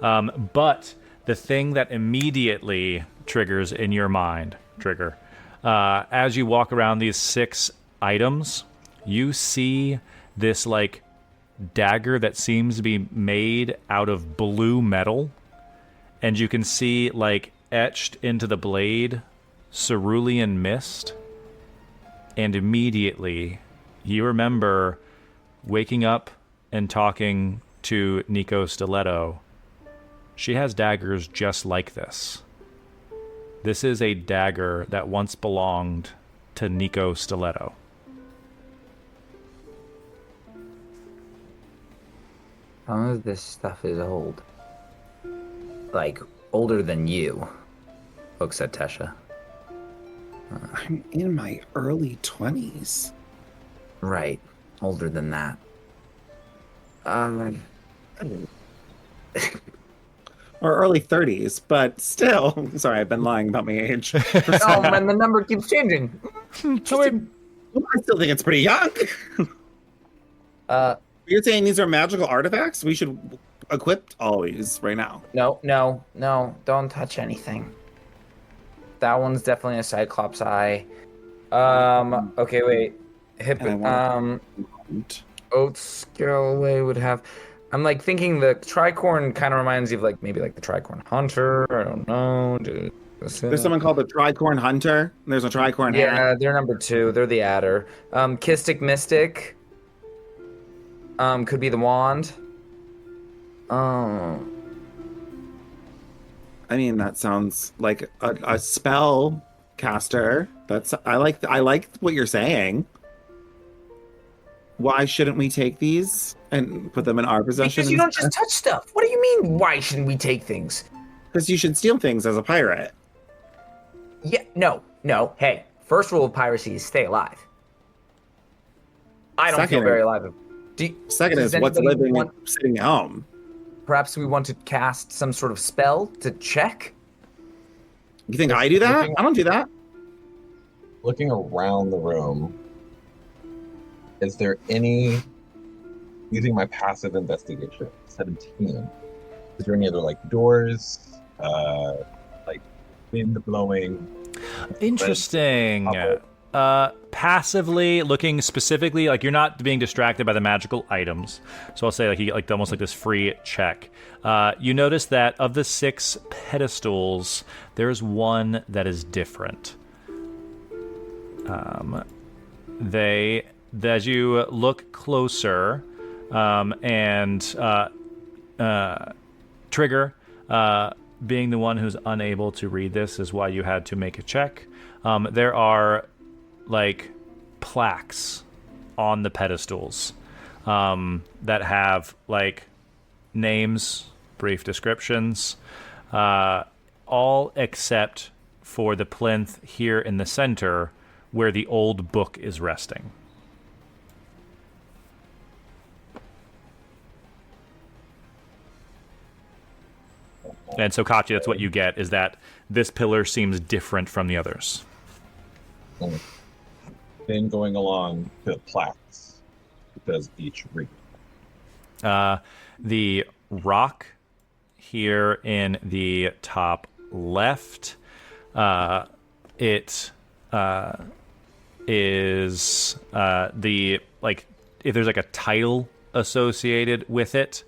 But the thing that immediately triggers in your mind, as you walk around these 6 items, you see this like dagger that seems to be made out of blue metal, and you can see like etched into the blade cerulean mist, and immediately you remember waking up and talking to Nico Stiletto. She has daggers just like this. This is a dagger that once belonged to Nico Stiletto. Some of this stuff is old. Like, older than you, looks at Tesha. I'm in my early 20s. Right. Older than that. Or early 30s, but still. Sorry, I've been lying about my age. Oh, man, the number keeps changing. I still think it's pretty young. You're saying these are magical artifacts? We should equip always right now. No, don't touch anything. That one's definitely a Cyclops eye. Okay, wait. Oates Galloway would have... I'm like thinking the tricorn kind of reminds you of like maybe like the tricorn hunter. I don't know. There's someone called the tricorn hunter. There's a tricorn hat. Yeah, they're number 2. They're the adder. Kistic Mystic. Could be the wand. I mean, that sounds like a spell caster. I like what you're saying. Why shouldn't we take these and put them in our possession? Because you don't just touch stuff. What do you mean, why shouldn't we take things? Because you should steal things as a pirate. Yeah, no. Hey, first rule of piracy is stay alive. I don't feel very alive. Second is what's living and sitting at home. Perhaps we want to cast some sort of spell to check? You think I do that? I don't do that. Looking around the room, is there any, using my passive investigation, 17, is there any other like doors, like wind blowing? Interesting. Passively looking specifically, like you're not being distracted by the magical items. So I'll say like you get like almost like this free check. You notice that of the 6 pedestals, there's one that is different. As you look closer, and Trigger, being the one who's unable to read this is why you had to make a check. There are like plaques on the pedestals that have like names, brief descriptions, all except for the plinth here in the center where the old book is resting. And so, Kachi, that's what you get, is that this pillar seems different from the others. Then going along to the plaques, does each read? The rock here in the top left, it is the like if there's like a title associated with it,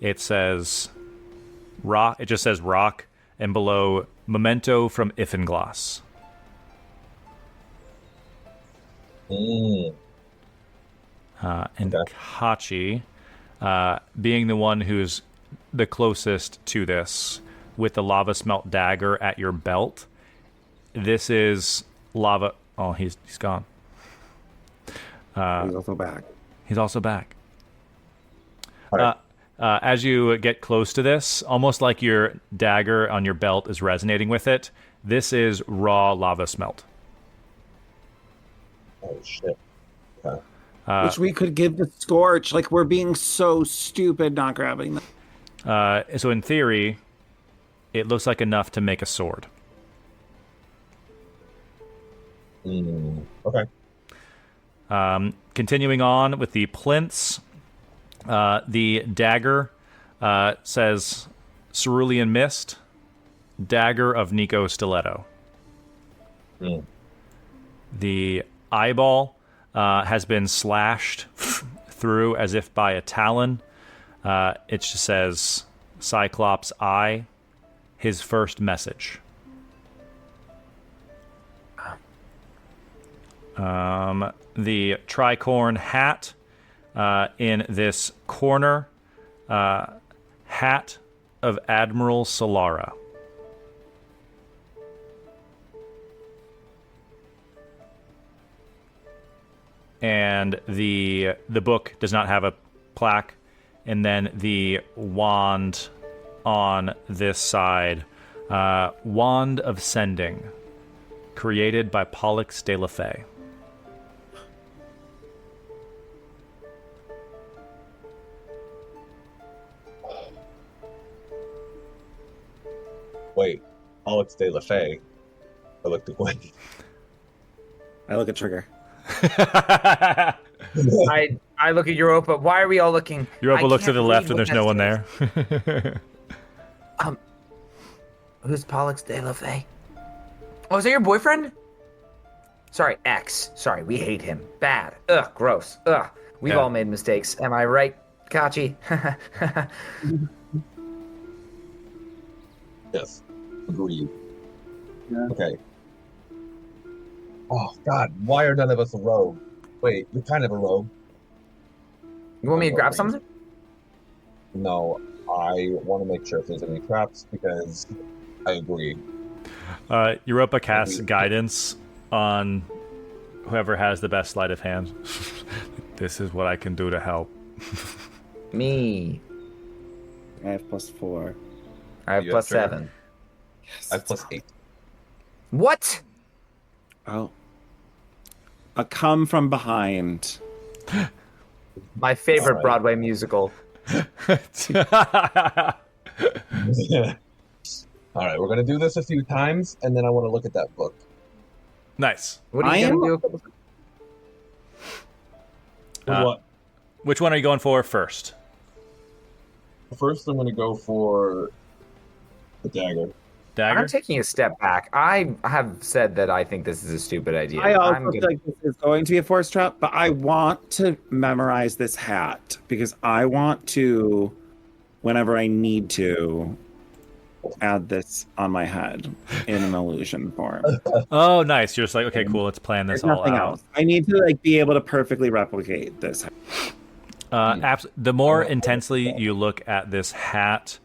it says rock. It just says rock, and below memento from Ifenglass. Mm. And Okay. Kachi, being the one who's the closest to this, with the lava smelt dagger at your belt, this is lava. Oh, he's gone. He's also back. He's also back. All right. As you get close to this, almost like your dagger on your belt is resonating with it, this is raw lava smelt. Oh shit. Okay. Which we could give to Scorch. Like, we're being so stupid not grabbing them. So in theory, it looks like enough to make a sword. Okay. Continuing on with the plinths, the dagger says Cerulean Mist, Dagger of Nico Stiletto. Mm. The eyeball has been slashed through as if by a talon. It just says Cyclops' Eye, his first message. The tricorn hat in this corner, hat of Admiral Solara. And the book does not have a plaque. And then the wand on this side, Wand of Sending, created by Pollux de la Fey. Wait, Alex de la Fey. I looked away. I look at Trigger. I look at Europa. Why are we all looking? Europa I looks to can't the left read and there's what no one that there. says. Who's Pollux de la Fey? Oh, is that your boyfriend? Sorry, ex. Sorry, we hate him. Bad. Ugh, gross. Ugh. We've Yeah. all made mistakes. Am I right, Kachi? Yes. Agreed. Okay. Oh God, why are none of us a rogue? Wait, you're kind of a rogue. You want me to grab something? No, I want to make sure if there's any traps because I agree. Europa casts guidance on whoever has the best sleight of hand. This is what I can do to help. Me. I have +4. I have You have +7. Yes. I have +8. What? Oh. A come from behind. My favorite All right. Broadway musical. All right, we're gonna do this a few times, and then I want to look at that book. Nice. What are you I gonna am- do? What? Which one are you going for first? First, I'm gonna go for the dagger. Dagger? I'm taking a step back. I have said that I think this is a stupid idea. I also I'm feel gonna- like this is going to be a force trap, but I want to memorize this hat because I want to, whenever I need to, add this on my head in an illusion form. Oh, nice. You're just like, okay, cool. Let's plan this There's all nothing out. else. I need to like be able to perfectly replicate this. The more intensely you look at this hat,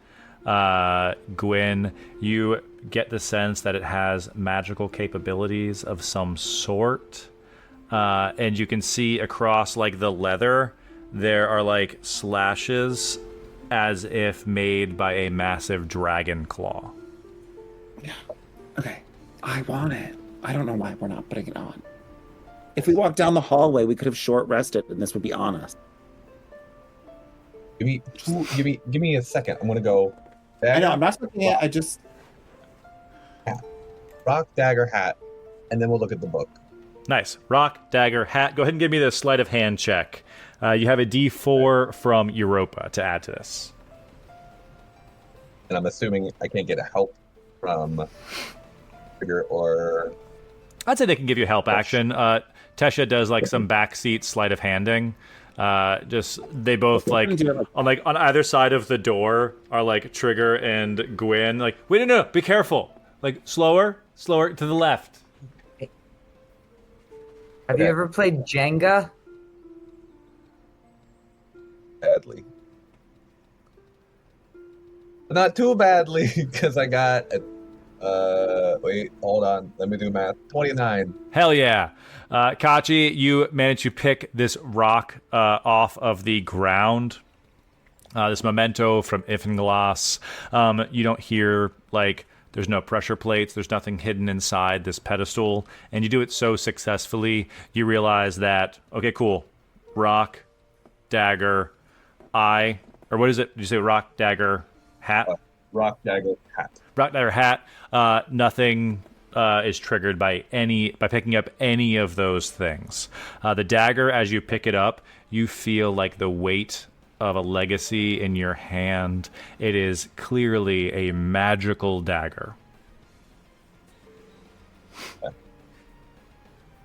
Gwyn, you get the sense that it has magical capabilities of some sort. And you can see across like the leather, there are like slashes as if made by a massive dragon claw. Okay, I want it. I don't know why we're not putting it on. If we walked down the hallway, we could have short rested, and this would be on us. Give me a second. I'm gonna go. I know. I'm not looking at. I just. Rock, dagger, hat, and then we'll look at the book. Nice. Rock, dagger, hat. Go ahead and give me the sleight of hand check. You have a D4 from Europa to add to this. And I'm assuming I can't get a help from Trigger or... I'd say they can give you a help action. Tesha does like some backseat sleight of handing. Just they both like on either side of the door are like Trigger and Gwyn. Like, wait, no, be careful. Like slower to the left. Have you ever played Jenga? Badly. Not too badly, because I got wait, hold on. Let me do math. 29. Hell yeah. Kachi, you managed to pick this rock off of the ground. This memento from Ifenglass. You don't hear, like, there's no pressure plates. There's nothing hidden inside this pedestal. And you do it so successfully, you realize that, okay, cool. Rock, dagger, or what is it? Did you say rock, dagger, hat? Rock, dagger, hat. Rock, dagger, hat. Nothing is triggered by picking up any of those things. The dagger, as you pick it up, you feel like the weight of a legacy in your hand. It is clearly a magical dagger.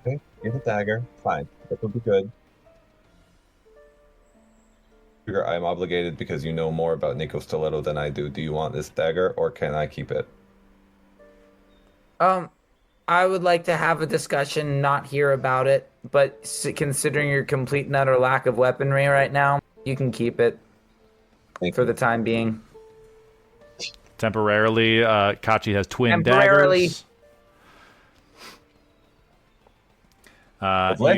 Okay, here's a dagger. Fine. That will be good. Trigger, I'm obligated because you know more about Nico Stiletto than I do. Do you want this dagger, or can I keep it? I would like to have a discussion, not hear about it, but considering your complete and utter lack of weaponry right now, you can keep it for the time being. Temporarily, Kachi has twin Temporarily. daggers.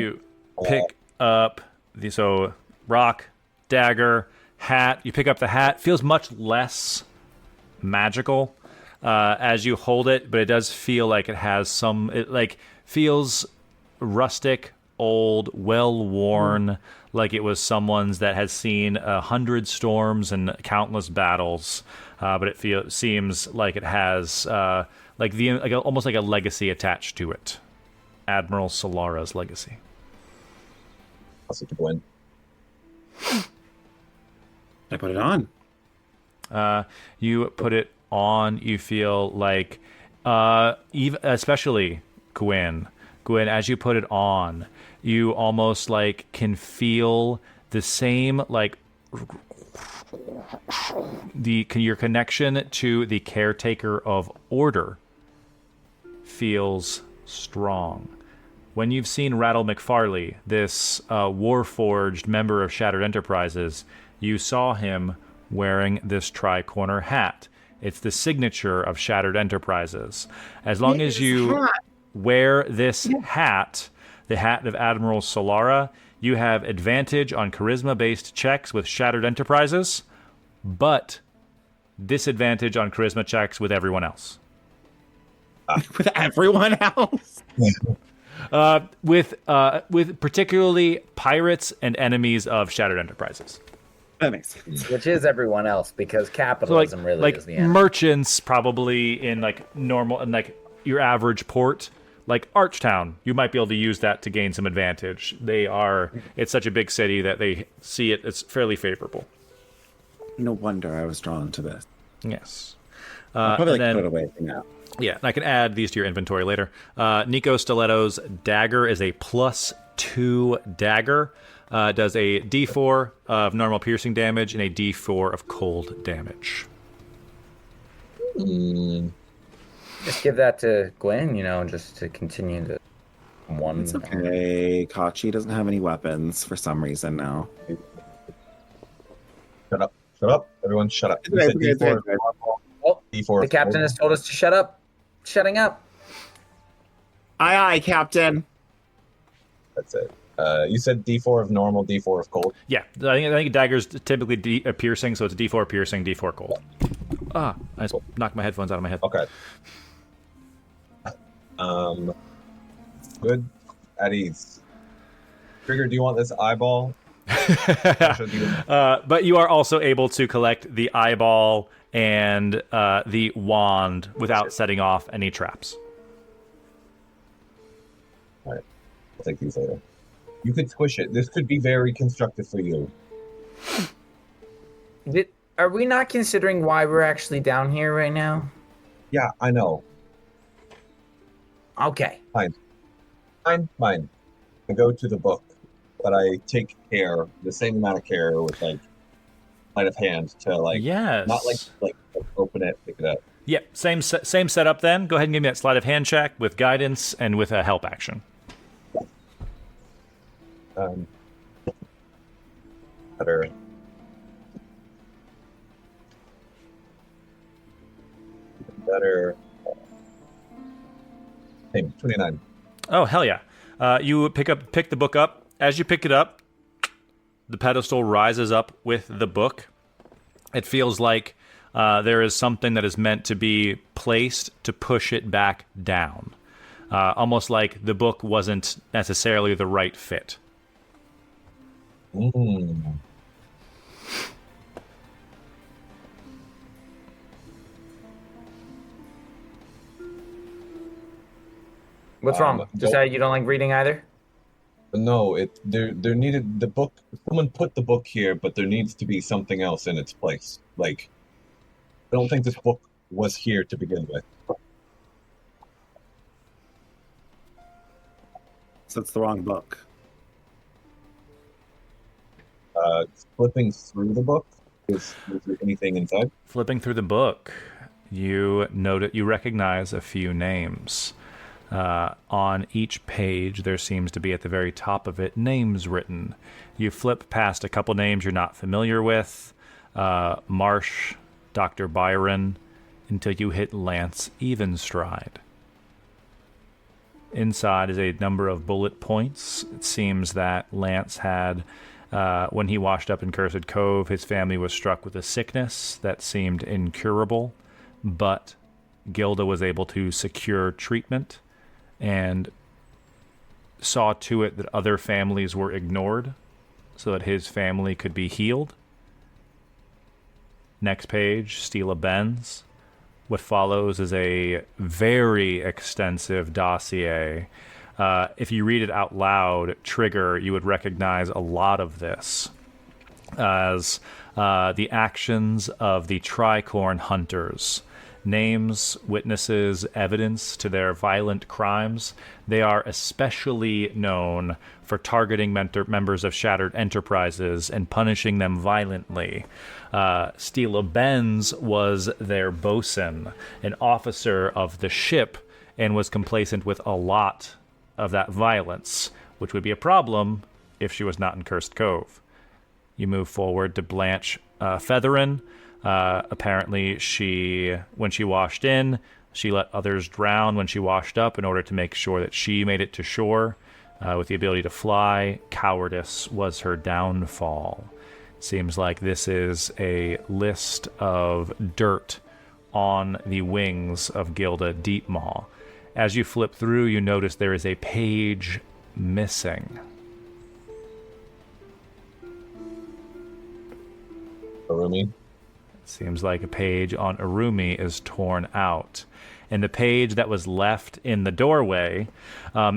You pick up so rock, dagger, hat. You pick up the hat. Feels much less magical as you hold it, but it does feel like it has some. It like feels rustic, old, well worn, like it was someone's that has seen 100 storms and countless battles. But it seems like it has almost like a legacy attached to it. Admiral Solara's legacy. I'll see you win. I put it on. You put it on. You feel like, especially Gwyn, as you put it on, you almost like can feel the same like your connection to the caretaker of order feels strong. When you've seen Rattle McFarley, this Warforged member of Shattered Enterprises, you saw him wearing this tri-corner hat. It's the signature of Shattered Enterprises. As long as you wear this hat, the hat of Admiral Solara, you have advantage on charisma-based checks with Shattered Enterprises, but disadvantage on charisma checks with everyone else. With everyone else? With particularly pirates and enemies of Shattered Enterprises. That makes sense. Which is everyone else, because capitalism really is the end. Merchants probably in like normal and like your average port, like Archtown, you might be able to use that to gain some advantage. It's such a big city that they see it as fairly favorable. No wonder I was drawn to this. Yes. I'll probably put it away for now. Yeah, and I can add these to your inventory later. Nico Stiletto's dagger is a +2 dagger. Does a D4 of normal piercing damage and a D4 of cold damage. Just give that to Gwen, just to continue to one. It's okay. Kachi doesn't have any weapons for some reason now. Shut up. Shut up. Everyone shut up. It's okay, it's okay. Oh, D4 the captain has told us to shut up. Shutting up. Aye, aye, Captain. That's it. You said D4 of normal, D4 of cold. Yeah, I think dagger's typically piercing, so it's D4 piercing, D4 cold. I just knocked my headphones out of my head. Okay. Good. At ease. Trigger, do you want this eyeball? But you are also able to collect the eyeball and the wand without setting off any traps. All right. I'll take these later. You could squish it. This could be very constructive for you. Are we not considering why we're actually down here right now? Yeah, I know. Okay. Fine. I go to the book, but I take care, the same amount of care with like sleight of hand to like, Yes. not like open it, pick it up. Yep, same setup then. Go ahead and give me that sleight of hand check with guidance and with a help action. Better. Hey, 29. Oh, hell yeah. You pick the book up. As you pick it up, the pedestal rises up with the book. It feels like there is something that is meant to be placed to push it back down. Almost like the book wasn't necessarily the right fit. What's wrong? Just that you don't like reading either? No, there needed the book. Someone put the book here, but there needs to be something else in its place. Like, I don't think this book was here to begin with. So it's the wrong book. Flipping through the book, is there anything inside? Flipping through the book, you recognize a few names. On each page, there seems to be at the very top of it names written. You flip past a couple names you're not familiar with, Marsh, Dr. Byron, until you hit Lance Evenstride. Inside is a number of bullet points. It seems that Lance had, when he washed up in Cursed Cove, his family was struck with a sickness that seemed incurable, but Gilda was able to secure treatment and saw to it that other families were ignored so that his family could be healed. Next page, Stila Benz. What follows is a very extensive dossier. If you read it out loud, Trigger, you would recognize a lot of this as the actions of the Tricorn Hunters. Names, witnesses, evidence to their violent crimes. They are especially known for targeting members of Shattered Enterprises and punishing them violently. Stila Benz was their bosun, an officer of the ship, and was complacent with a lot of that violence, which would be a problem if she was not in Cursed Cove. You move forward to Blanche Featherin. Apparently, when she washed in, she let others drown when she washed up in order to make sure that she made it to shore. With the ability to fly, cowardice was her downfall. Seems like this is a list of dirt on the wings of Gilda Deepmaw. As you flip through, you notice there is a page missing. Arumi? Seems like a page on Arumi is torn out. And the page that was left in the doorway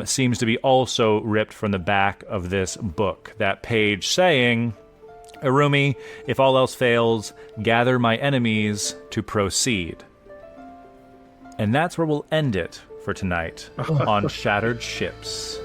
seems to be also ripped from the back of this book. That page saying, Arumi, if all else fails, gather my enemies to proceed. And that's where we'll end it for tonight on Shattered Ships.